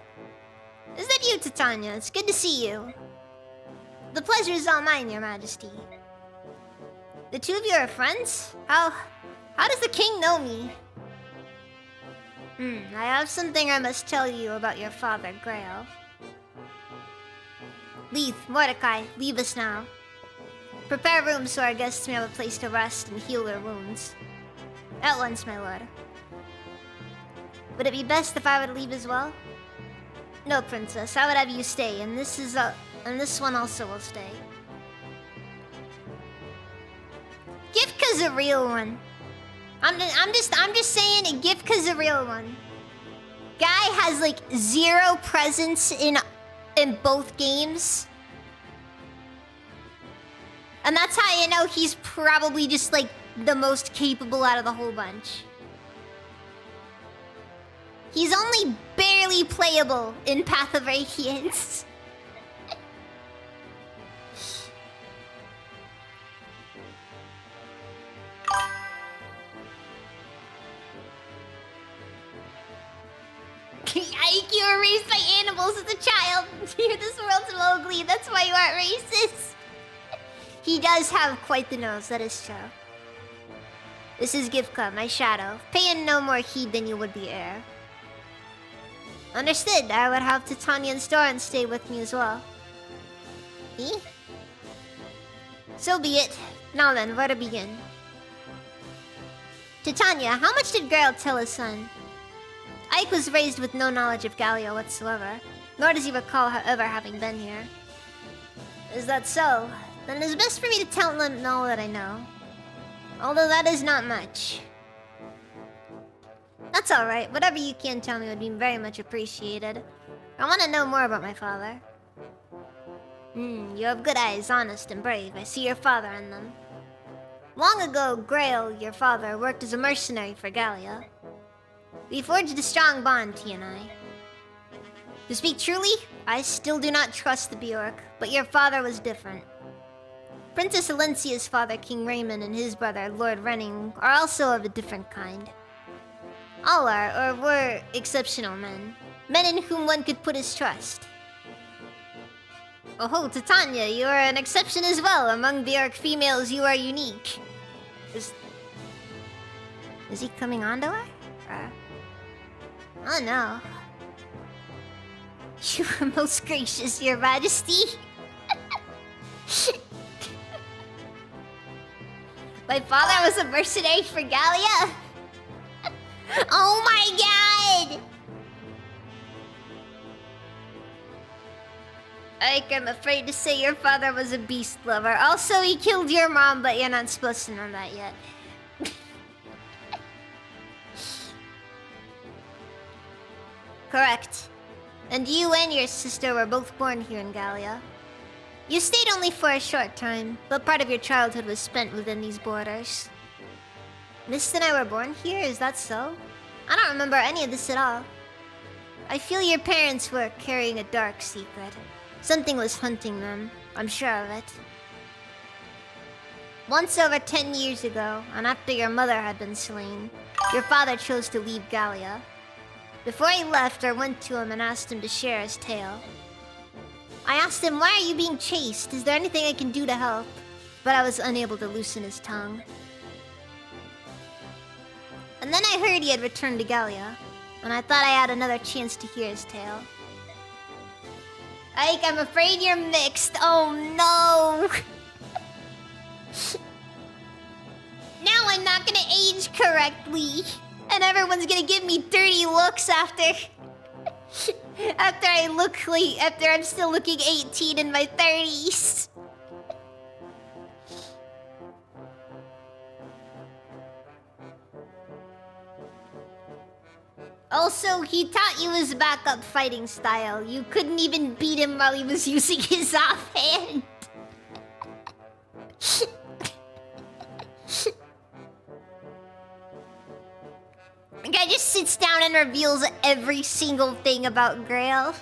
Is that you, Titania? It's good to see you. The pleasure is all mine, Your Majesty. The two of you are friends? How does the king know me? I have something I must tell you about your father, Grail. Leith, Mordecai, leave us now. Prepare rooms so our guests may have a place to rest and heal their wounds. At once, my lord. Would it be best if I would leave as well? No, princess. I would have you stay, and this one also will stay. Gifka's a real one. I'm just saying, Gifka's a real one. Guy has like 0 presence in both games. And that's how you know he's probably just like the most capable out of the whole bunch. He's only barely playable in Path of Radiance. Ike, you were raised by animals as a child. You're this world's Mowgli. That's why you aren't racist. He does have quite the nose, that is true. This is Gifka, my shadow. Pay him no more heed than you would the heir. Understood. I would have Titania and Storin stay with me as well. Eh? So be it. Now then, where to begin? Titania, how much did Grail tell his son? Ike was raised with no knowledge of Gallia whatsoever, nor does he recall ever having been here. Is that so? Then it is best for me to tell him all that I know. Although that is not much. That's alright, whatever you can tell me would be very much appreciated. I want to know more about my father. You have good eyes, honest and brave. I see your father in them. Long ago, Grail, your father, worked as a mercenary for Gallia. We forged a strong bond, he and I. To speak truly, I still do not trust the Bjork, but your father was different. Princess Alencia's father, King Raymond, and his brother, Lord Renning, are also of a different kind. All are, or were, exceptional men. Men in whom one could put his trust. Oh, Titania, you are an exception as well. Among Bjork females, you are unique. Is he coming on to her? Oh no. You are most gracious, Your Majesty. My father was a mercenary for Gallia. Oh my god! Ike, I'm afraid to say your father was a beast lover. Also, he killed your mom, but you're not supposed to know that yet. Correct. And you and your sister were both born here in Gallia. You stayed only for a short time, but part of your childhood was spent within these borders. Mist and I were born here, is that so? I don't remember any of this at all. I feel your parents were carrying a dark secret. Something was hunting them, I'm sure of it. Once over 10 years ago, and after your mother had been slain, your father chose to leave Gallia. Before he left, I went to him and asked him to share his tale. I asked him, why are you being chased? Is there anything I can do to help? But I was unable to loosen his tongue. And then I heard he had returned to Gallia, and I thought I had another chance to hear his tale. Ike, I'm afraid you're mixed. Oh no! Now I'm not gonna age correctly. And everyone's gonna give me dirty looks after after I'm still looking 18 in my 30s. Also, he taught you his backup fighting style. You couldn't even beat him while he was using his offhand. The guy just sits down and reveals every single thing about Grail.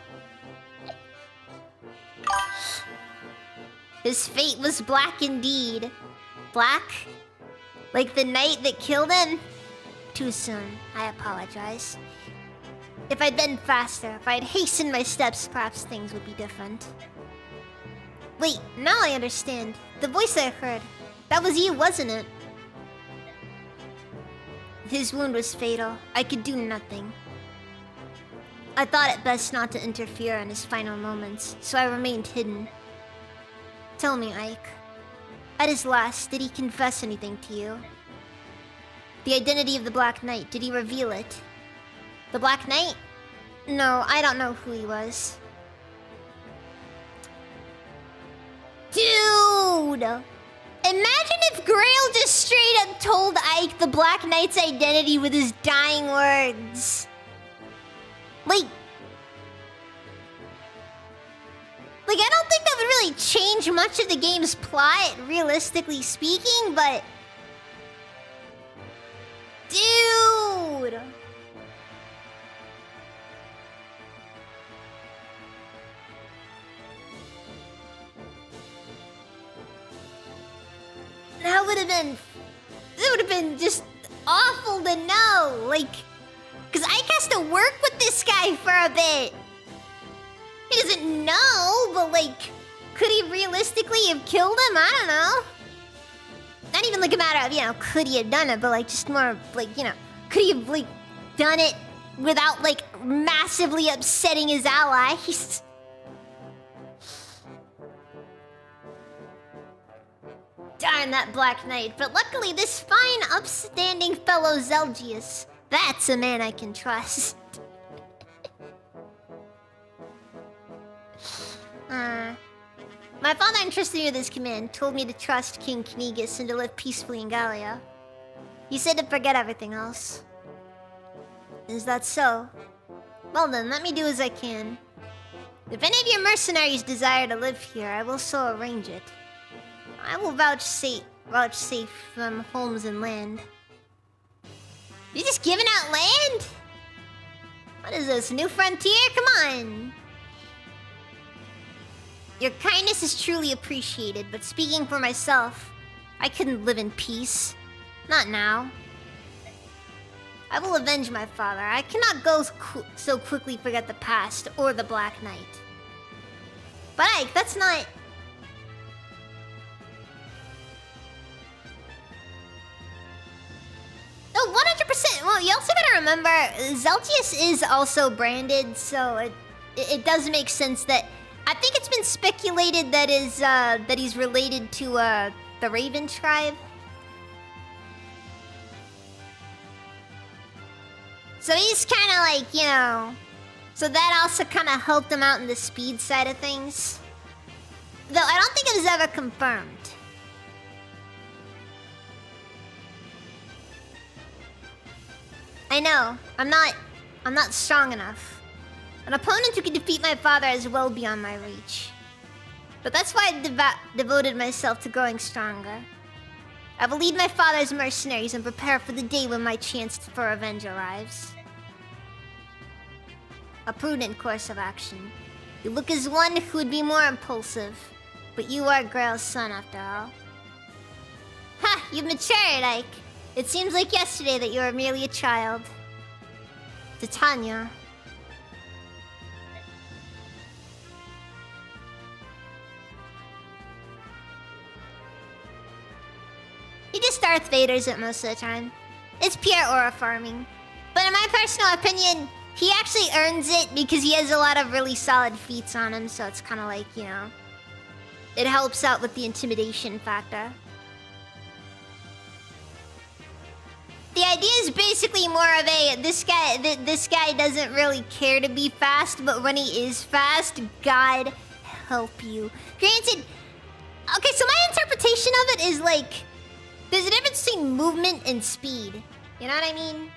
His fate was black indeed. Black? Like the night that killed him? Too soon. I apologize. If I'd been faster, if I'd hastened my steps, perhaps things would be different. Wait, now I understand. The voice I heard. That was you, wasn't it? His wound was fatal. I could do nothing. I thought it best not to interfere in his final moments, so I remained hidden. Tell me, Ike. At his last, did he confess anything to you? The identity of the Black Knight, did he reveal it? The Black Knight? No, I don't know who he was. Dude! Imagine if Grail just straight up told Ike the Black Knight's identity with his dying words. Like, I don't think that would really change much of the game's plot, realistically speaking, but... Dude! That would have been... It would have been just awful to know, like... Because Ike has to work with this guy for a bit. He doesn't know, but like... Could he realistically have killed him? I don't know. Not even like a matter of, you know, could he have done it, but like just more like, you know, could he have like done it without like massively upsetting his allies? Darn that Black Knight, but luckily this fine, upstanding fellow Zelgius, that's a man I can trust. My father entrusted me with his command, told me to trust King Knigas and to live peacefully in Gallia. He said to forget everything else. Is that so? Well then, let me do as I can. If any of your mercenaries desire to live here, I will so arrange it. I will vouchsafe them homes and land. You just giving out land? What is this, New Frontier? Come on! Your kindness is truly appreciated, but speaking for myself, I couldn't live in peace. Not now. I will avenge my father. I cannot go so quickly forget the past or the Black Knight. But Ike, that's not... Oh, 100%! Well, you also gotta remember, Zeltius is also branded, so it does make sense that... I think it's been speculated that he's related to the Raven tribe. So he's kind of like, you know, so that also kind of helped him out in the speed side of things. Though I don't think it was ever confirmed. I know, I'm not strong enough. An opponent who can defeat my father is well beyond my reach. But that's why I devoted myself to growing stronger. I will lead my father's mercenaries and prepare for the day when my chance for revenge arrives. A prudent course of action. You look as one who would be more impulsive, but you are Grail's son after all. Ha! You've matured, Ike. It seems like yesterday that you were merely a child. Titania. He just Darth Vaders it most of the time. It's pure aura farming. But in my personal opinion, he actually earns it because he has a lot of really solid feats on him, so it's kind of like, you know... It helps out with the intimidation factor. The idea is basically more of a, this guy doesn't really care to be fast, but when he is fast, God help you. Granted, okay, so my interpretation of it is like, there's a difference between movement and speed. You know what I mean?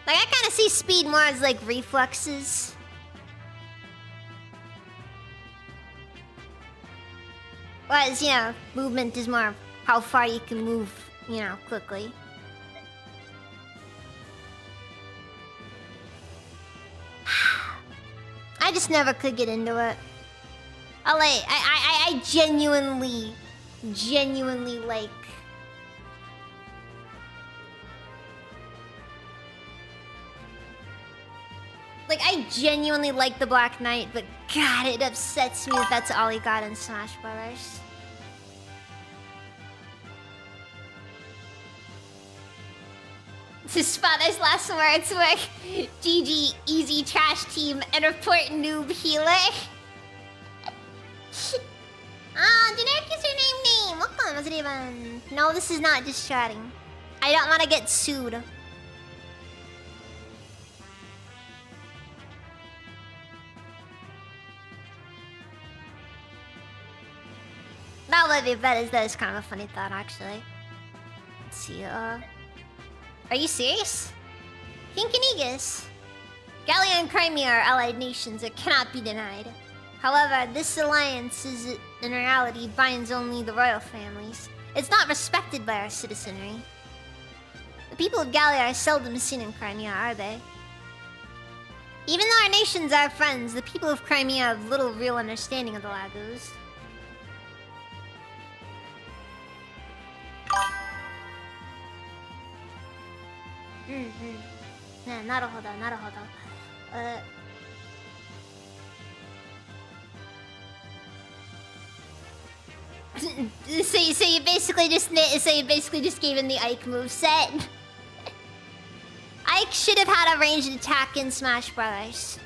Like, I kind of see speed more as like reflexes. Whereas, you know, movement is more how far you can move, you know, quickly. I just never could get into it. I genuinely like... Like, I genuinely like the Black Knight, but God, it upsets me that that's all he got in Smash Brothers. His father's last words were GG, easy trash team, and report noob healer. Generic username. Welcome, what's it even? No, this is not just chatting. I don't want to get sued. Not what they bet is that is kind of a funny thought, actually. Let's see, Are you serious? King Kanigas. Gallia and Crimea are allied nations that cannot be denied. However, this alliance is, in reality, binds only the royal families. It's not respected by our citizenry. The people of Gallia are seldom seen in Crimea, are they? Even though our nations are friends, the people of Crimea have little real understanding of the Lagos. Naruhodo. So you basically just gave him the Ike moveset. Ike should have had a ranged attack in Smash Brothers.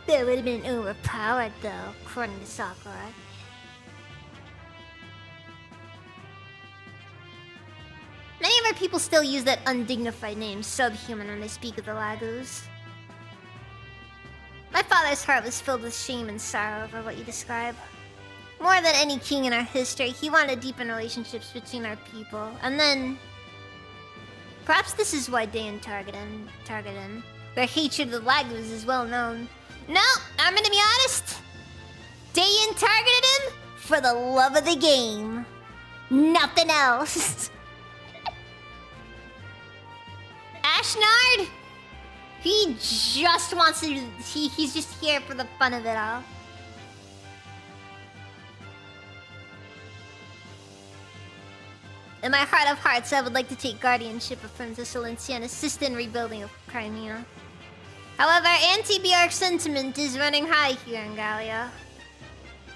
That would have been overpowered though, according to Sakurai. Many of our people still use that undignified name, subhuman, when they speak of the Lagos. My father's heart was filled with shame and sorrow over what you describe. More than any king in our history, he wanted to deepen relationships between our people. And then... perhaps this is why Dayan targeted him. Their hatred of the Lagos is well known. No, I'm gonna be honest. Dayan targeted him for the love of the game. Nothing else. Ashnard? He just wants to... He's just here for the fun of it all. In my heart of hearts, I would like to take guardianship of Princess Valencia and assist in rebuilding of Crimea. However, anti-Bjork sentiment is running high here in Gallia.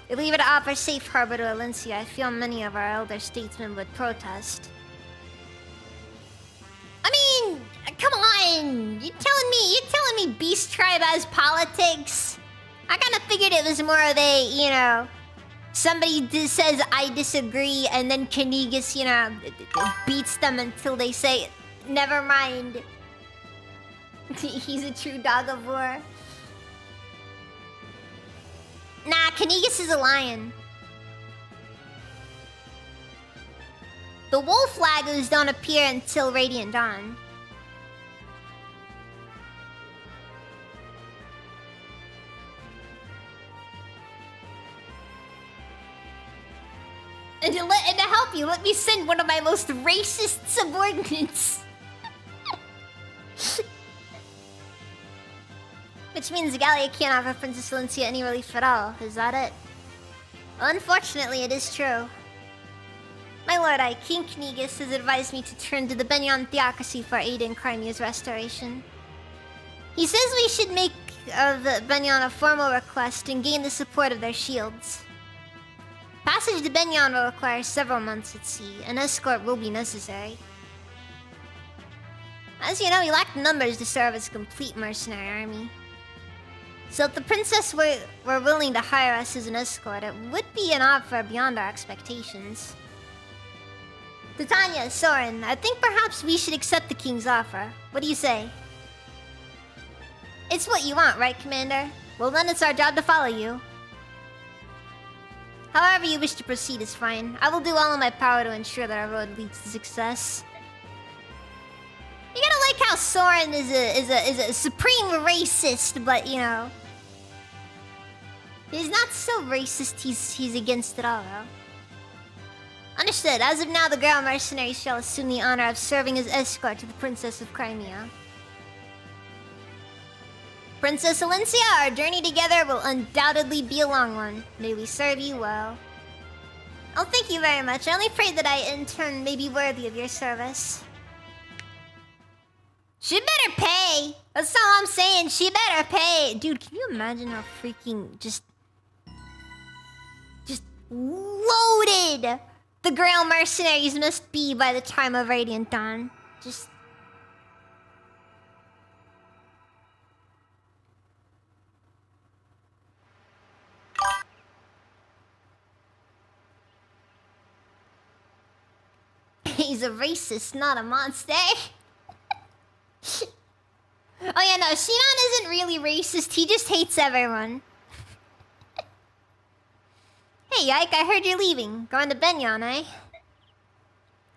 If we were to offer safe harbor to Valencia, I feel many of our elder statesmen would protest. I mean, come on! You're telling me Beast Tribe has politics? I kind of figured it was more of a, you know, somebody says I disagree, and then Kanigas, you know, beats them until they say, never mind. He's a true dog of war. Nah, Kanigas is a lion. The wolf Lagos don't appear until Radiant Dawn. And to help you, let me send one of my most racist subordinates. Which means Gallia can't offer Princess Valencia any relief at all, is that it? Unfortunately, it is true. My lord, King Kanigas has advised me to turn to the Benyon theocracy for aid in Crimea's restoration. He says we should make the Benyon a formal request and gain the support of their shields. Passage to Benyon will require several months at sea. An escort will be necessary. As you know, we lack the numbers to serve as a complete mercenary army. So if the princess were willing to hire us as an escort, it would be an offer beyond our expectations. Titania, Soren, I think perhaps we should accept the king's offer. What do you say? It's what you want, right, Commander? Well then it's our job to follow you. However you wish to proceed is fine. I will do all in my power to ensure that our road leads to success. You gotta like how Soren is a supreme racist, but you know, he's not so racist. He's against it all, though. Understood. As of now, the Grail mercenaries shall assume the honor of serving as escort to the Princess of Crimea. Princess Alencia, our journey together will undoubtedly be a long one. May we serve you well. Oh, thank you very much. I only pray that I, in turn, may be worthy of your service. She better pay! That's all I'm saying. She better pay! Dude, can you imagine how freaking just loaded the Grail mercenaries must be by the time of Radiant Dawn? Just... He's a racist, not a monster. Oh yeah, no, Shinon isn't really racist. He just hates everyone. Hey, Ike, I heard you're leaving. Going to Benyon, eh?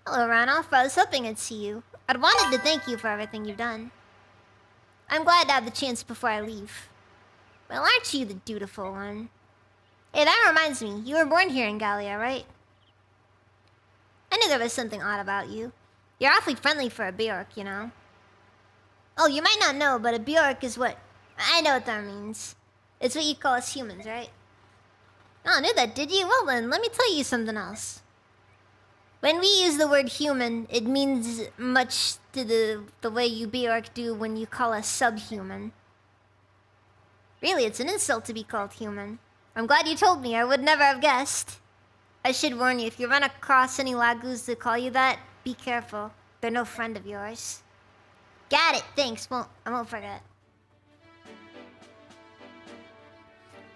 Hello, Ranulph. I was hoping I'd see you. I'd wanted to thank you for everything you've done. I'm glad to have the chance before I leave. Well, aren't you the dutiful one? Hey, that reminds me. You were born here in Gallia, right? I knew there was something odd about you. You're awfully friendly for a Bjork, you know. Oh, you might not know, but a Bjork is what... I know what that means. It's what you call us humans, right? Oh, knew that, did you? Well then, let me tell you something else. When we use the word human, it means much to the way you Bjork do when you call us subhuman. Really, it's an insult to be called human. I'm glad you told me, I would never have guessed. I should warn you, if you run across any Lagoos that call you that, be careful. They're no friend of yours. Got it, thanks. I won't forget.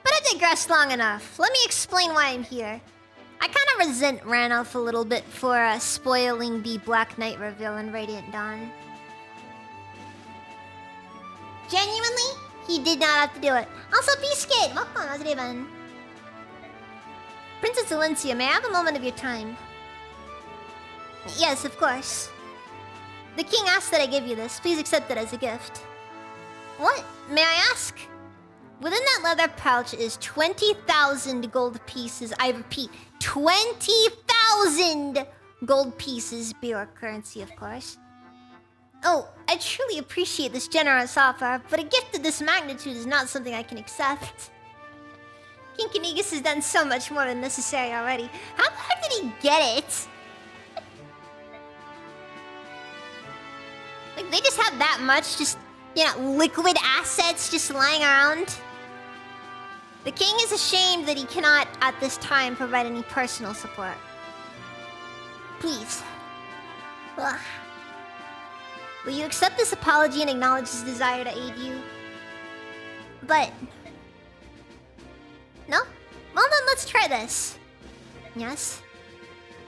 But I digressed long enough. Let me explain why I'm here. I kind of resent Ranulph a little bit for spoiling the Black Knight reveal in Radiant Dawn. Genuinely, he did not have to do it. Also, Peace Kid, welcome, how's it been? Princess Alencia, may I have a moment of your time? Yes, of course. The king asked that I give you this. Please accept it as a gift. What? May I ask? Within that leather pouch is 20,000 gold pieces. I repeat, 20,000 gold pieces. Bjork currency, of course. Oh, I truly appreciate this generous offer, but a gift of this magnitude is not something I can accept. King Kinigas has done so much more than necessary already. How the heck did he get it? Like, they just have that much, just, you know, liquid assets just lying around? The king is ashamed that he cannot, at this time, provide any personal support. Please. Ugh. Will you accept this apology and acknowledge his desire to aid you? But... No? Well then, let's try this. Yes?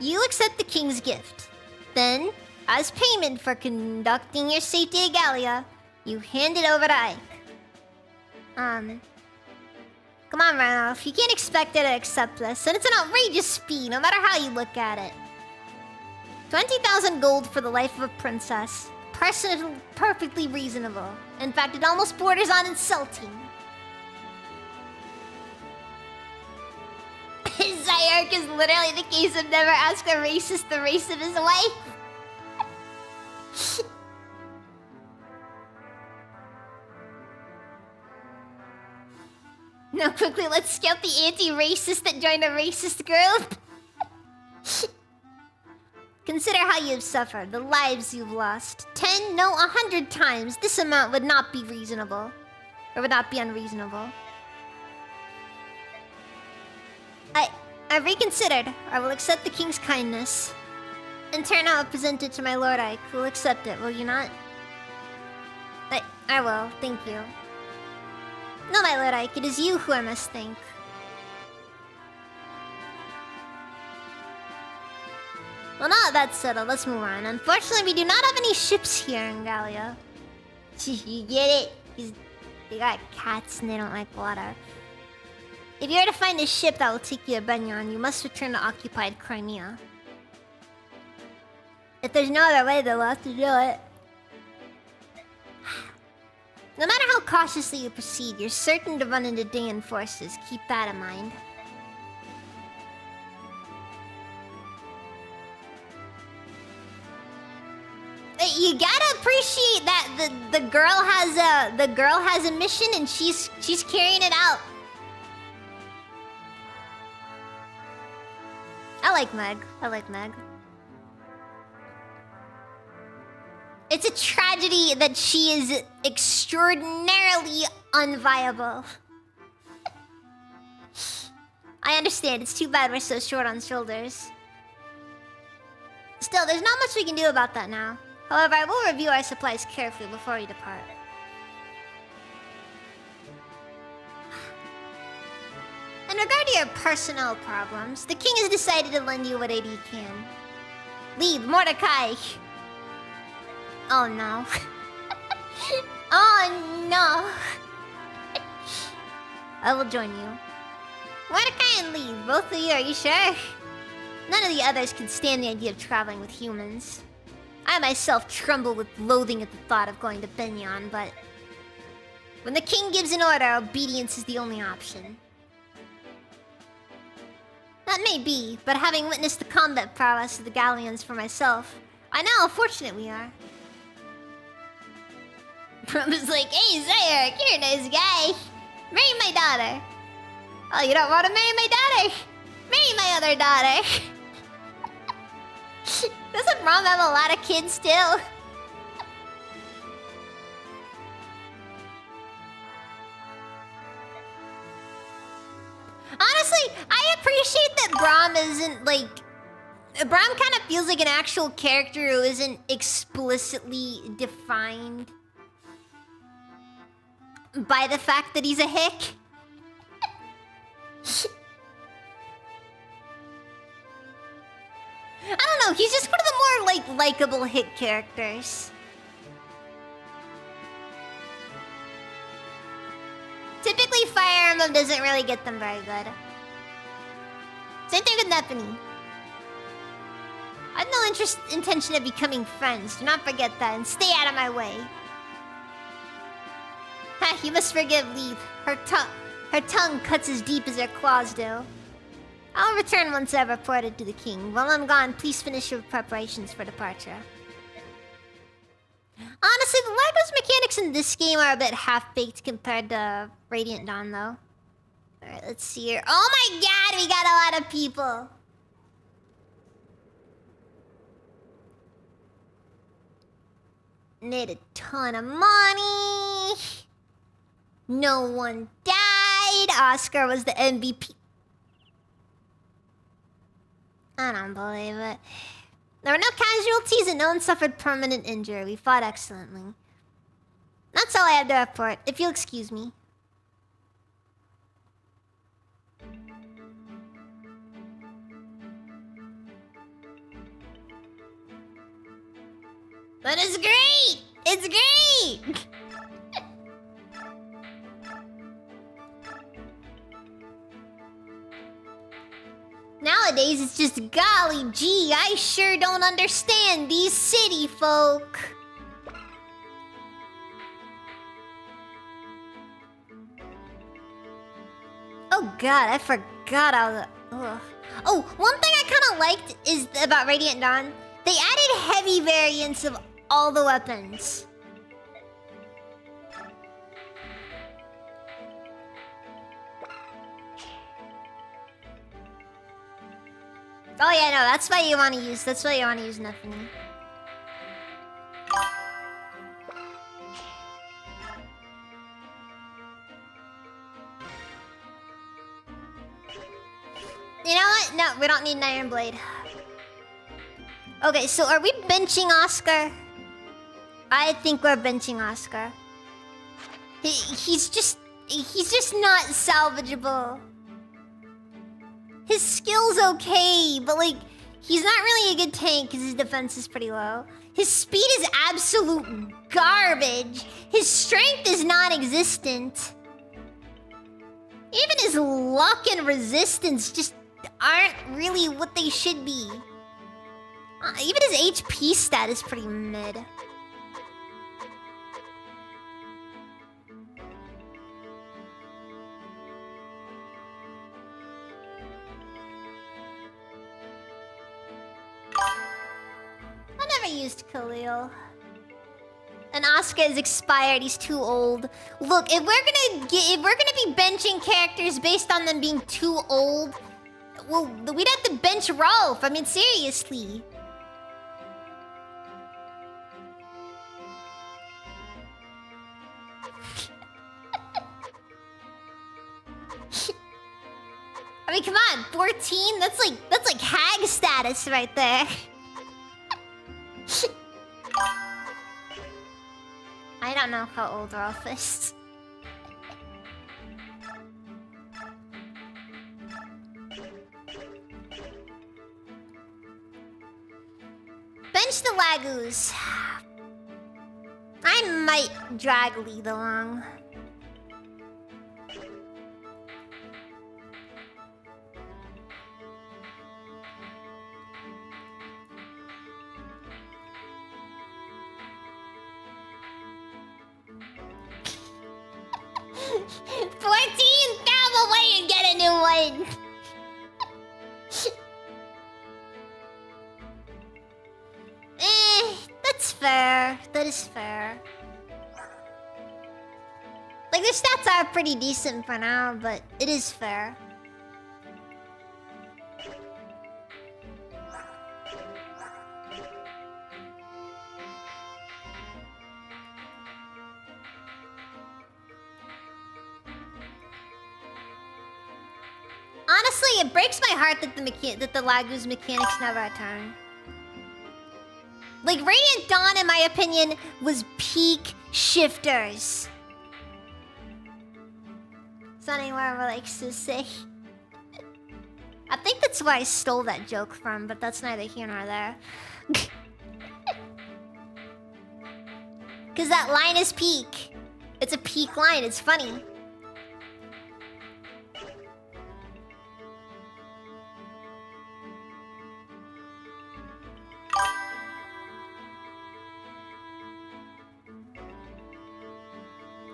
You accept the king's gift. Then, as payment for conducting your safety at Gallia, you hand it over to Ike. Come on, Ranulph. You can't expect her to accept this, and it's an outrageous fee, no matter how you look at it. 20,000 gold for the life of a princess. Perfectly reasonable. In fact, it almost borders on insulting. Zayark is literally the case of never ask a racist the race of his wife. Now quickly, let's scout the anti-racist that joined a racist group. Consider how you've suffered, the lives you've lost. 10, no, 100 times. This amount would not be reasonable. Or would not be unreasonable. I've reconsidered. I will accept the king's kindness. In turn, I will present it to my lord Ike, who will accept it, will you not? I will, thank you. No, my lord Ike, it is you who I must thank. Well, now that that's settled, let's move on. Unfortunately, we do not have any ships here in Gallia. You get it? They got cats and they don't like water. If you are to find a ship that will take you to Benyon, you must return to occupied Crimea. If there's no other way, they'll have to do it. No matter how cautiously you proceed, you're certain to run into Daean forces. Keep that in mind. You gotta appreciate appreciate that the girl has a mission and she's carrying it out. I like Meg. I like Meg. It's a tragedy that she is extraordinarily unviable. I understand. It's too bad we're so short on shoulders. Still, there's not much we can do about that now. However, I will review our supplies carefully before we depart. In regard to your personal problems, the king has decided to lend you what aid he can. Lead, Mordecai! Oh no. Oh no! I will join you. Mordecai and Lead, both of you, are you sure? None of the others can stand the idea of traveling with humans. I myself tremble with loathing at the thought of going to Benyon, but... when the king gives an order, obedience is the only option. That may be, but having witnessed the combat prowess of the Galleons for myself, I know how fortunate we are. Brum is like, hey Zayark, you're a nice guy. Marry my daughter. Oh, you don't want to marry my daughter? Marry my other daughter. Doesn't Brom have a lot of kids still? Honestly, I appreciate that Brom isn't like... Brom kind of feels like an actual character who isn't explicitly defined by the fact that he's a hick. I don't know, he's just one of the more, like, likable hick characters. Typically, Fire Emblem doesn't really get them very good. Same thing with Nepenthe. I have no intention of becoming friends. Do not forget that, and stay out of my way. Ha, you must forgive Leith. Her tongue cuts as deep as her claws do. I'll return once I've reported to the king. While I'm gone, please finish your preparations for departure. Honestly, the Lagos mechanics in this game are a bit half-baked compared to Radiant Dawn, though. Alright, let's see here. Oh my god, we got a lot of people! Made a ton of money! No one died! Oscar was the MVP. I don't believe it. There were no casualties and no one suffered permanent injury. We fought excellently. That's all I have to report, if you'll excuse me. But it's great! It's great! Nowadays, it's just golly gee, I sure don't understand these city folk. Oh god, I forgot all the... Ugh. Oh, one thing I kind of liked is about Radiant Dawn. They added heavy variants of all the weapons. Oh yeah, no, that's why you want to use. That's why you want to use Nepenthe. You know what? No, we don't need an Iron Blade. Okay, so are we benching Oscar? I think we're benching Oscar. He's just not salvageable. His skill's okay, but like, he's not really a good tank because his defense is pretty low. His speed is absolute garbage. His strength is non-existent. Even his luck and resistance just aren't really what they should be. Even his HP stat is pretty mid. I never used Khalil. And Oscar is expired. He's too old. Look, if we're gonna be benching characters based on them being too old, well, we'd have to bench Rolf. I mean, seriously. I mean, come on, 14? That's like hag status right there. I don't know how old Rolf is. Bench the Lagoos. I might drag Lead along. Away and get a new one. That's fair. That is fair. Like, their stats are pretty decent for now, but it is fair. Honestly, it breaks my heart that the Lagoo's mechanics never return. Like, Radiant Dawn, in my opinion, was peak shifters. It's not anywhere I like to say. I think that's where I stole that joke from, but that's neither here nor there. Because that line is peak. It's a peak line, it's funny.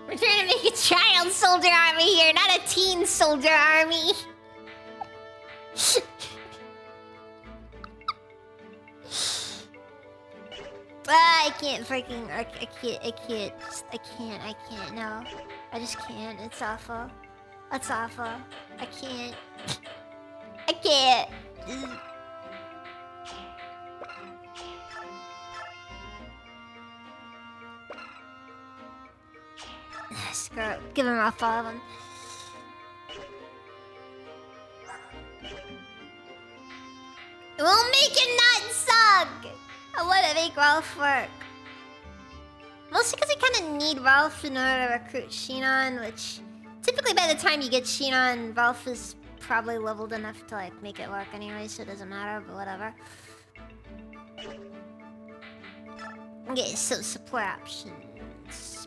We're trying to make a child soldier army here, not a teen soldier army. I can't freaking... I can't, no. I just can't, it's awful. That's awful. I can't. I can't. Screw it. Give him off all of them. It won't make him not suck! I wanna make Rolf work. Mostly because I kinda need Rolf in order to recruit Shinon, which... Typically by the time you get Shinon, Rolf is probably leveled enough to like make it work anyway, so it doesn't matter, but whatever. Okay, so support options.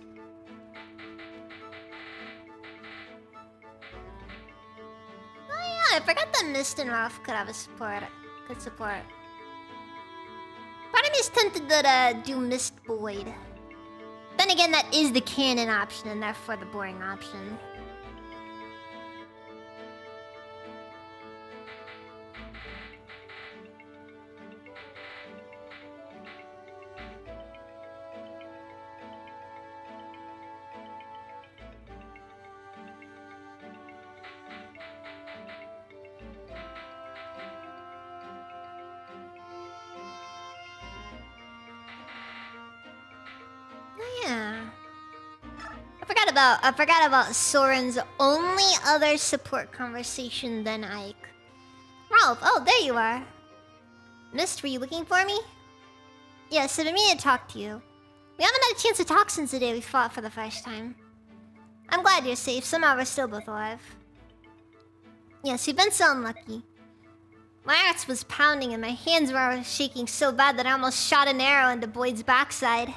Oh yeah, I forgot that Mist and Rolf could have a support. Good support. Part of me is tempted to do Mist Void. Then again, that is the canon option and therefore the boring option. Yeah. I forgot about Soren's only other support conversation than Ike. Rolf, oh, there you are. Mist, were you looking for me? Yes, I've been meaning to talk to you. We haven't had a chance to talk since the day we fought for the first time. I'm glad you're safe. Somehow we're still both alive. Yes, you've been so unlucky. My heart was pounding and my hands were shaking so bad that I almost shot an arrow into Boyd's backside.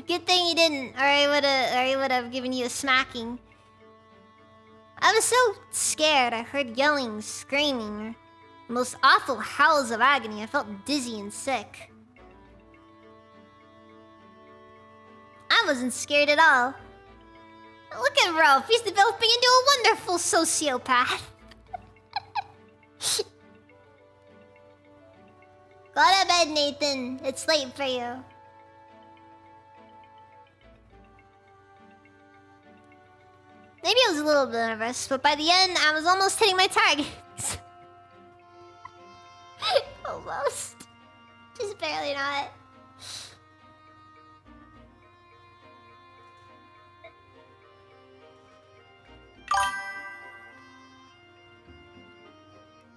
Good thing you didn't, or I would have given you a smacking. I was so scared. I heard yelling, screaming, most awful howls of agony. I felt dizzy and sick. I wasn't scared at all. Look at Rolf. He's developing into a wonderful sociopath. Go to bed, Nathan. It's late for you. Maybe I was a little bit nervous, but by the end, I was almost hitting my targets. Almost. Just barely not.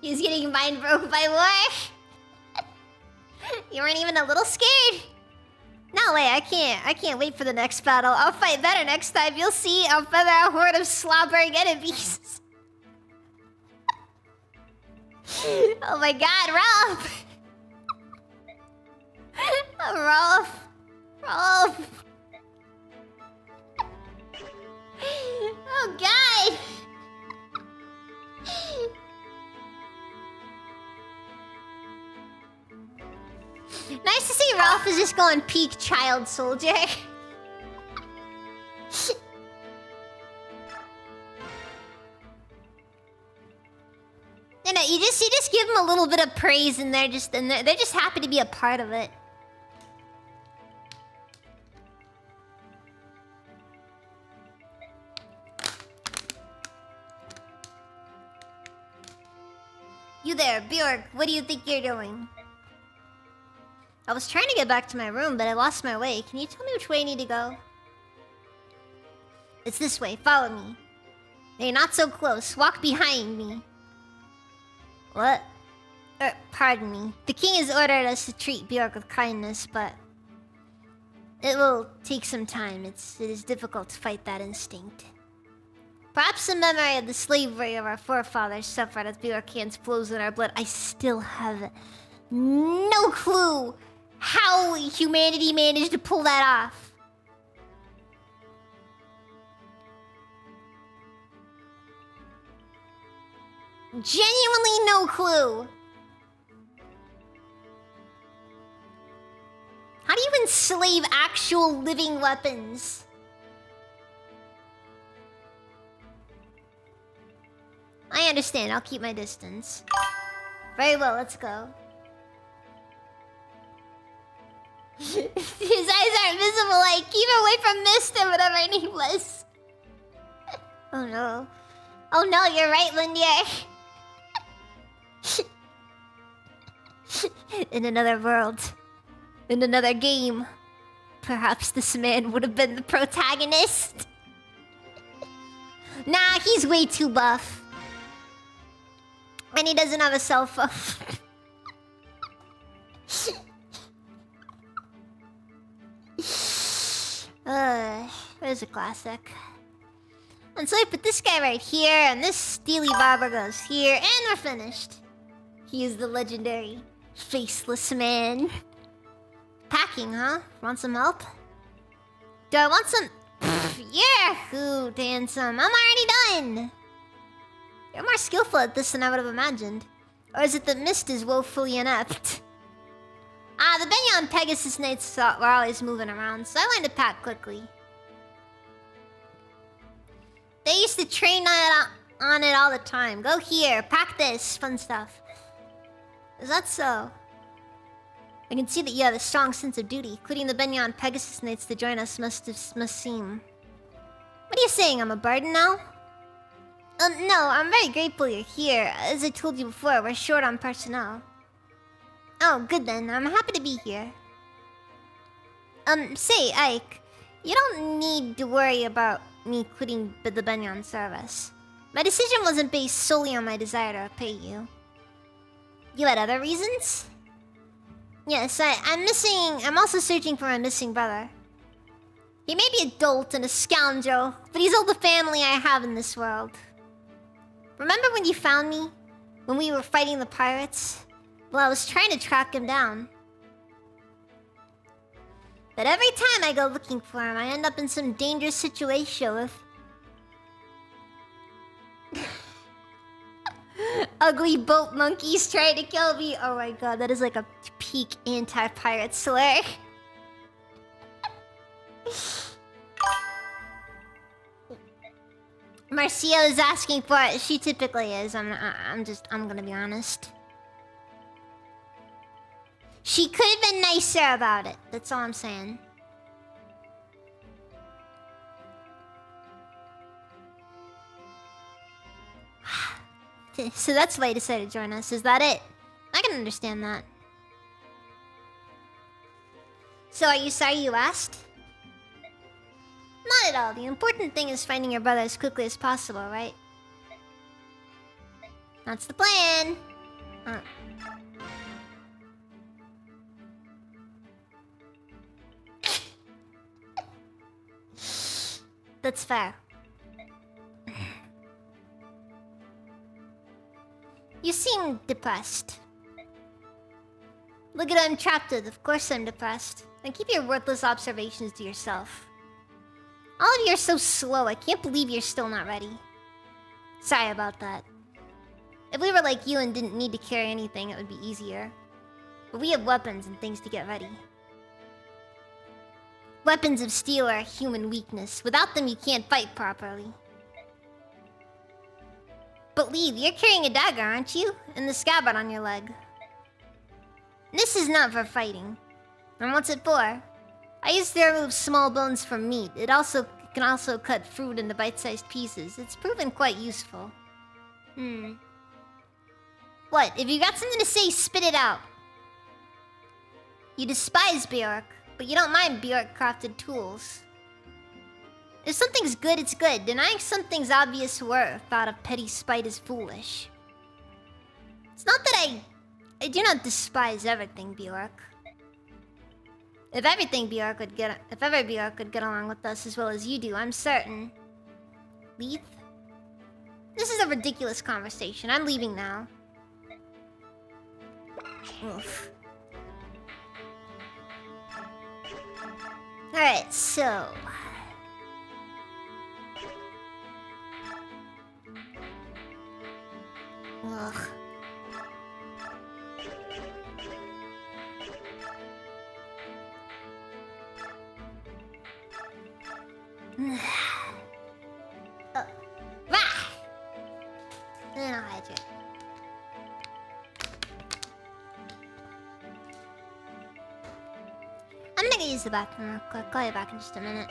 He was getting mind broke by war. You weren't even a little scared? No way, I can't wait for the next battle. I'll fight better next time. You'll see, I'll feather a horde of slobbering enemies. Oh my god, Ralph! Ralph! Ralph! Oh god! Nice to see Ralph is just going peak child soldier. You just give them a little bit of praise and they're just happy to be a part of it. You there, Bjork, what do you think you're doing? I was trying to get back to my room, but I lost my way. Can you tell me which way I need to go? It's this way, follow me. Hey, not so close, walk behind me. What? Pardon me. The king has ordered us to treat Bjork with kindness, but it will take some time. It is difficult to fight that instinct. Perhaps the memory of the slavery of our forefathers suffered as Bjork hands flows in our blood. I still have no clue how humanity managed to pull that off. Genuinely no clue. How do you enslave actual living weapons? I understand, I'll keep my distance. Very well, let's go. His eyes aren't visible, like, keep away from mist or whatever her name was. Oh no. Oh no, you're right, Lindier. In another world, in another game, perhaps this man would have been the protagonist. Nah, he's way too buff. And he doesn't have a cell phone. There's a classic. And so I put this guy right here, and this steely barber goes here, and we're finished. He is the legendary faceless man. Packing, huh? Want some help? Do I want some? Yeah, who handsome. I'm already done. You're more skillful at this than I would have imagined. Or is it that Mist is woefully inept? The Benyon Pegasus Knights were always moving around, so I learned to pack quickly. They used to train on it all the time. Go here, pack this, fun stuff. Is that so? I can see that you have a strong sense of duty. Including the Benyon Pegasus Knights to join us must seem. What are you saying, I'm a burden now? No, I'm very grateful you're here. As I told you before, we're short on personnel. Oh, good then. I'm happy to be here. Say, Ike, you don't need to worry about me quitting the Benyon service. My decision wasn't based solely on my desire to repay you. You had other reasons? Yes, I'm also searching for my missing brother. He may be a dolt and a scoundrel, but he's all the family I have in this world. Remember when you found me? When we were fighting the pirates? Well, I was trying to track him down. But every time I go looking for him, I end up in some dangerous situation with... ugly boat monkeys trying to kill me. Oh my god, that is like a peak anti-pirate slur. Marcia is asking for it. She typically is. I'm gonna be honest. She could have been nicer about it. That's all I'm saying. So that's why you decided to join us. Is that it? I can understand that. So are you sorry you asked? Not at all. The important thing is finding your brother as quickly as possible, right? That's the plan. That's fair. You seem depressed. Look at what I'm trapped with. Of course I'm depressed. And keep your worthless observations to yourself. All of you are so slow. I can't believe you're still not ready. Sorry about that. If we were like you and didn't need to carry anything, it would be easier. But we have weapons and things to get ready. Weapons of steel are a human weakness. Without them, you can't fight properly. But Leave, you're carrying a dagger, aren't you? And the scabbard on your leg. This is not for fighting. And what's it for? I used to remove small bones from meat. It can also cut fruit into bite-sized pieces. It's proven quite useful. What? If you got something to say, spit it out. You despise Bjork, but you don't mind Bjork-crafted tools. If something's good, it's good. Denying something's obvious worth out of petty spite is foolish. It's not that I do not despise everything, Bjork. If ever Bjork could get along with us as well as you do, I'm certain. Leith? This is a ridiculous conversation. I'm leaving now. Oof. Alright, so... Ugh. Oh. Rah! Then I'll hide you. I'm gonna go use the bathroom real quick. Call you back in just a minute.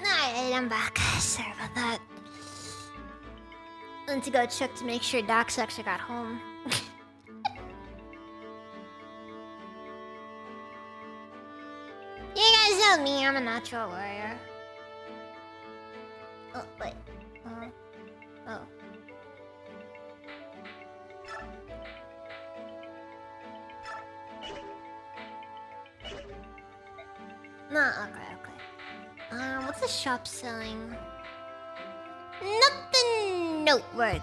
Alright, I'm back. Sorry about that. Went to go check to make sure Docs actually got home. You guys know me, I'm a natural warrior. Oh, wait. Oh. No, okay. What's the shop selling? Nothing noteworthy.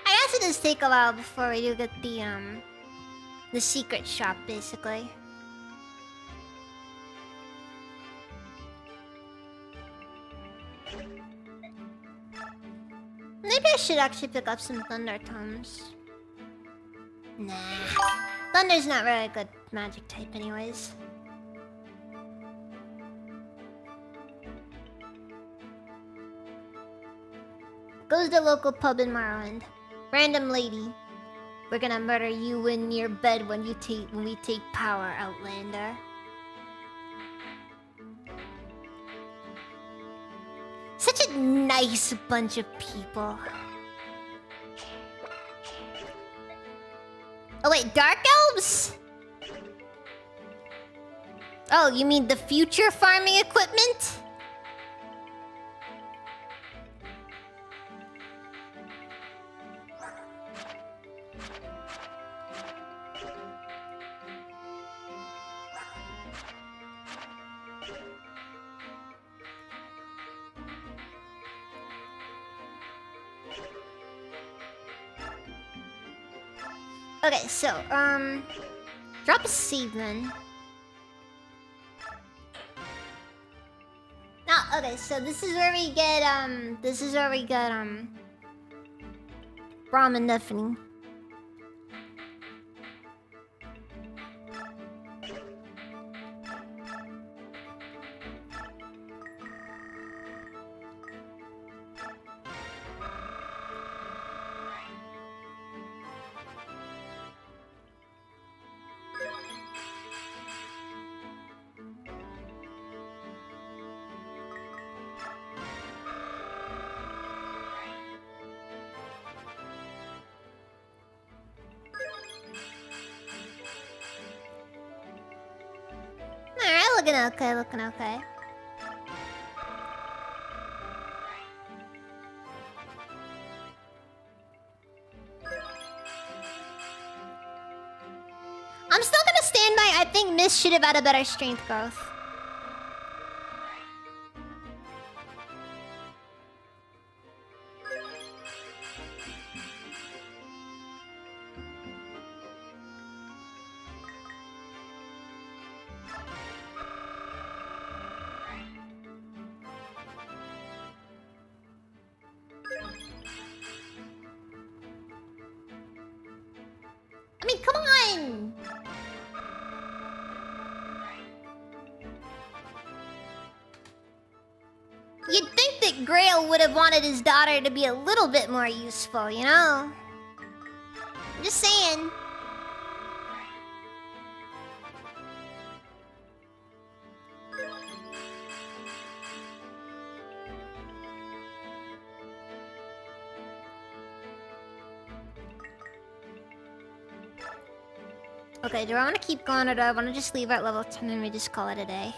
I guess it does take a while before we do get the secret shop, basically. Maybe I should actually pick up some Thunder Tomes. Nah. Thunder's not really a good magic type anyways. Goes to the local pub in Morrowind. Random lady. We're gonna murder you in your bed when we take power, Outlander. Such a nice bunch of people. Oh wait, Dark Elves? Oh, you mean the future farming equipment? Okay, so, drop a seed then. Ah, okay, so this is where we get, Brahmin deafening. Looking okay. I'm still gonna stand by. I think Miss should have had a better strength growth. I mean, come on! You'd think that Grail would have wanted his daughter to be a little bit more useful, you know? I'm just saying. Okay, do I want to keep going or do I want to just leave at level 10 and we just call it a day?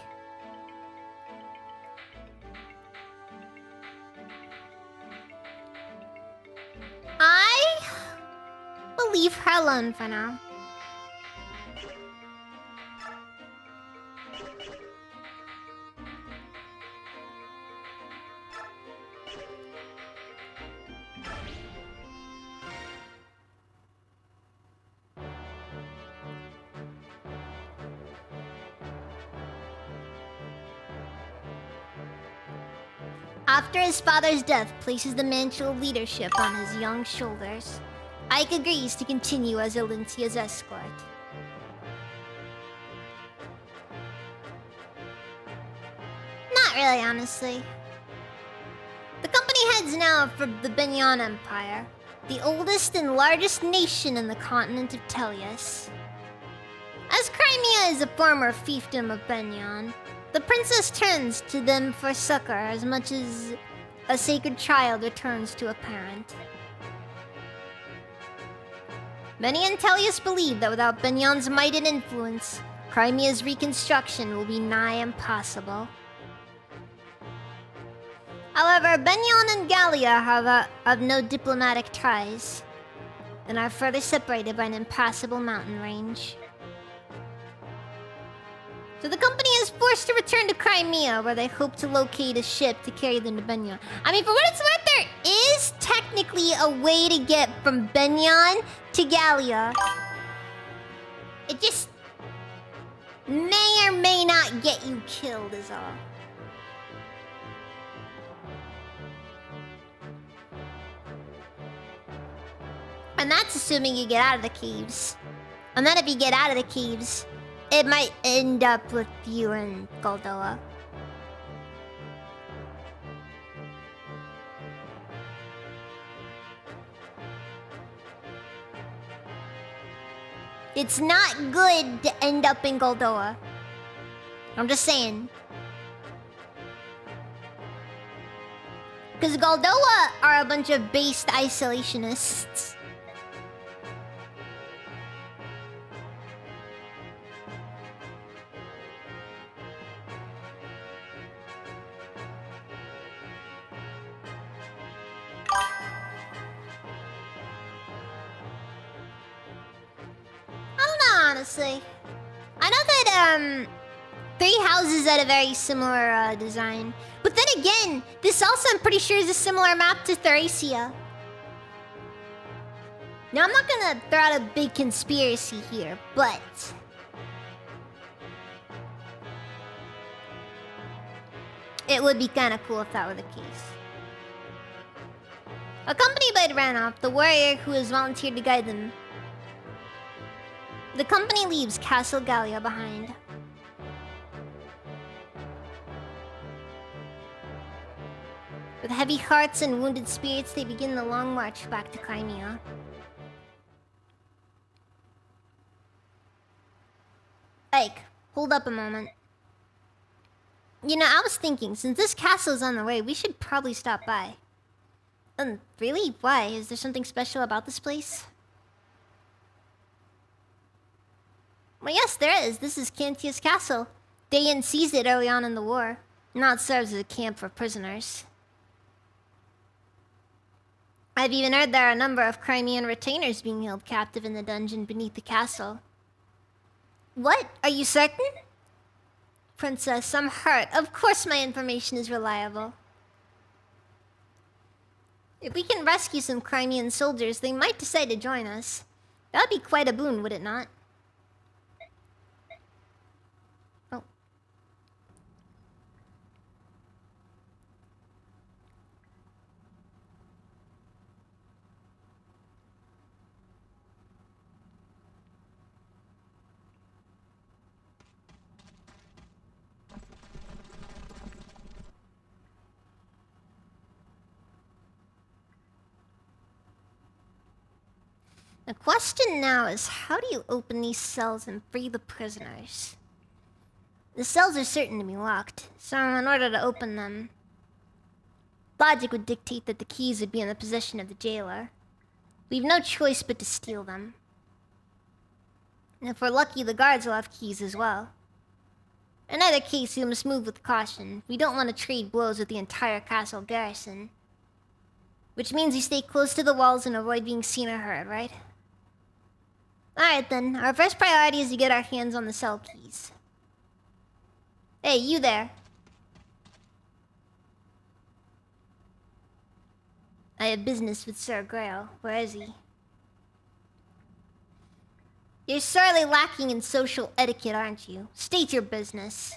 I will leave her alone for now. After his father's death places the mantle of leadership on his young shoulders, Ike agrees to continue as Olyncia's escort. Not really, honestly. The company heads now for the Benyon Empire, the oldest and largest nation in the continent of Tellius. As Crimea is a former fiefdom of Benyon, the princess turns to them for succor as much as a sacred child returns to a parent. Many in Tellius believe that without Benyon's might and influence, Crimea's reconstruction will be nigh impossible. However, Benyon and Gallia have no diplomatic ties, and are further separated by an impassable mountain range. So the company is forced to return to Crimea, where they hope to locate a ship to carry them to Benyon. I mean, for what it's worth, there is technically a way to get from Benyon to Gallia. It just may or may not get you killed is all. And that's assuming you get out of the caves. And then if you get out of the caves, it might end up with you in Goldoa. It's not good to end up in Goldoa. I'm just saying. Because Goldoa are a bunch of based isolationists. Honestly, I know that Three Houses had a very similar design, but then again, this also I'm pretty sure is a similar map to Thracia. Now I'm not gonna throw out a big conspiracy here, but it would be kind of cool if that were the case. Accompanied by Ranulf, the warrior who has volunteered to guide them, the company leaves Castle Gallia behind. With heavy hearts and wounded spirits, they begin the long march back to Crimea. Ike, hold up a moment. You know, I was thinking, since this castle's on the way, we should probably stop by. Really? Why? Is there something special about this place? Well, yes, there is. This is Cantius Castle. Dayan seized it early on in the war. Now it serves as a camp for prisoners. I've even heard there are a number of Crimean retainers being held captive in the dungeon beneath the castle. What? Are you certain? Princess, I'm hurt. Of course my information is reliable. If we can rescue some Crimean soldiers, they might decide to join us. That would be quite a boon, would it not? Oh. The question now is, how do you open these cells and free the prisoners? The cells are certain to be locked, so in order to open them, logic would dictate that the keys would be in the possession of the jailer. We've no choice but to steal them. And if we're lucky, the guards will have keys as well. In either case, we must move with caution. We don't want to trade blows with the entire castle garrison. Which means we stay close to the walls and avoid being seen or heard, right? Alright then, our first priority is to get our hands on the cell keys. Hey, you there. I have business with Sir Grail. Where is he? You're sorely lacking in social etiquette, aren't you? State your business.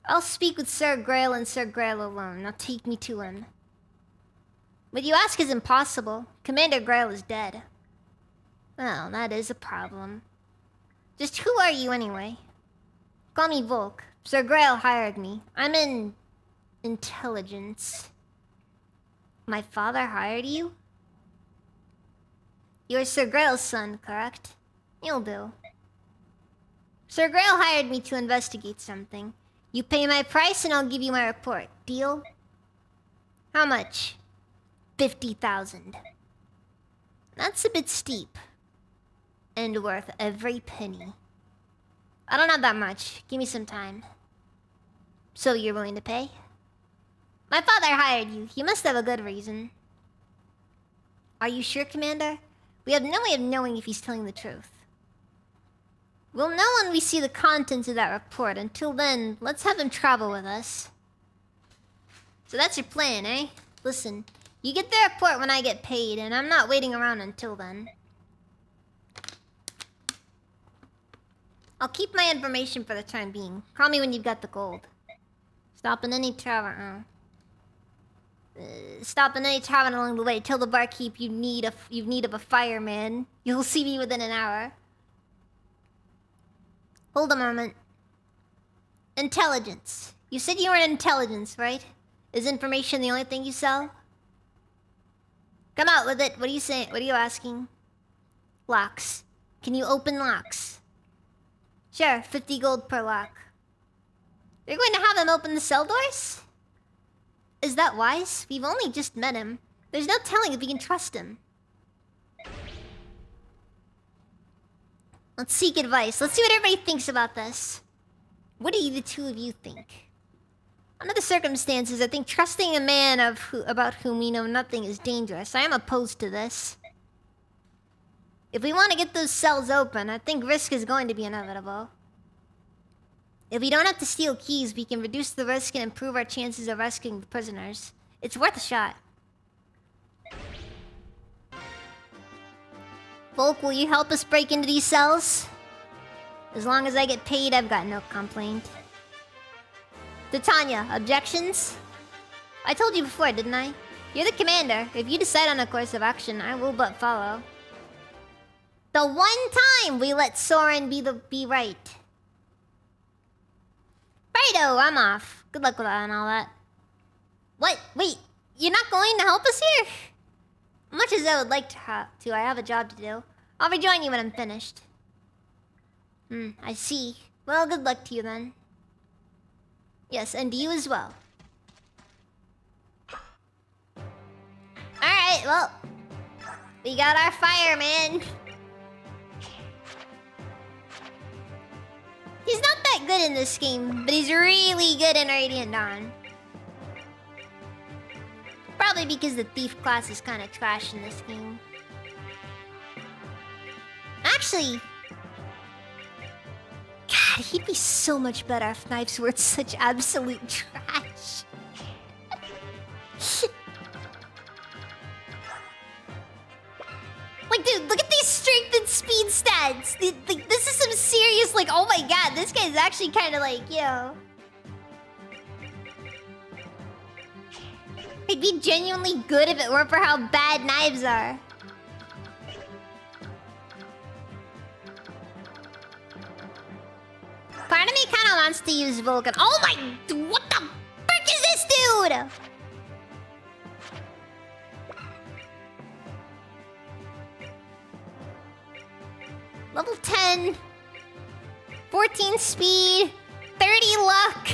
I'll speak with Sir Grail and Sir Grail alone. Now take me to him. What you ask is impossible. Commander Grail is dead. Well, that is a problem. Just who are you anyway? Call me Volk. Sir Grail hired me. I'm in intelligence. My father hired you? You're Sir Grail's son, correct? You'll do. Sir Grail hired me to investigate something. You pay my price and I'll give you my report. Deal? How much? 50,000. That's a bit steep. And worth every penny. I don't have that much. Give me some time. So you're willing to pay? My father hired you. He must have a good reason. Are you sure, Commander? We have no way of knowing if he's telling the truth. We'll know when we see the contents of that report. Until then, let's have him travel with us. So that's your plan, eh? Listen, you get the report when I get paid, and I'm not waiting around until then. I'll keep my information for the time being. Call me when you've got the gold. Stop in any tavern. Stop in any tavern along the way. Tell the barkeep you've need of a fireman. You'll see me within an hour. Hold a moment. Intelligence. You said you were in intelligence, right? Is information the only thing you sell? Come out with it. What are you saying? What are you asking? Locks. Can you open locks? Sure, 50 gold per lock. You're going to have him open the cell doors? Is that wise? We've only just met him. There's no telling if we can trust him. Let's seek advice. Let's see what everybody thinks about this. What do you, the two of you think? Under the circumstances, I think trusting a man about whom we know nothing is dangerous. I am opposed to this. If we want to get those cells open, I think risk is going to be inevitable. If we don't have to steal keys, we can reduce the risk and improve our chances of rescuing the prisoners. It's worth a shot. Volk, will you help us break into these cells? As long as I get paid, I've got no complaint. Titania, objections? I told you before, didn't I? You're the commander. If you decide on a course of action, I will but follow. The one time we let Soren be right. Righto, I'm off. Good luck with that and all that. What? Wait, you're not going to help us here? Much as I would like to, I have a job to do. I'll rejoin you when I'm finished. I see. Well, good luck to you then. Yes, and to you as well. Alright, well. We got our fireman. He's not that good in this game, but he's really good in Radiant Dawn. Probably because the thief class is kind of trash in this game. Actually... God, he'd be so much better if knives weren't such absolute trash. Like, dude, look at these strength and speed stats. This is some serious, like, oh my god, this guy's actually kind of like, yo. He'd be genuinely good if it weren't for how bad knives are. Part of me kind of wants to use Vulcan. Oh my... What the frick is this dude? Level 10. 14 speed. 30 luck.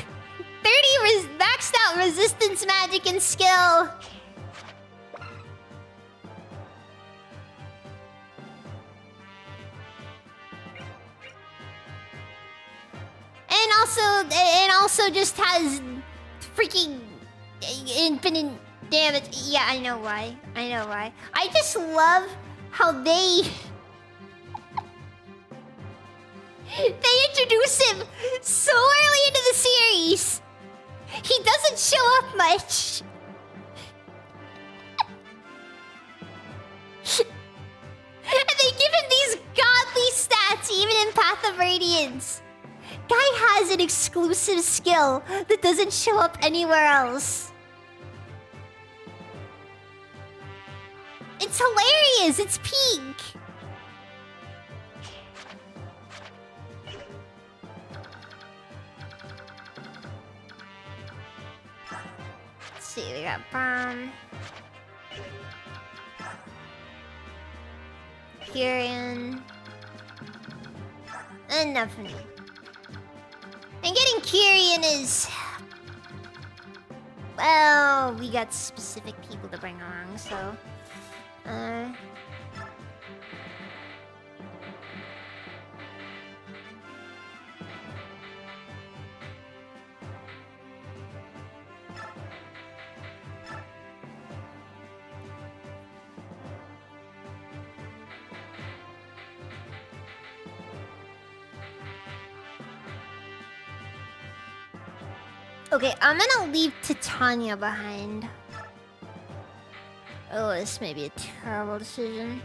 30 maxed out resistance, magic, and skill. And also just has freaking infinite damage. Yeah, I know why. I know why. I just love how they they introduce him so early into the series. He doesn't show up much. And they give him these godly stats even in Path of Radiance. Guy has an exclusive skill that doesn't show up anywhere else. It's hilarious. It's peak. Let's see, we got Bomb. Kyrian. And nothing. And getting Kyrian is... Well, we got specific people to bring along, so... Okay, I'm gonna leave Titania behind. Oh, this may be a terrible decision.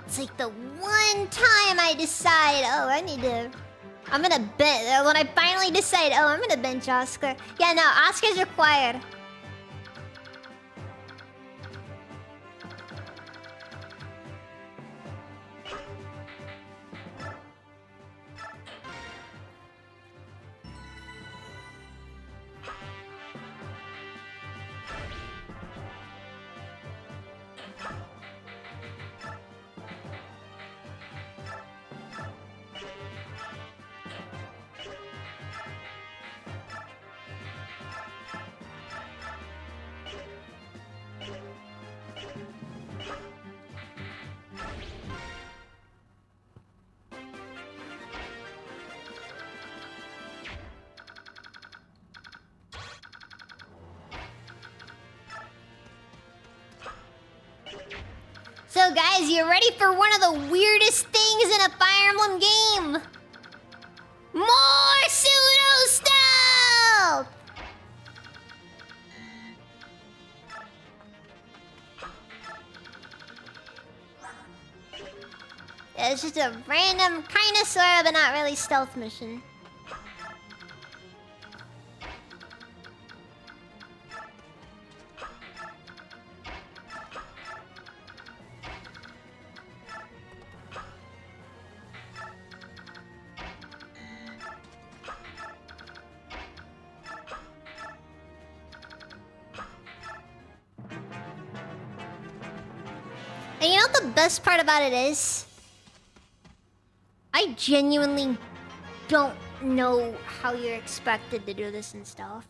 It's like the one time I decide, oh, I need to... I'm gonna bench... When I finally decide, oh, I'm gonna bench Oscar. Yeah, no, Oscar's required. So guys, you ready for one of the weirdest things in a Fire Emblem game? More pseudo stealth! Yeah, it's just a random, kind of, sort of, but not really stealth mission. And you know what the best part about it is? I genuinely don't know how you're expected to do this and stuff.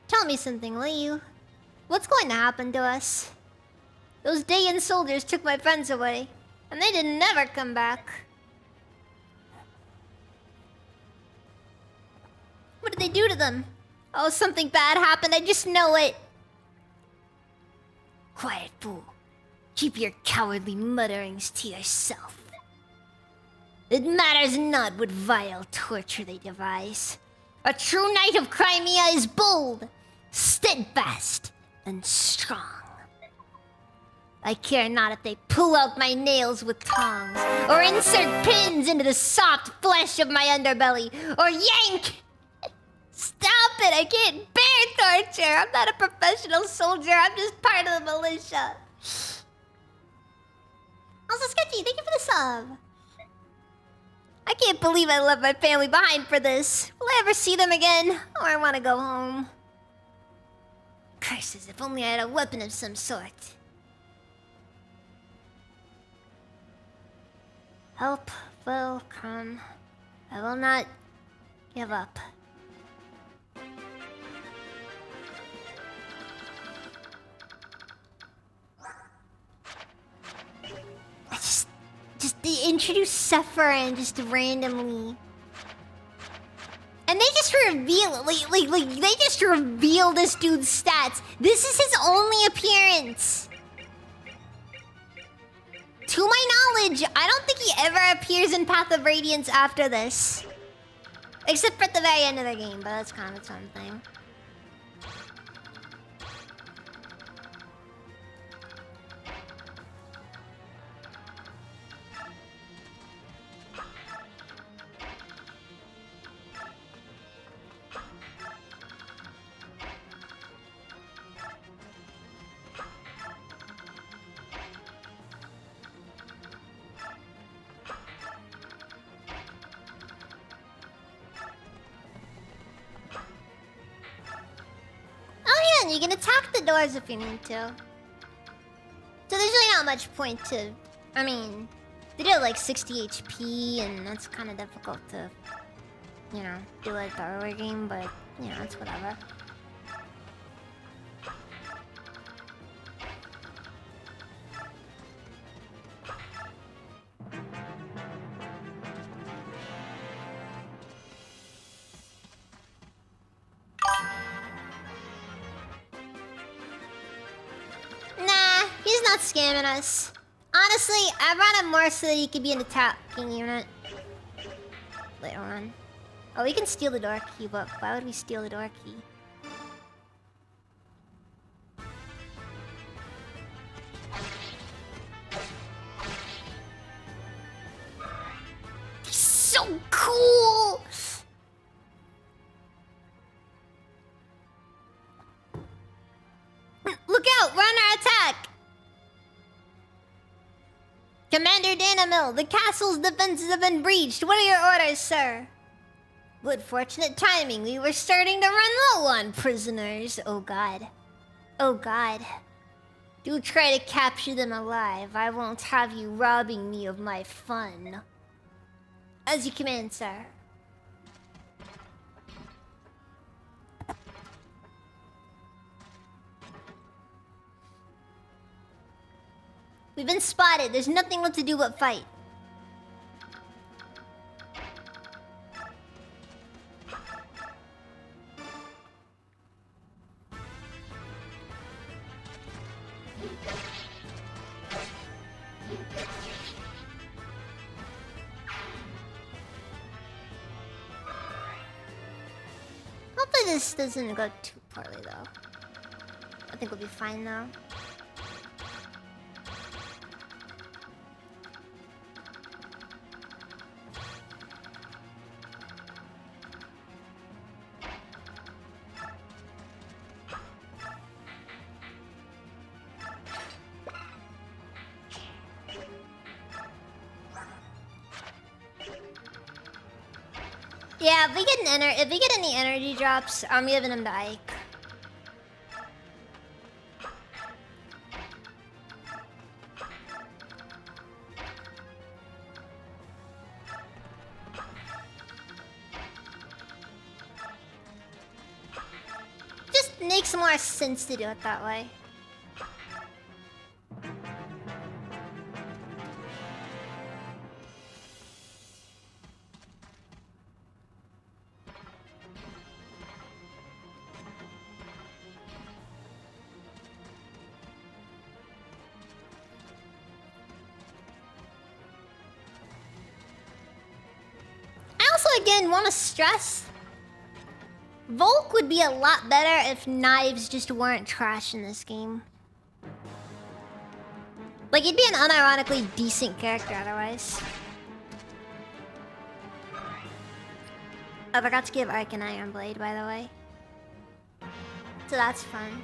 Tell me something, will you? What's going to happen to us? Those Dayan soldiers took my friends away, and they didn't never come back. What did they do to them? Oh, something bad happened, I just know it. Quiet, fool. Keep your cowardly mutterings to yourself. It matters not what vile torture they devise. A true knight of Crimea is bold, steadfast, and strong. I care not if they pull out my nails with tongs, or insert pins into the soft flesh of my underbelly, or yank... Stop it! I can't bear torture! I'm not a professional soldier, I'm just part of the militia. Also, Sketchy, thank you for the sub. I can't believe I left my family behind for this. Will I ever see them again? Or I want to go home. Curses, if only I had a weapon of some sort. Help will come. I will not give up. They introduce Sephiroth just randomly. And they just reveal, like, they just reveal this dude's stats. This is his only appearance. To my knowledge, I don't think he ever appears in Path of Radiance after this. Except for at the very end of the game, but that's kind of its own thing. You can attack the doors if you need to. So there's really not much point to... I mean, they do like 60 HP, and that's kind of difficult to, you know, do like the early game, but, you know, it's whatever. Scamming us. Honestly, I brought him more so that he could be an attacking unit later on. Oh, we can steal the door key, but why would we steal the door key? He's so cool! Look out! We're under attack! Commander Danamil, the castle's defenses have been breached. What are your orders, sir? Good fortunate timing. We were starting to run low on prisoners. Oh god. Oh god. Do try to capture them alive. I won't have you robbing me of my fun. As you command, sir. We've been spotted. There's nothing left to do but fight. Hopefully this doesn't go too poorly, though. I think we'll be fine, though. Yeah, if we get any energy drops, I'm giving them to Ike. Just makes more sense to do it that way. Again, want to stress, Volk would be a lot better if knives just weren't trash in this game. Like, he'd be an unironically decent character otherwise. I forgot to give Ike an Iron Blade, by the way. So that's fun.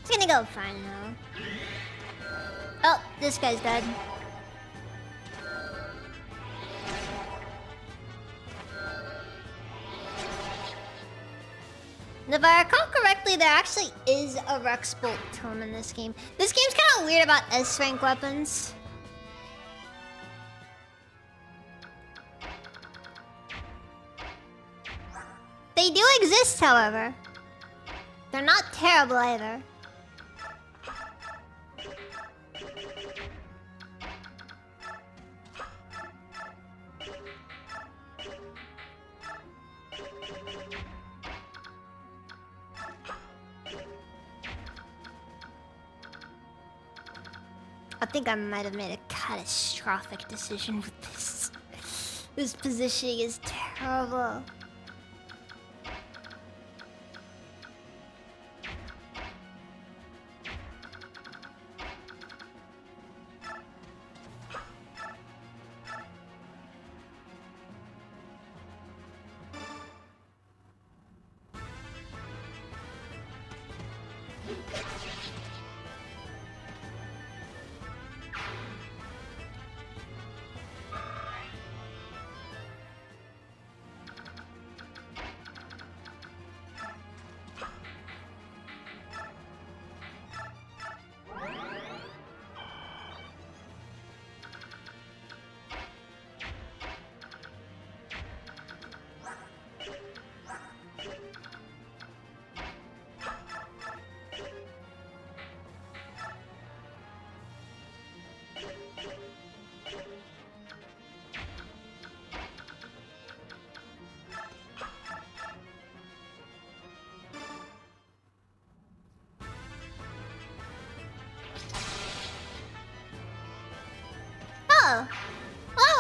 It's gonna go fine now. Oh, this guy's dead. If I recall correctly, there actually is a Rex Bolt tome in this game. This game's kind of weird about S-rank weapons. They do exist, however. They're not terrible either. I think I might have made a catastrophic decision with this. This positioning is terrible.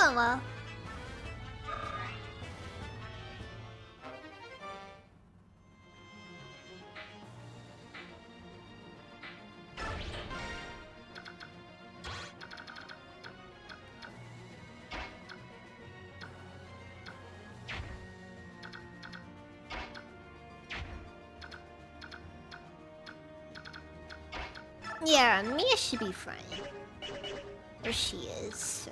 Oh, well. Yeah, Mia should be fine. There she is.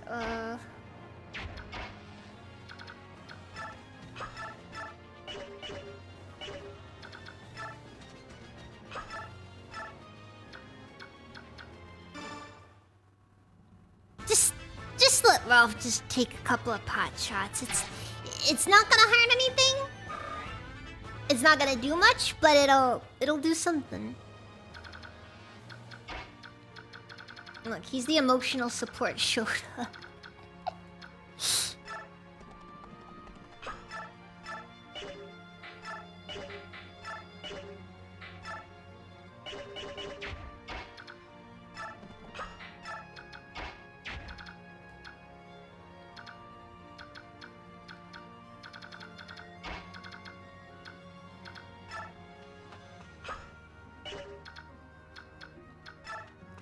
Just let Ralph just take a couple of pot shots. It's not gonna hurt anything. It's not gonna do much, but it'll do something. Look, he's the emotional support Shota.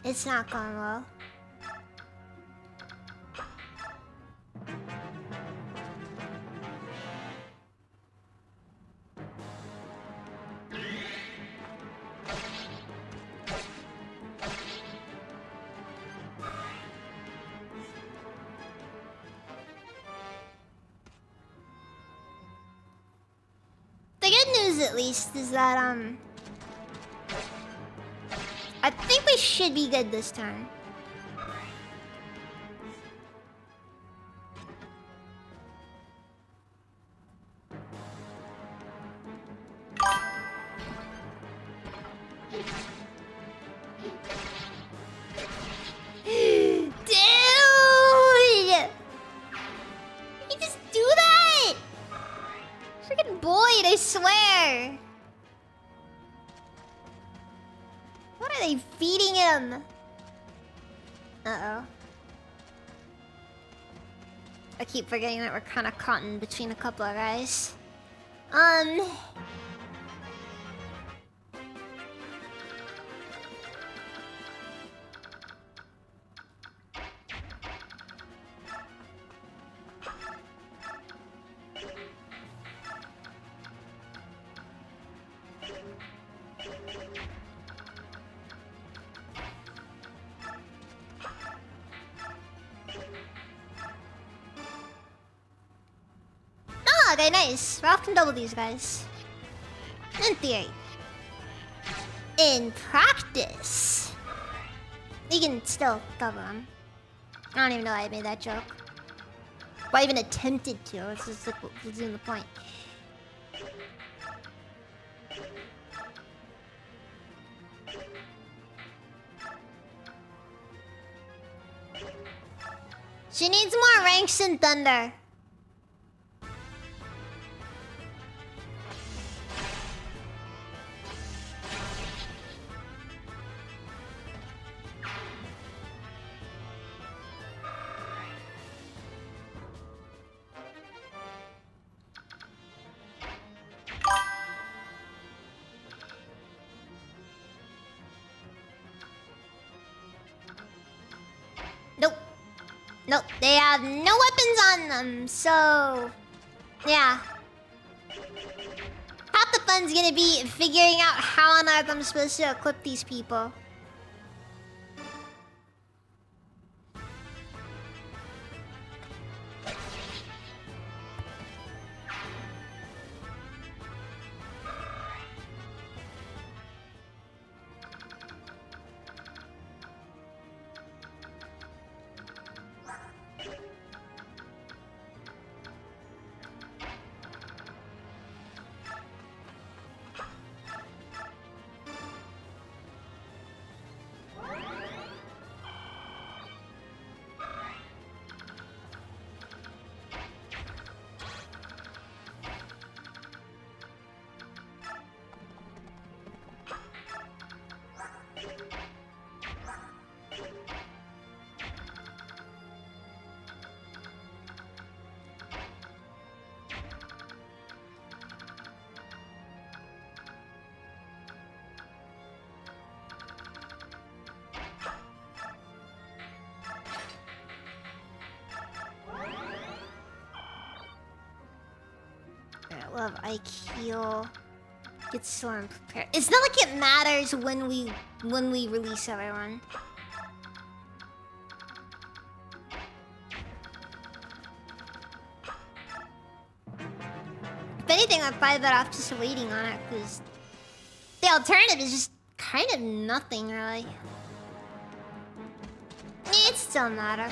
It's not going well. The good news, at least, is that I think we should be good this time. Dude! You just do that? Freaking Boyd, I swear. What are they feeding him? Uh-oh. I keep forgetting that we're kind of caught in between a couple of guys. Oh, okay, nice. Ralph can double these guys. In theory. In practice, you can still double them. I don't even know why I made that joke. Why I even attempted to. It's just like what's in the point. She needs more ranks in Thunder. Nope, they have no weapons on them, so... yeah. Half the fun's gonna be figuring out how on earth I'm supposed to equip these people. We'll have Ike heal. Get Storm prepared. It's not like it matters when we release everyone. If anything, I'd buy that off just waiting on it, because the alternative is just kind of nothing, really. It still matter.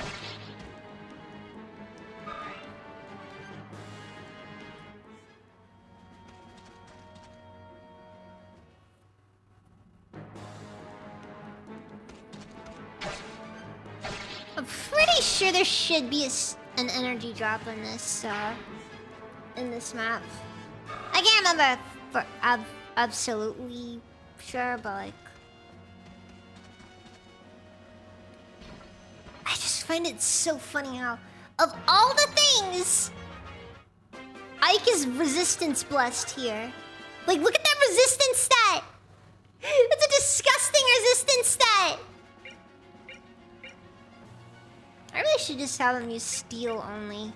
I'm pretty sure there should be an energy drop in this map. I can't remember for absolutely sure, but like, I just find it so funny how, of all the things, Ike is resistance blessed here. Like, look at that resistance stat. That's a disgusting resistance stat. I really should just have him use steel only.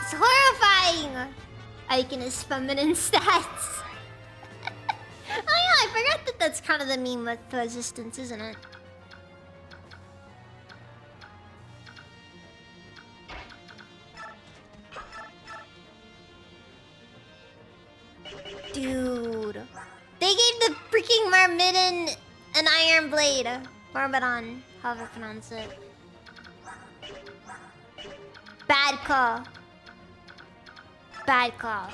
It's horrifying! Ike and his feminine stats. Oh yeah, I forgot that that's kind of the meme with resistance, isn't it? Dude. They gave the freaking Myrmidon an iron blade. Myrmidon, however you pronounce it. Bad call. Bad call.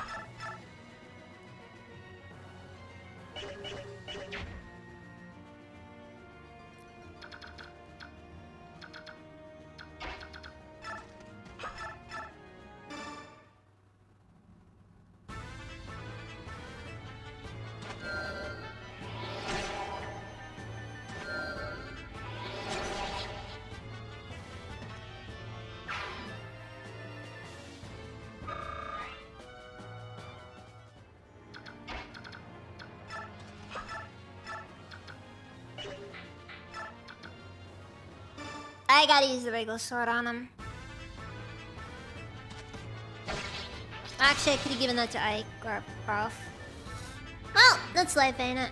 I gotta use the regular sword on him. Actually, I could have given that to Ike or Prof. Well, that's life, ain't it?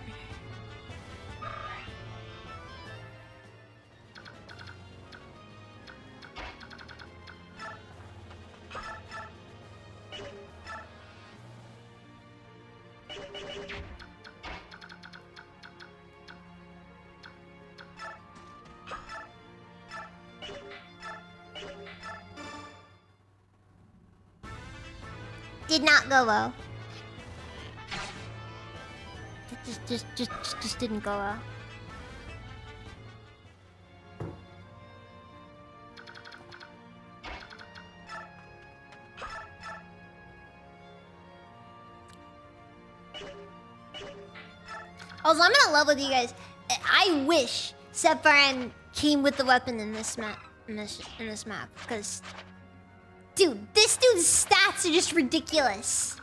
Did not go well. Just didn't go well. Also, I'm gonna love with you guys. I wish Sephiroth came with the weapon in this map. In this map, because, dude, this dude's stats are just ridiculous.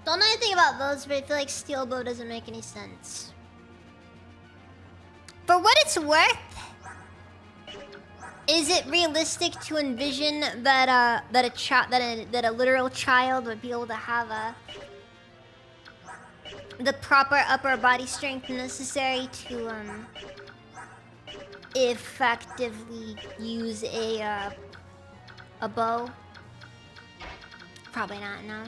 Don't know anything about those, but I feel like Steel Bow doesn't make any sense. For what it's worth, is it realistic to envision that a literal child would be able to have the proper upper body strength necessary to effectively use a bow? Probably not, no.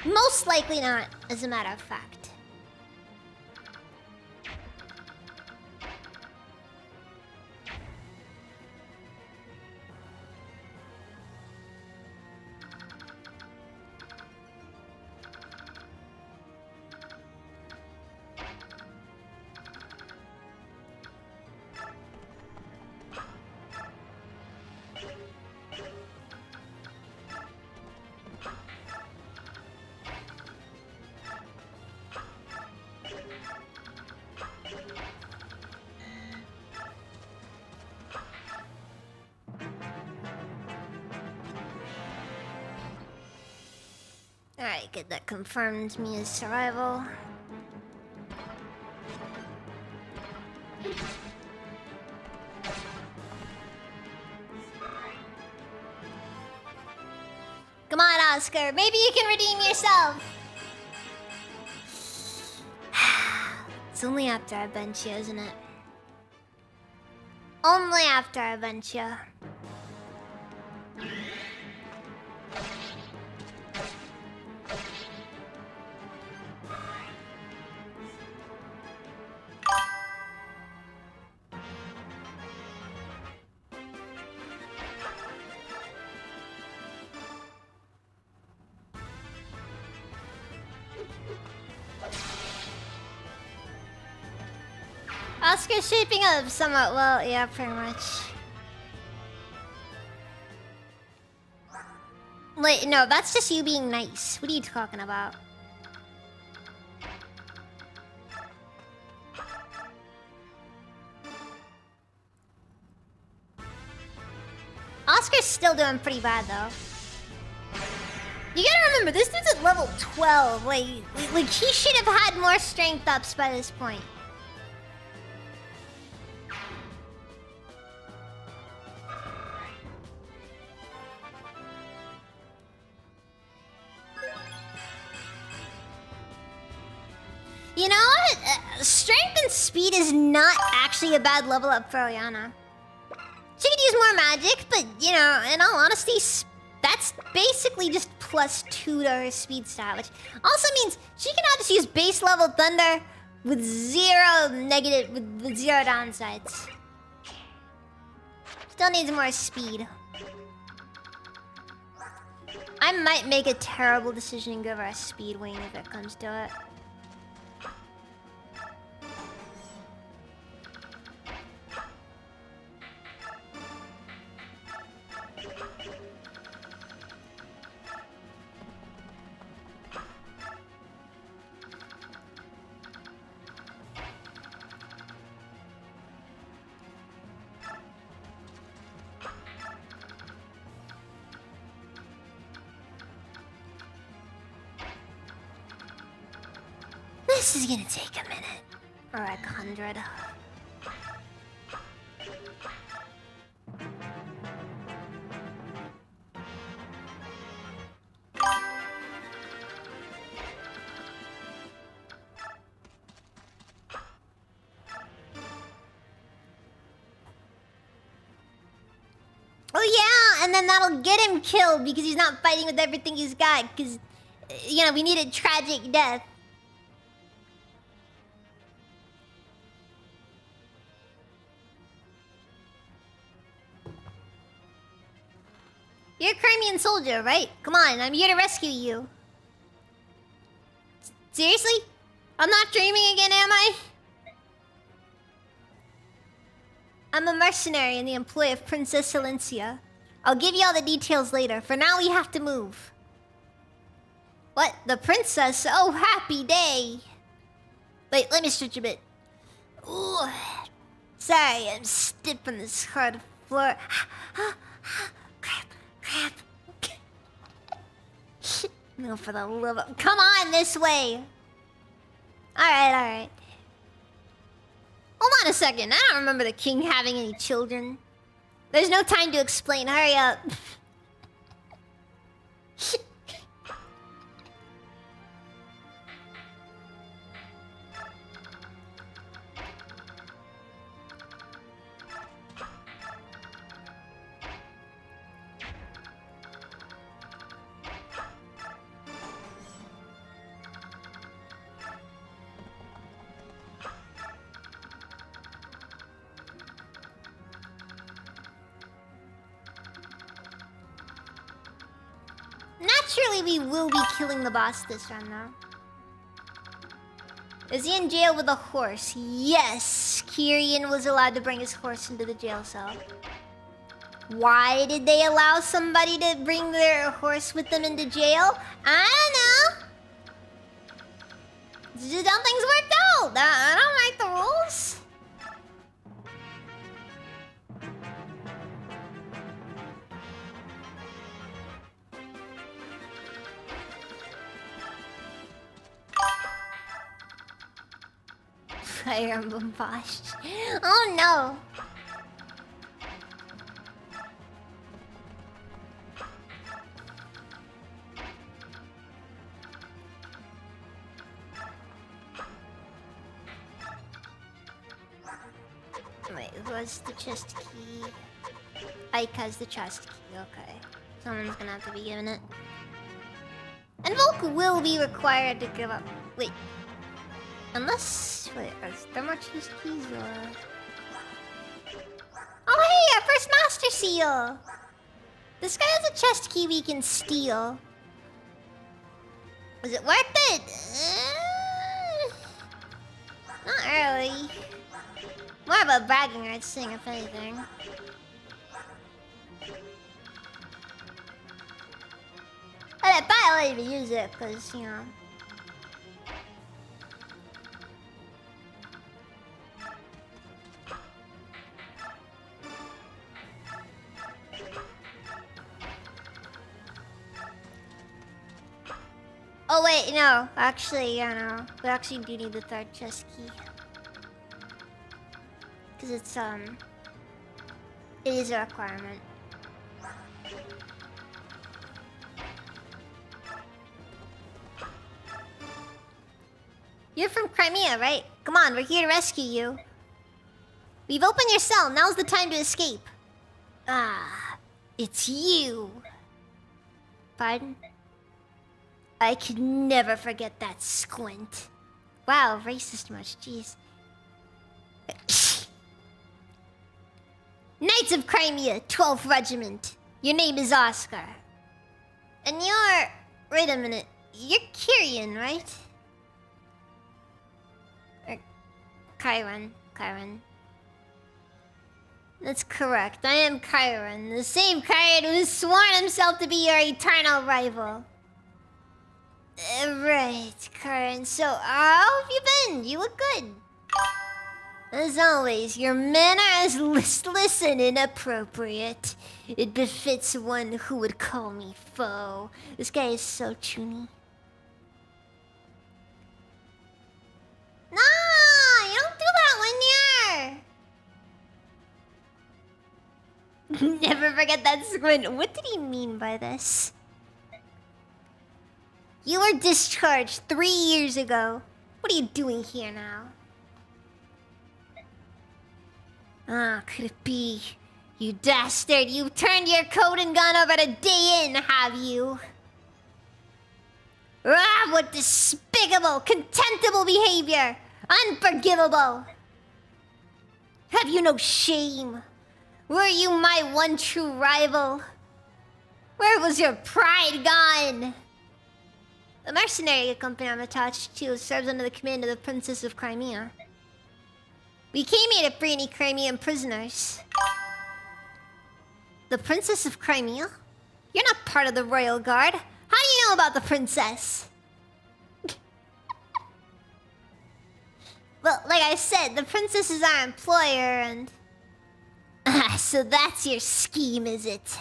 Most likely not, as a matter of fact. Alright, good. That confirms Mia's survival. Come on, Oscar. Maybe you can redeem yourself. It's only after I bench you, isn't it? Only after I bench you. Oscar's shaping up somewhat well, yeah, pretty much. Like, no, that's just you being nice. What are you talking about? Oscar's still doing pretty bad, though. You gotta remember, this dude's at level 12. Like he should have had more strength ups by this point. You know what? Strength and speed is not actually a bad level up for Oriana. She could use more magic, but, you know, in all honesty, that's basically just +2 to her speed stat, which also means she can now just use base level Thunder with zero downsides. Still needs more speed. I might make a terrible decision and give her a speed wing if it comes to it. This is gonna take a minute. Or 100. Oh yeah, and then that'll get him killed because he's not fighting with everything he's got. Because, you know, we need a tragic death. You're a Crimean soldier, right? Come on, I'm here to rescue you. Seriously? I'm not dreaming again, am I? I'm a mercenary in the employ of Princess Silencia. I'll give you all the details later. For now, we have to move. What? The princess? Oh, happy day. Wait, let me stretch a bit. Ooh. Sorry, I'm stiff on this hard floor. Crap. Crap. No, for the love of... Come on, this way. Alright. Hold on a second. I don't remember the king having any children. There's no time to explain. Hurry up. Naturally, we will be killing the boss this run, though. Is he in jail with a horse? Yes! Kyrian was allowed to bring his horse into the jail cell. Why did they allow somebody to bring their horse with them into jail? I don't know. Just how things worked out. I don't like the rules. Fire Emblem Bosch. Oh no! Wait, what's the chest key? Ike has the chest key, okay. Someone's gonna have to be given it. And Volk will be required to give up. Wait. Unless... Wait, are there more chest keys or... Oh hey, our first Master Seal! This guy has a chest key we can steal. Was it worth it? Not really. More of a bragging rights thing, if anything. I probably won't even use it, because, you know. Oh wait, no. Actually, yeah, no. We actually do need the third chest key. Because it's, it is a requirement. You're from Crimea, right? Come on, we're here to rescue you. We've opened your cell. Now's the time to escape. Ah, it's you. Pardon? I could never forget that squint. Wow, racist much, jeez. Knights of Crimea, 12th Regiment. Your name is Oscar. And you're... Wait a minute. You're Kyrian, right? Or... Chiron. That's correct. I am Chiron. The same Chiron who has sworn himself to be your eternal rival. Right, Chiron. So, how have you been? You look good. As always, your manner is listless and inappropriate. It befits one who would call me foe. This guy is so chuny. No, you don't do that when you're... Never forget that squint. What did he mean by this? You were discharged 3 years ago. What are you doing here now? Ah, could it be? You dastard, you've turned your coat and gone over to Day Inn, have you? Ah, what despicable, contemptible behavior! Unforgivable! Have you no shame? Were you my one true rival? Where was your pride gone? The mercenary company I'm attached to serves under the command of the Princess of Crimea. We came here to free any Crimean prisoners. The Princess of Crimea? You're not part of the Royal Guard. How do you know about the princess? Well, like I said, the princess is our employer and... so that's your scheme, is it?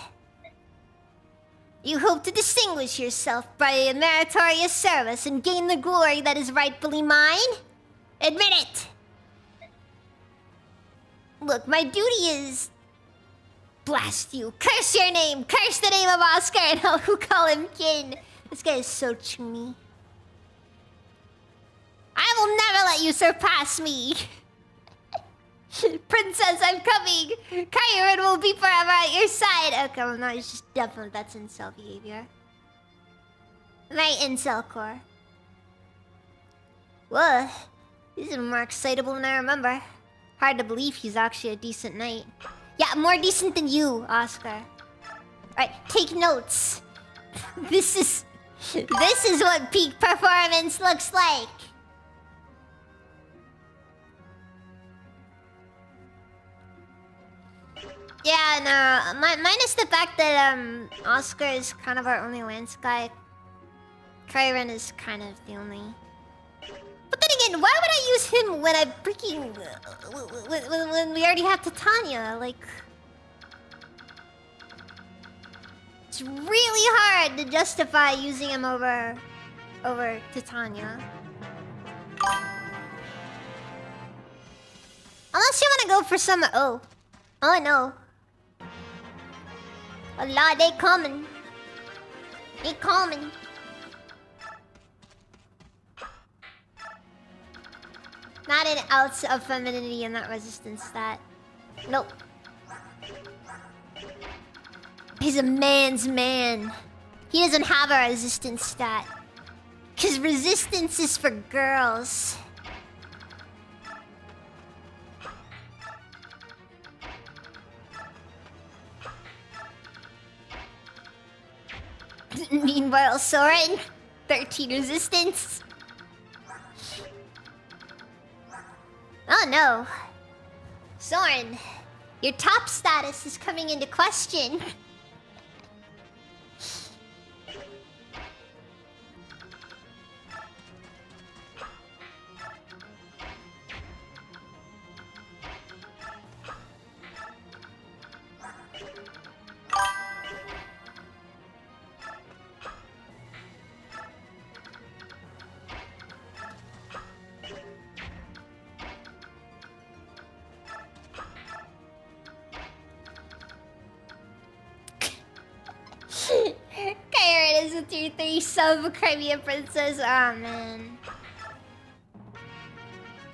You hope to distinguish yourself by a meritorious service and gain the glory that is rightfully mine? Admit it! Look, my duty is... Blast you. Curse your name! Curse the name of Oscar and I'll call him kin. This guy is so chummy. I will never let you surpass me! Princess, I'm coming! Chiron will be forever at your side! Okay, well, no, it's just definitely that's incel behavior. Right, incel core. Whoa, he's more excitable than I remember. Hard to believe he's actually a decent knight. Yeah, more decent than you, Oscar. Alright, take notes. This is what peak performance looks like. Yeah, no, minus the fact that Oscar is kind of our only lance guy. Chiron is kind of the only. But then again, why would I use him when I freaking when we already have Titania? Like, it's really hard to justify using him over Titania. Unless you want to go for some oh no. Allah, they coming. They coming. Not an ounce of femininity in that resistance stat. Nope. He's a man's man. He doesn't have a resistance stat. Cause resistance is for girls. Meanwhile, Soren, 13 resistance. Oh no. Soren, your top status is coming into question. a tier 3 sub Crimea Princess. Oh man.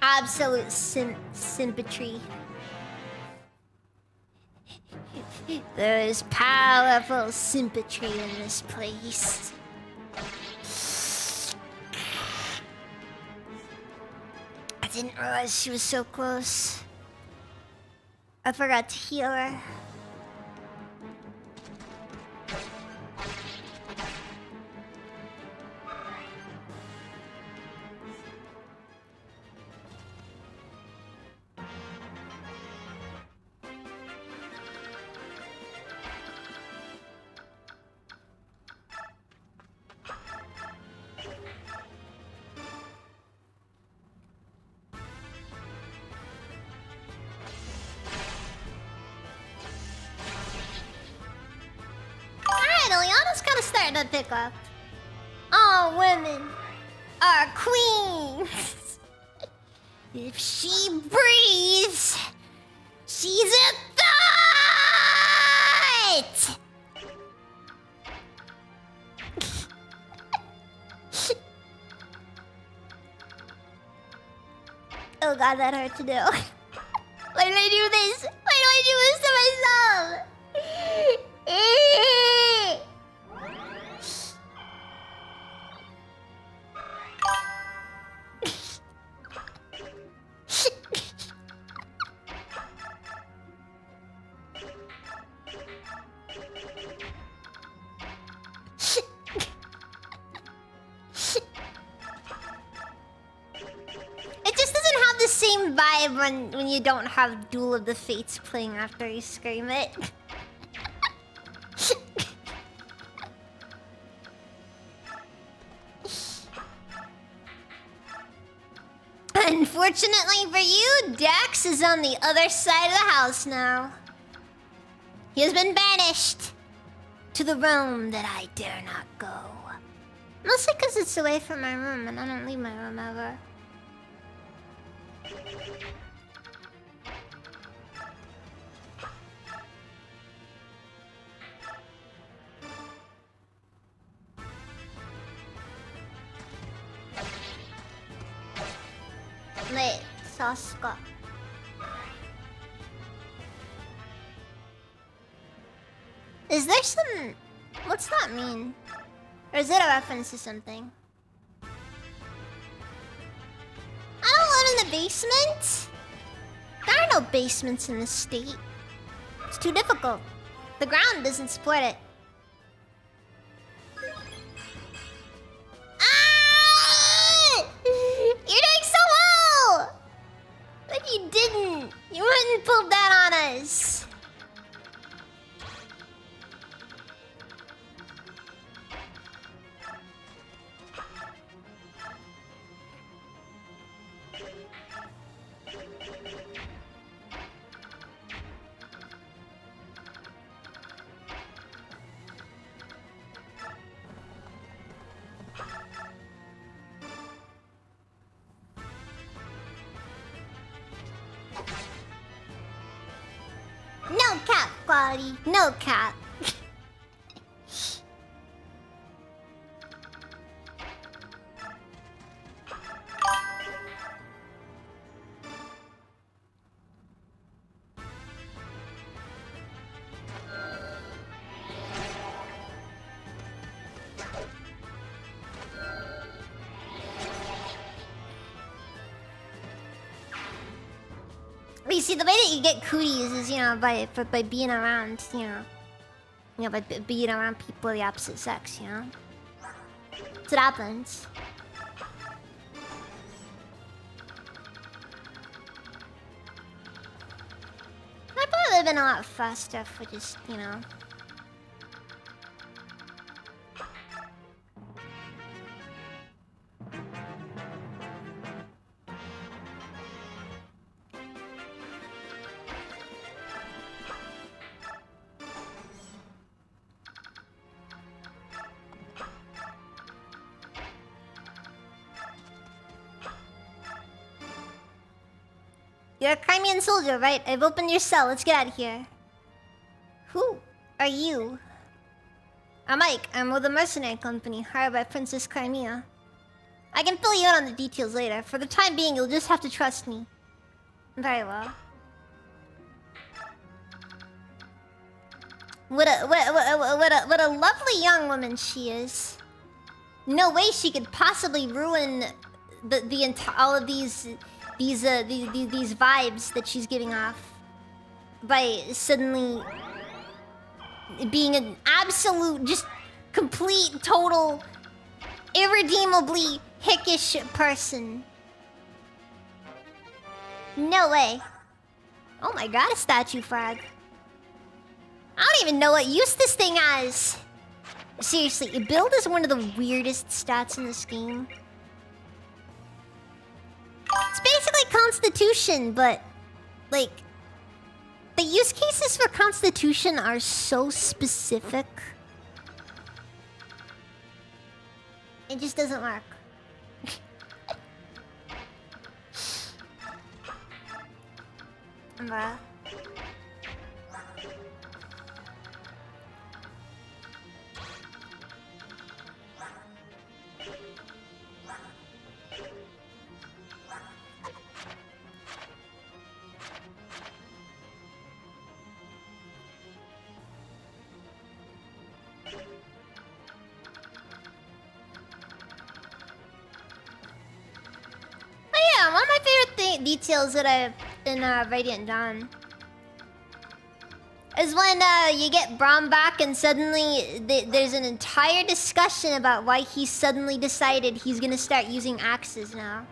Absolute symmetry. There is powerful symmetry in this place. I didn't realize she was so close. I forgot to heal her. To pick up. All women are queens. If she breathes, she's a thought. Oh god, that hurt to do. Why do I do this? Why do I do this to myself? When you don't have Duel of the Fates playing after you scream it. Unfortunately for you, Dax is on the other side of the house now. He has been banished to the realm that I dare not go. Mostly because it's away from my room and I don't leave my room ever. Wait, Sasuke. Is there some... What's that mean? Or is it a reference to something? I don't live in the basement. There are no basements in this state. It's too difficult. The ground doesn't support it. Ah! You're doing so well! But you didn't. You wouldn't pull that on us. No cap, quality. No cap. You see, the way that you get cooties is, you know, by being around, you know, by being around people of the opposite sex, you know? That's what happens. I probably would have been a lot faster if we just, you know... You're a Crimean soldier, right? I've opened your cell. Let's get out of here. Who are you? I'm Ike. I'm with a mercenary company hired by Princess Crimea. I can fill you in on the details later. For the time being, you'll just have to trust me. Very well. What a lovely young woman she is. No way she could possibly ruin all of these vibes that she's giving off by suddenly being an absolute, just complete, total, irredeemably hickish person. No way. Oh my god, a statue frag. I don't even know what use this thing has. Seriously, build is one of the weirdest stats in this game. It's basically Constitution, but like the use cases for Constitution are so specific. It just doesn't work. Bruh. One of my favorite details that I've in Radiant Dawn is when you get Braum back and suddenly there's an entire discussion about why he suddenly decided he's gonna start using axes now.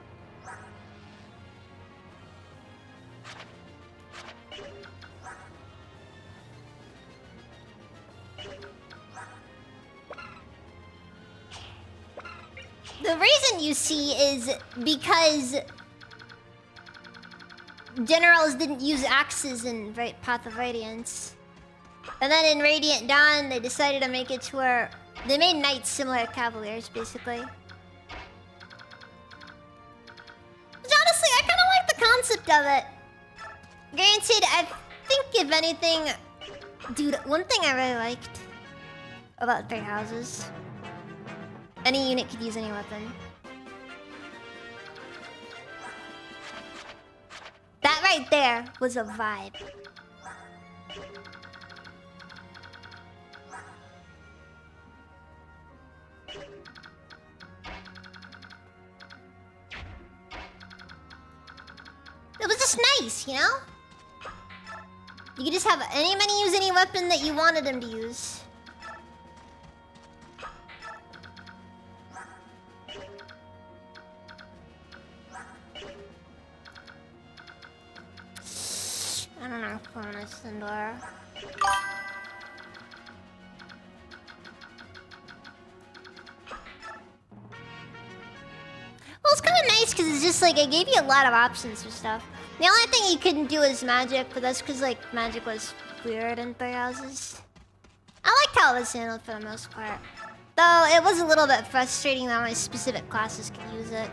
The reason you see is because generals didn't use axes in Path of Radiance. And then in Radiant Dawn, they decided to make it to where they made knights similar to cavaliers, basically. Which honestly, I kind of like the concept of it. Granted, I think if anything... Dude, one thing I really liked about Three Houses. Any unit could use any weapon. That right there was a vibe. It was just nice, you know? You could just have anybody use any weapon that you wanted them to use. I don't know, Cronus and Dora. Well, it's kind of nice because it's just like it gave you a lot of options for stuff. The only thing you couldn't do is magic, but that's because like magic was weird in Three Houses. I liked how it was handled for the most part, though it was a little bit frustrating that only specific classes could use it.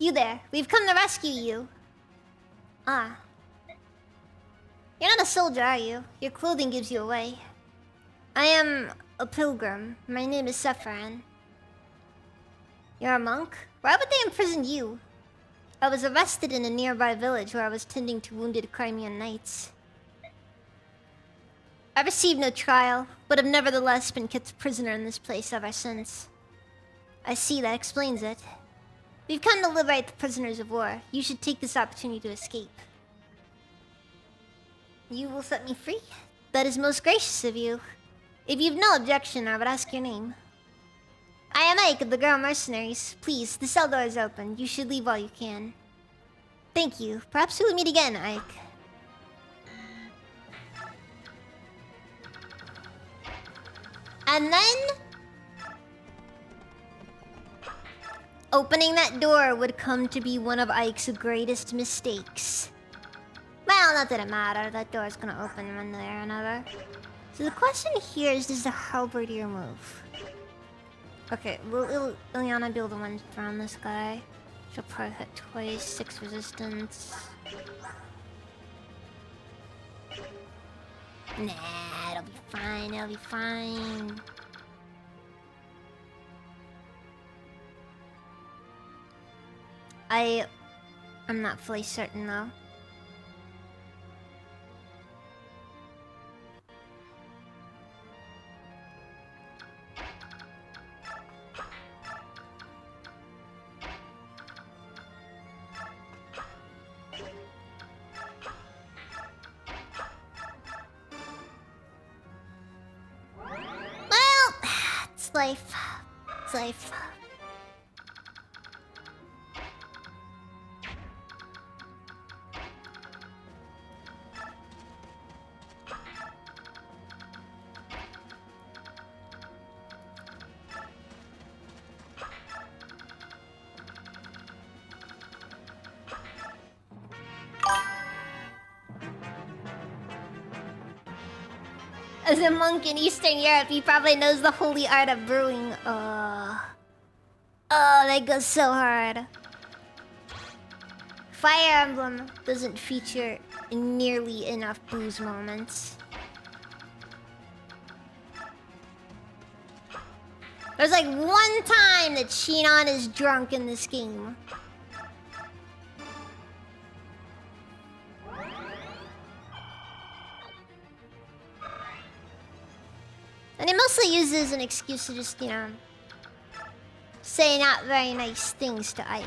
You there. We've come to rescue you. Ah. You're not a soldier, are you? Your clothing gives you away. I am a pilgrim. My name is Sephiran. You're a monk? Why would they imprison you? I was arrested in a nearby village where I was tending to wounded Crimean knights. I received no trial, but have nevertheless been kept prisoner in this place ever since. I see, that explains it. We've come to liberate the prisoners of war. You should take this opportunity to escape. You will set me free? That is most gracious of you. If you've no objection, I would ask your name. I am Ike of the Girl Mercenaries. Please, the cell door is open. You should leave while you can. Thank you. Perhaps we'll meet again, Ike. And then... opening that door would come to be one of Ike's greatest mistakes. Well, not that it matters. That door's gonna open one way or another. So the question here is, does the halberdier move? Okay, will Ilyana be able to one around this guy? She'll probably hit twice, 6 resistance. Nah, it'll be fine, it'll be fine. I'm not fully certain though. Well, it's life. It's life. As a monk in Eastern Europe, he probably knows the holy art of brewing. Oh, that goes so hard. Fire Emblem doesn't feature nearly enough booze moments. There's like one time that Shinon is drunk in this game. And he mostly uses an excuse to just, you know, say not very nice things to Ike.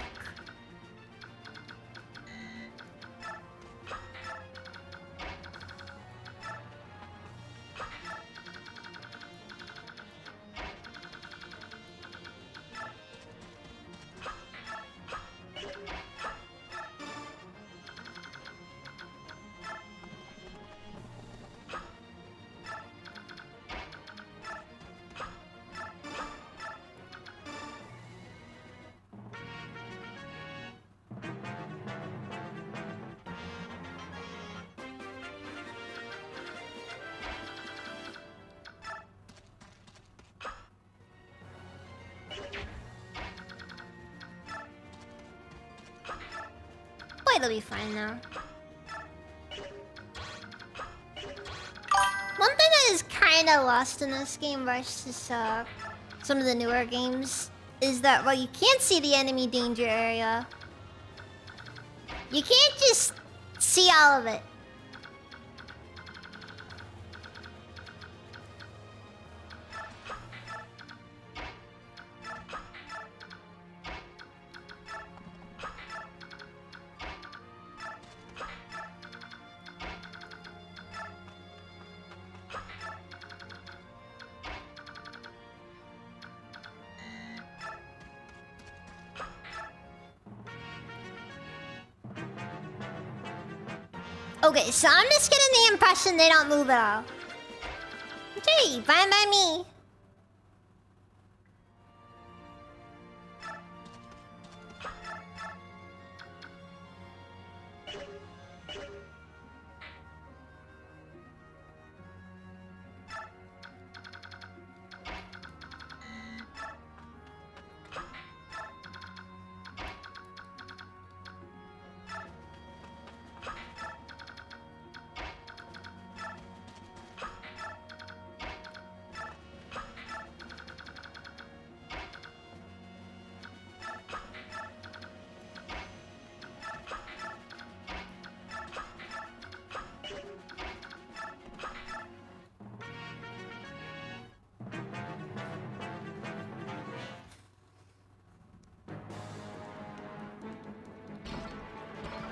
It'll be fine now. One thing that is kind of lost in this game versus some of the newer games is that while you can't see the enemy danger area, you can't just see all of it. Okay, so I'm just getting the impression they don't move at all. Gee, fine by me.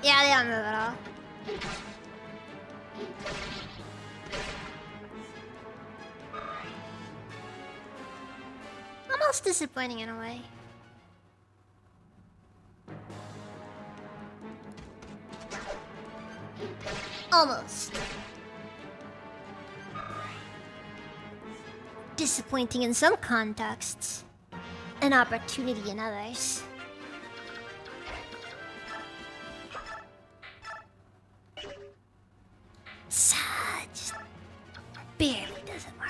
Yeah, they don't move at all. Almost disappointing in a way. Almost. Disappointing in some contexts. An opportunity in others. Just barely doesn't work.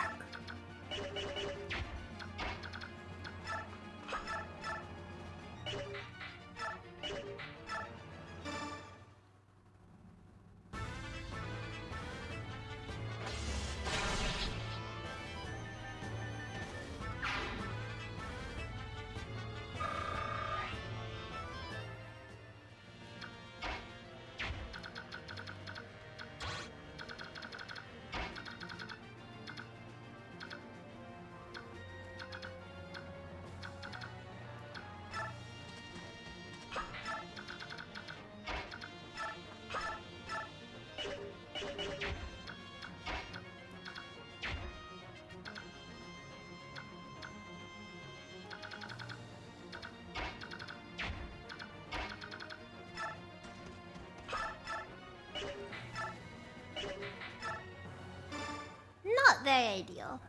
not very ideal.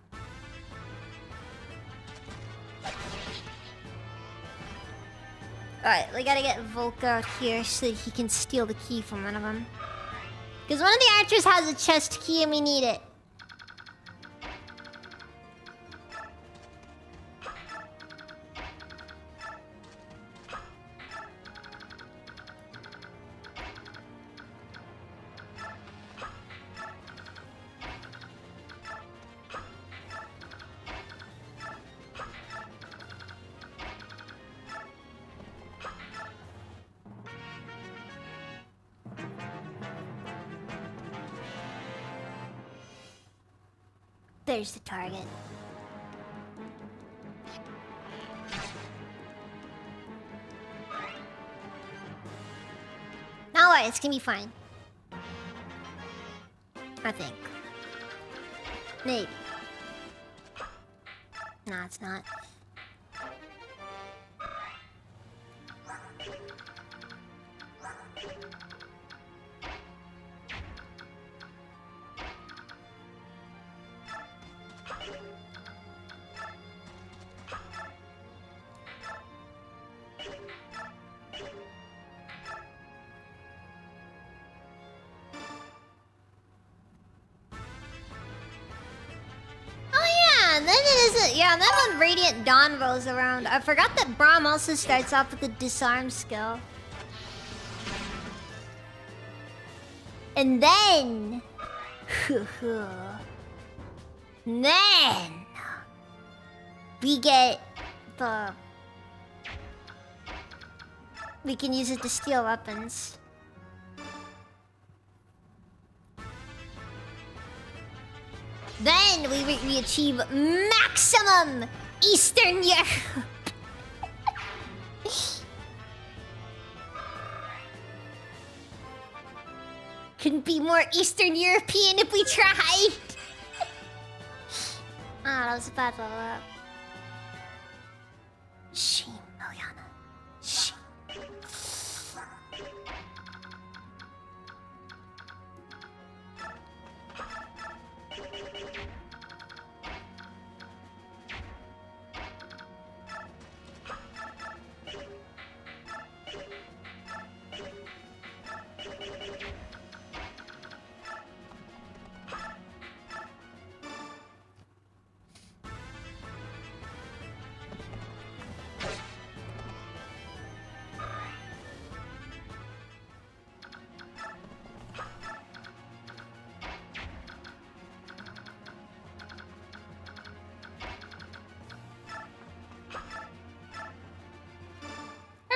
Alright, we gotta get Volker out here so that he can steal the key from one of them. Because one of the archers has a chest key and we need it. There's the target. Don't worry, it's gonna be fine. I think. Maybe. No, it's not. Yeah, and then when Radiant Dawn rolls around, I forgot that Braum also starts off with the disarm skill. And then... then... we get the... we can use it to steal weapons. Then we achieve maximum Eastern Europe. Couldn't be more Eastern European if we tried. Ah, that was a bad level up. Shame, Liliana. Shame.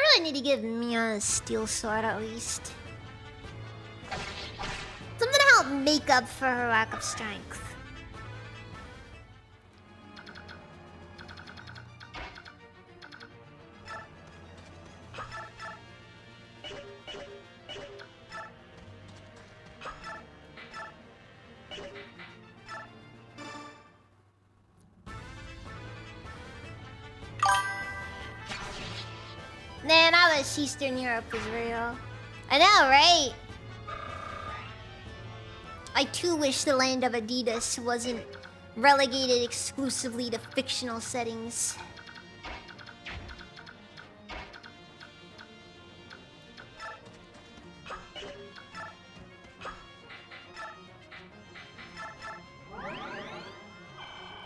I need to give Mia a steel sword at least. Something to help make up for her lack of strength. Man, I wish Eastern Europe was real. I know, right? I too wish the land of Adidas wasn't relegated exclusively to fictional settings.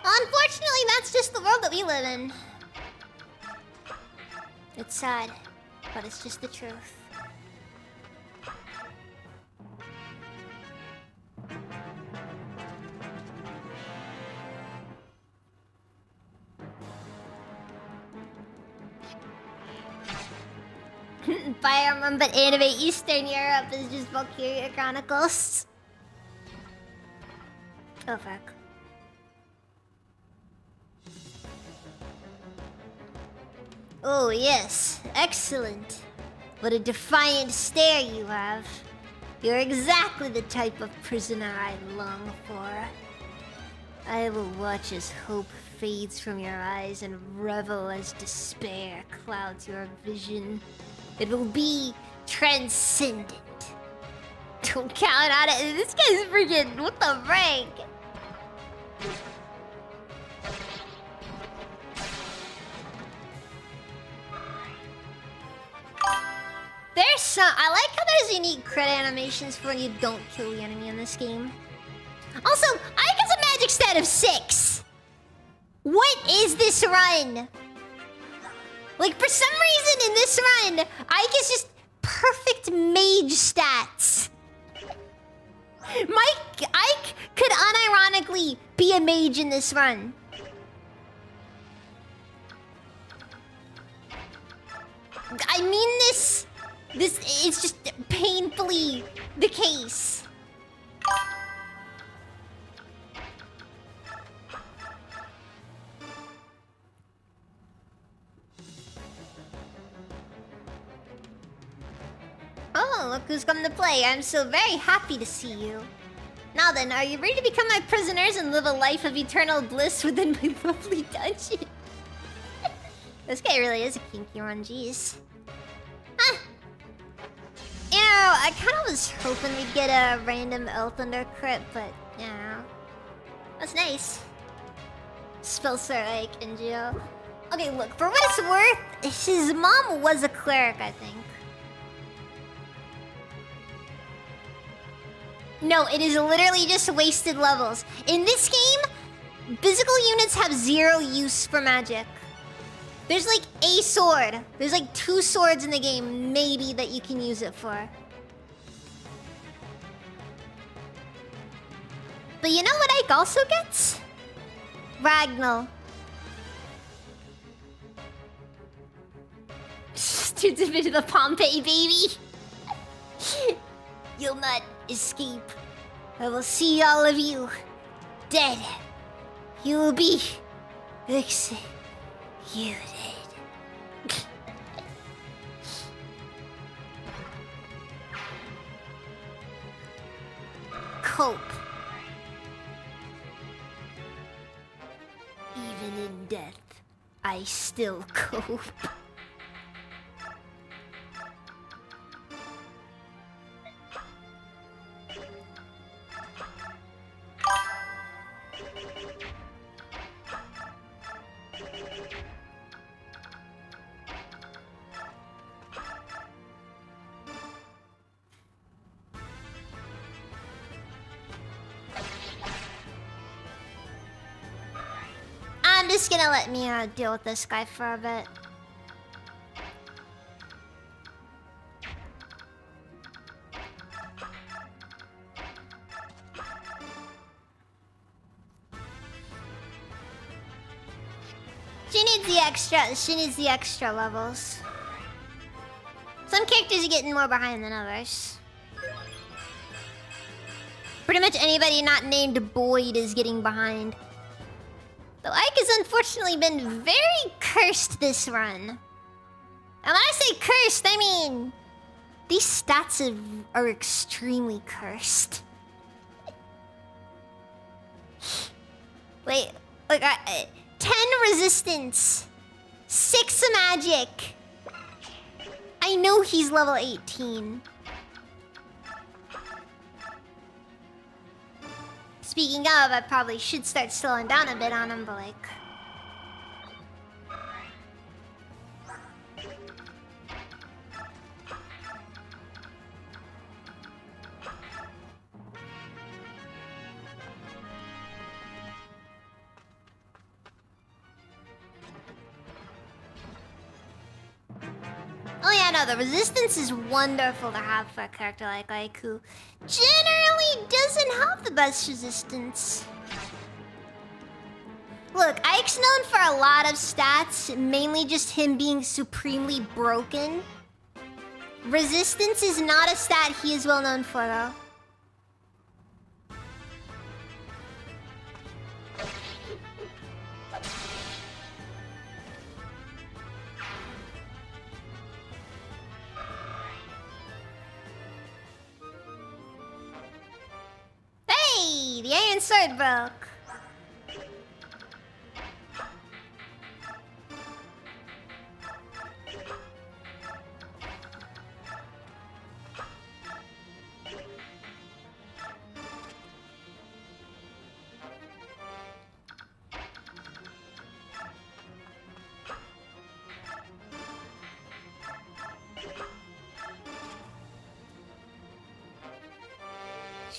Unfortunately, that's just the world that we live in. It's sad, but it's just the truth. Fire Emblem, but anime Eastern Europe is just Valkyria Chronicles. Oh fuck. Oh yes, excellent. What a defiant stare you have. You're exactly the type of prisoner I long for. I will watch as hope fades from your eyes and revel as despair clouds your vision. It will be transcendent. Don't count on it. This guy's freaking... what the rank? There's some. I like how there's unique crit animations for when you don't kill the enemy in this game. Also, Ike has a magic stat of 6. What is this run? Like, for some reason in this run, Ike is just perfect mage stats. Ike could unironically be a mage in this run. I mean this is just painfully the case. Oh, look who's come to play. I'm so very happy to see you. Now then, are you ready to become my prisoners and live a life of eternal bliss within my lovely dungeon? This guy really is a kinky one, jeez. Huh. You know, I kind of was hoping we'd get a random Elthunder crit, but, you know. That's nice. Spellstar like in jail. Okay, look, for what it's worth, his mom was a cleric, I think. No, it is literally just wasted levels. In this game, physical units have 0 use for magic. There's like a sword. There's like 2 swords in the game, maybe, that you can use it for. But you know what Ike also gets? Ragnall. Dude's a bit of the Pompeii, baby. You'll not escape. I will see all of you dead. You will be executed. Cope. Even in death, I still cope. I'm just gonna let me deal with this guy for a bit. She needs the extra levels. Some characters are getting more behind than others. Pretty much anybody not named Boyd is getting behind. Though Ike has unfortunately been very cursed this run. And when I say cursed, I mean these stats are extremely cursed. Wait, look, 10 resistance, 6 magic. I know he's level 18. Speaking of, I probably should start slowing down a bit on him, but like... Oh yeah, no, the resistance is wonderful to have for a character like Ike, who generally doesn't have the best resistance. Look, Ike's known for a lot of stats, mainly just him being supremely broken. Resistance is not a stat he is well known for, though. Hey, the iron sword broke.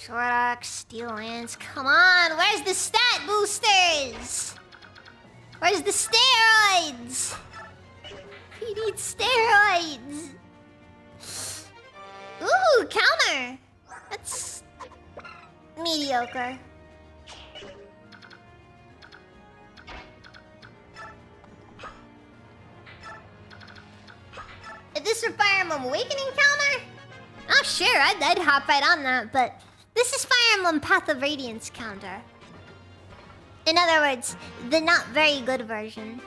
Short arc, steel lance. Come on, where's the stat boosters? Where's the steroids? We need steroids. Ooh, counter. That's mediocre. If this were Fire Emblem Awakening counter, oh sure, I'd hop right on that, but this is Fire Emblem Path of Radiance counter. In other words, the not very good version.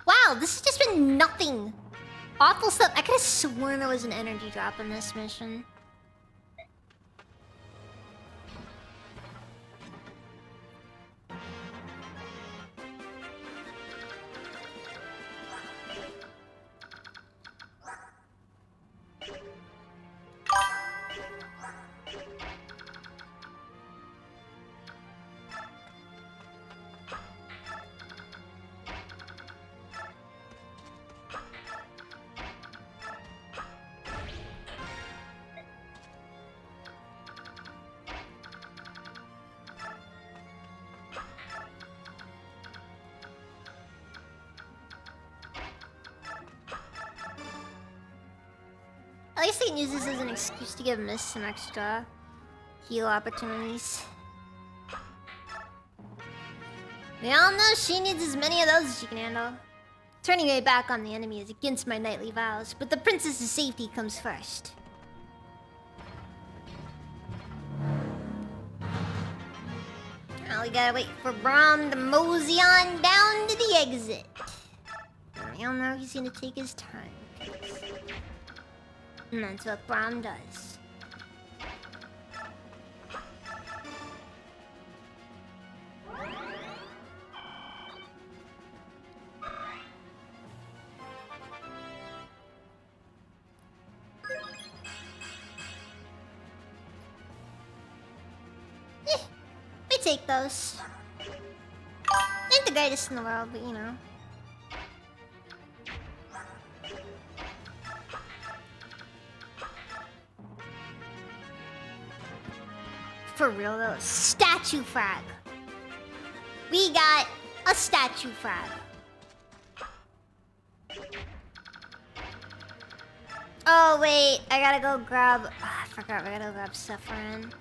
Wow, this has just been nothing. Awful stuff. I could have sworn there was an energy drop in this mission. At least they can use this as an excuse to give Miss some extra heal opportunities. We all know she needs as many of those as she can handle. Turning my back on the enemy is against my knightly vows, but the princess's safety comes first. Now we gotta wait for Braum to mosey on down to the exit. We all know he's gonna take his time. And that's what Braum does. We take those. Ain't the greatest in the world, but you know. For real though, statue frag. We got a statue frag. Oh wait, I gotta go grab. Oh, I forgot we gotta go grab Sephiroth.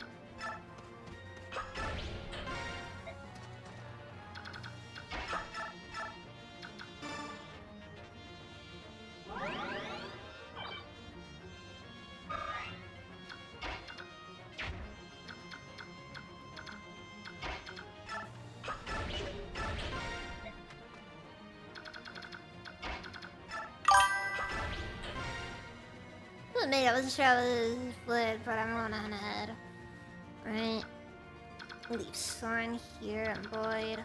Maybe I wasn't sure I was split, but I'm going on ahead. Right. Leave Soren here and Boyd.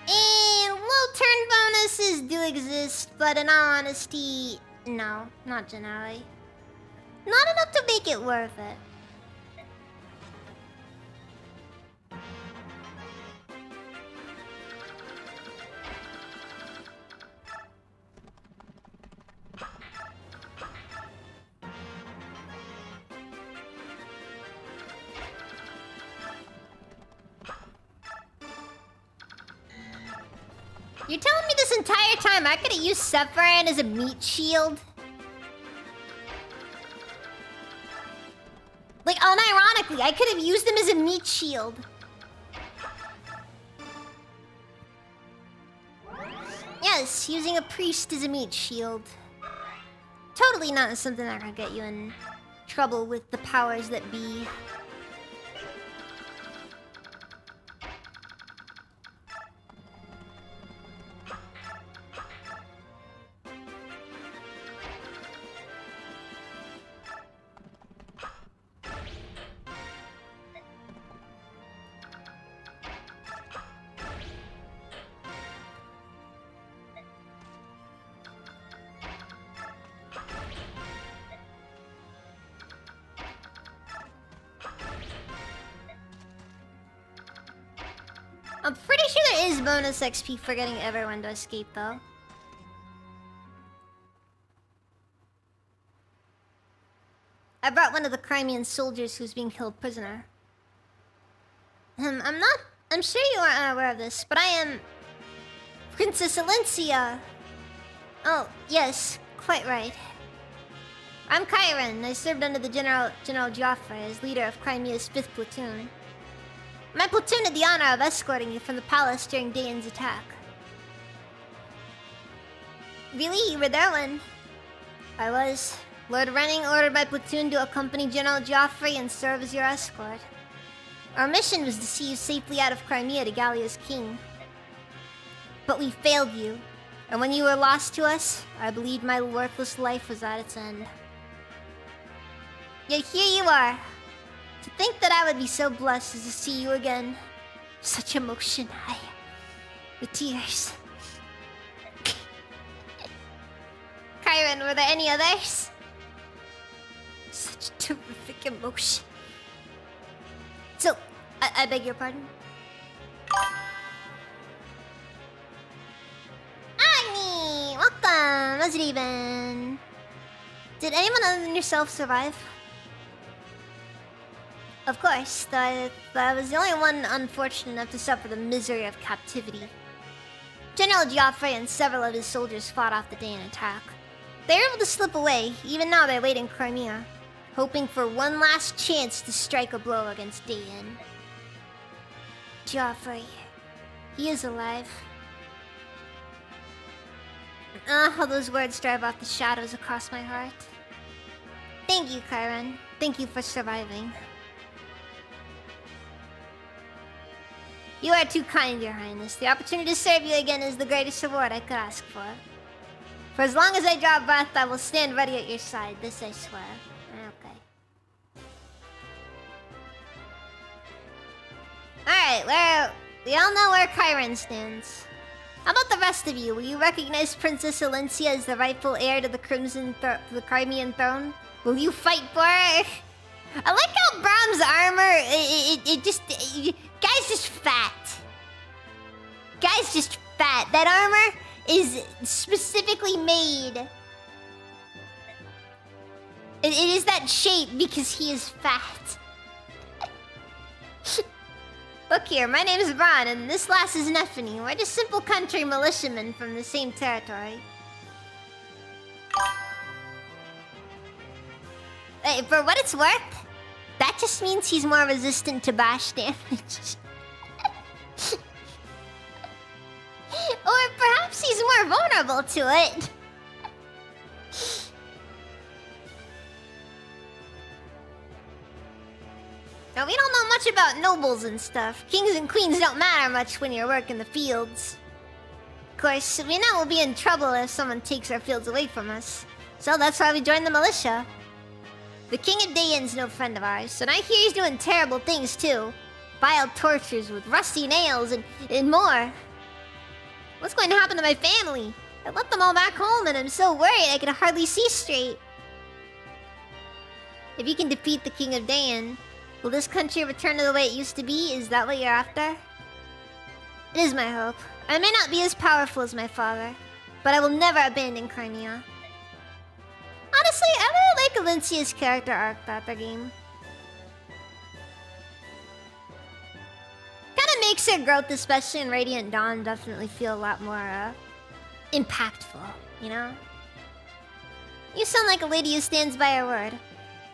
And low turn bonuses do exist, but in all honesty, no, not generally. Not enough to make it worth it. You're telling me this entire time I could have used Sephiroth as a meat shield? Like, unironically, I could have used him as a meat shield. Yes, using a priest as a meat shield. Totally not something that could get you in trouble with the powers that be. I'm pretty sure there is bonus XP for getting everyone to escape, though. I brought one of the Crimean soldiers who's being held prisoner. I'm sure you are unaware of this, but I am... Princess Alencia! Oh, yes, quite right. I'm Chiron. I served under the General Joffre as leader of Crimea's 5th platoon. My platoon had the honor of escorting you from the palace during Dayan's attack. Really? You were there when... I was. Lord Renning ordered my platoon to accompany General Joffre and serve as your escort. Our mission was to see you safely out of Crimea to Gallia's king. But we failed you, and when you were lost to us, I believed my worthless life was at its end. Yet here you are. To think that I would be so blessed as to see you again. Such emotion, the tears. Chiron, were there any others? Such terrific emotion. So, I beg your pardon? Agni! Welcome! How's it even? Did anyone other than yourself survive? Of course, I was the only one unfortunate enough to suffer the misery of captivity. General Joffre and several of his soldiers fought off the Dayan attack. They were able to slip away, even now they wait in Crimea, hoping for one last chance to strike a blow against Dayan. Joffre, he is alive. Ah, how those words drive off the shadows across my heart. Thank you, Chiron. Thank you for surviving. You are too kind, Your Highness. The opportunity to serve you again is the greatest reward I could ask for. For as long as I draw breath, I will stand ready at your side. This I swear. Okay. Alright, we all know where Chiron stands. How about the rest of you? Will you recognize Princess Alencia as the rightful heir to the Crimean throne? Will you fight for her? I like how Brahm's armor, guy's just fat. Guy's just fat. That armor is specifically made. It is that shape because he is fat. Look here, my name is Bron, and this lass is Nephany. We're just simple country militiamen from the same territory. Hey, for what it's worth, that just means he's more resistant to bash damage. Or perhaps he's more vulnerable to it. Now, we don't know much about nobles and stuff. Kings and queens don't matter much when you work in the fields. Of course, we know we'll be in trouble if someone takes our fields away from us. So that's why we joined the militia. The King of Dayan's no friend of ours, and I hear he's doing terrible things too. Vile tortures with rusty nails and more. What's going to happen to my family? I left them all back home and I'm so worried I can hardly see straight. If you can defeat the King of Dayan, will this country return to the way it used to be? Is that what you're after? It is my hope. I may not be as powerful as my father, but I will never abandon Crimea. Honestly, I really like Alencia's character arc throughout the game. Kinda makes her growth, especially in Radiant Dawn, definitely feel a lot more impactful, you know? You sound like a lady who stands by her word.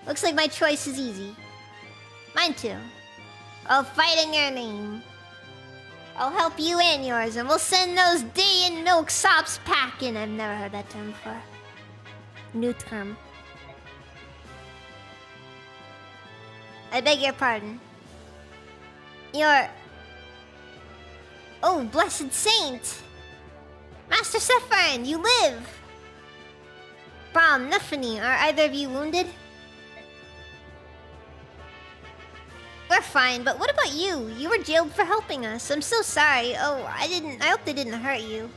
Looks like my choice is easy. Mine too. I'll fight in your name. I'll help you and yours, and we'll send those Dayan milk sops packing. I've never heard that term before. New term. I beg your pardon. You're... Oh, blessed saint! Master Sephiroth, you live! Brom, Nephany, are either of you wounded? We're fine, but what about you? You were jailed for helping us. I'm so sorry. Oh, I hope they didn't hurt you.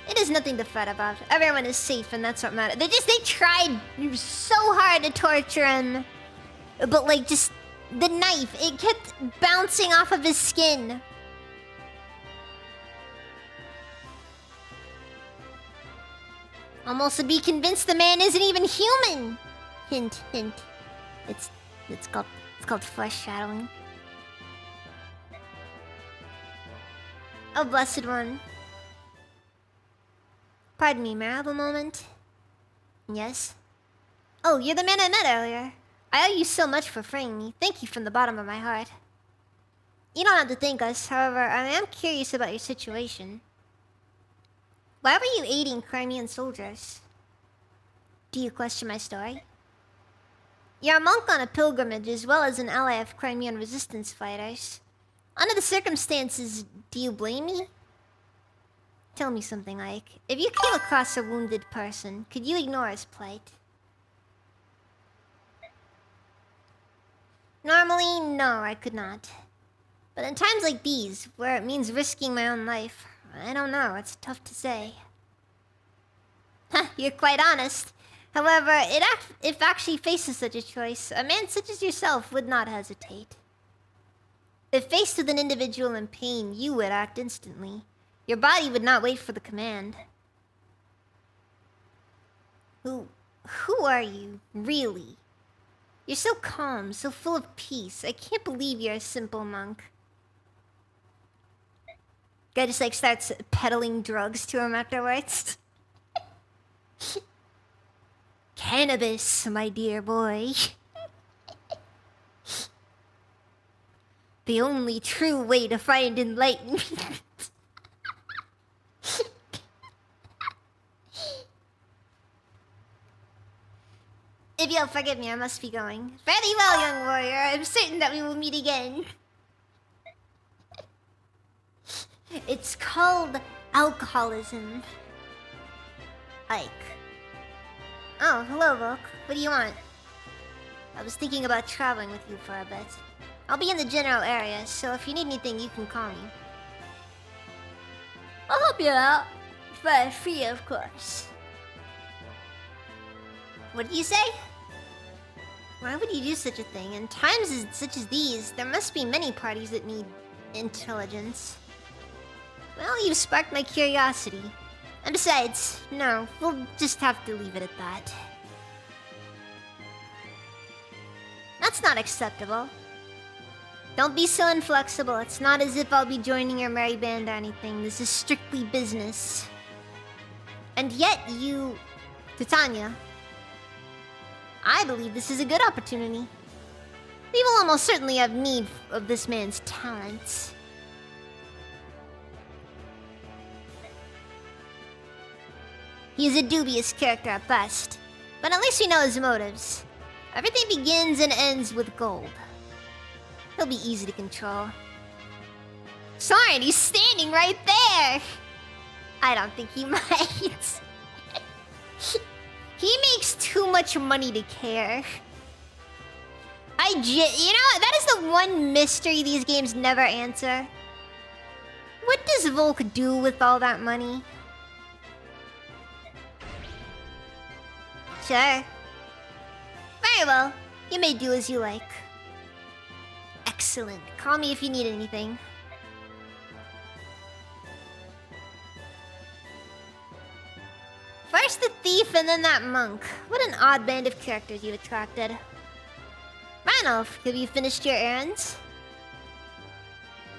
It is nothing to fret about. Everyone is safe, and that's what matters. They tried so hard to torture him. But, like, just... The knife, it kept bouncing off of his skin. Almost to be convinced the man isn't even human. Hint, hint. It's called foreshadowing. Oh, blessed one. Pardon me, may I have a moment? Yes? Oh, you're the man I met earlier. I owe you so much for freeing me. Thank you from the bottom of my heart. You don't have to thank us, however, I am curious about your situation. Why were you aiding Crimean soldiers? Do you question my story? You're a monk on a pilgrimage as well as an ally of Crimean resistance fighters. Under the circumstances, do you blame me? Tell me something, Ike. If you came across a wounded person, could you ignore his plight? Normally, no, I could not. But in times like these, where it means risking my own life, I don't know, it's tough to say. Ha, you're quite honest. However, if actually faces such a choice, a man such as yourself would not hesitate. If faced with an individual in pain, you would act instantly. Your body would not wait for the command. Who are you, really? You're so calm, so full of peace. I can't believe you're a simple monk. Guy just like starts peddling drugs to him afterwards. Cannabis, my dear boy. The only true way to find enlightenment. If you'll forgive me, I must be going. Very well, young warrior. I'm certain that we will meet again. It's called alcoholism. Ike. Oh, hello, Volk. What do you want? I was thinking about traveling with you for a bit. I'll be in the general area, so if you need anything, you can call me. I'll help you out. For free, of course. What did you say? Why would you do such a thing? In times such as these, there must be many parties that need intelligence. Well, you've sparked my curiosity. And besides, no, we'll just have to leave it at that. That's not acceptable. Don't be so inflexible. It's not as if I'll be joining your merry band or anything. This is strictly business. And yet you... Titania. I believe this is a good opportunity. We will almost certainly have need of this man's talents. He is a dubious character at best, but at least we know his motives. Everything begins and ends with gold. He'll be easy to control. Sorry, he's standing right there! I don't think he might. He makes too much money to care. You know, that is the one mystery these games never answer. What does Volk do with all that money? Sure. Very well. You may do as you like. Excellent. Call me if you need anything. First the thief and then that monk. What an odd band of characters you attracted. Ranulf, have you finished your errands?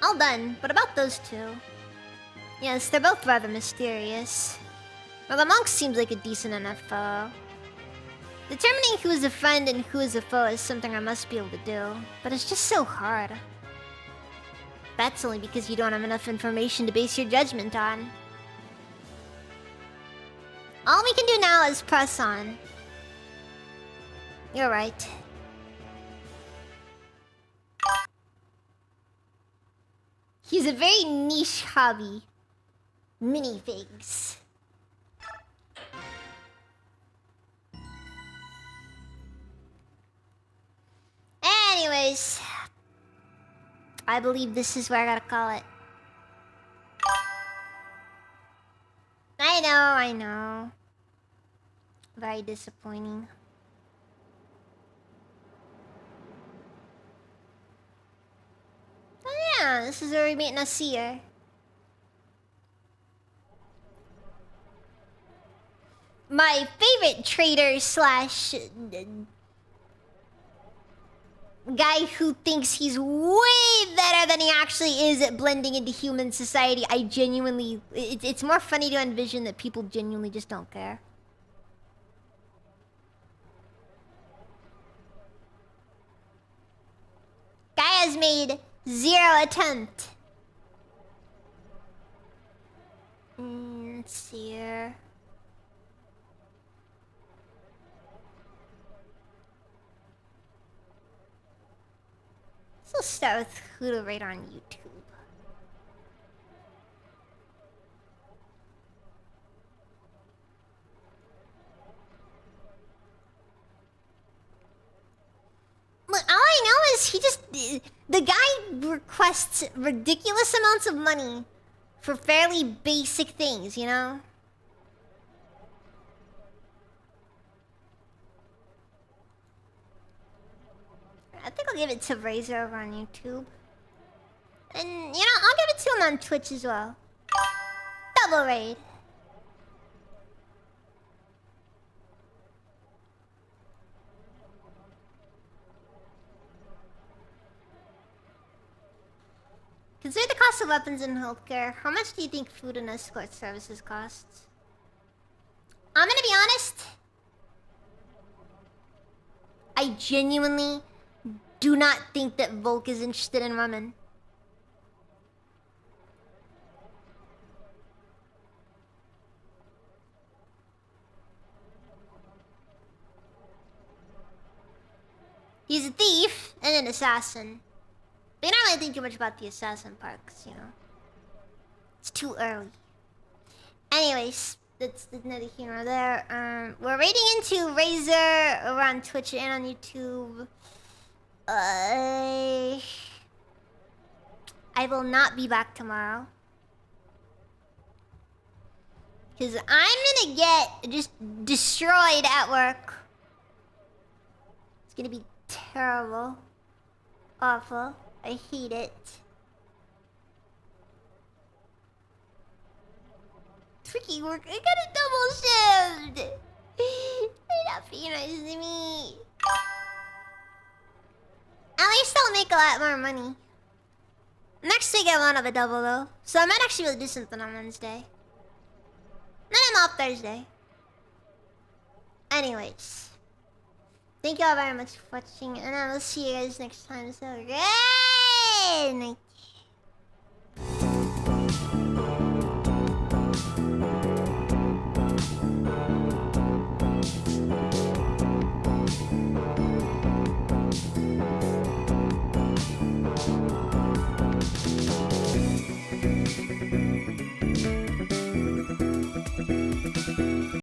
All done, but about those two. Yes, they're both rather mysterious. Well, the monk seems like a decent enough fellow. Determining who is a friend and who is a foe is something I must be able to do, but it's just so hard. That's only because you don't have enough information to base your judgment on. All we can do now is press on. You're right. He's a very niche hobby. Minifigs. Anyways, I believe this is where I gotta call it. I know. Very disappointing. Oh yeah, this is where we meet Nasir. my favorite trader slash guy who thinks he's way better than he actually is at blending into human society. I genuinely... It's more funny to envision that people genuinely just don't care. Guy has made 0 attempt. Let's see here. Let's start with who to rate on YouTube. Look, all I know is he just... The guy requests ridiculous amounts of money for fairly basic things, you know? I think I'll give it to Razor over on YouTube. And, you know, I'll give it to him on Twitch as well. Double raid. Consider the cost of weapons and healthcare. How much do you think food and escort services costs? I'm gonna be honest. I genuinely do not think that Volk is interested in ramen. He's a thief and an assassin. But you don't really think too much about the assassin part, 'cause, you know, it's too early. Anyways, that's another hero there. We're raiding into Razor over on Twitch and on YouTube. I will not be back tomorrow. Because I'm gonna get just destroyed at work. It's gonna be terrible. Awful. I hate it. Tricky work. I got a double shift. They're not being nice to me. At least I'll make a lot more money. Next week I won't have a double though, so I might actually be able to do something on Wednesday. Then I'm off Thursday. Anyways, thank you all very much for watching, and I will see you guys next time. So good night.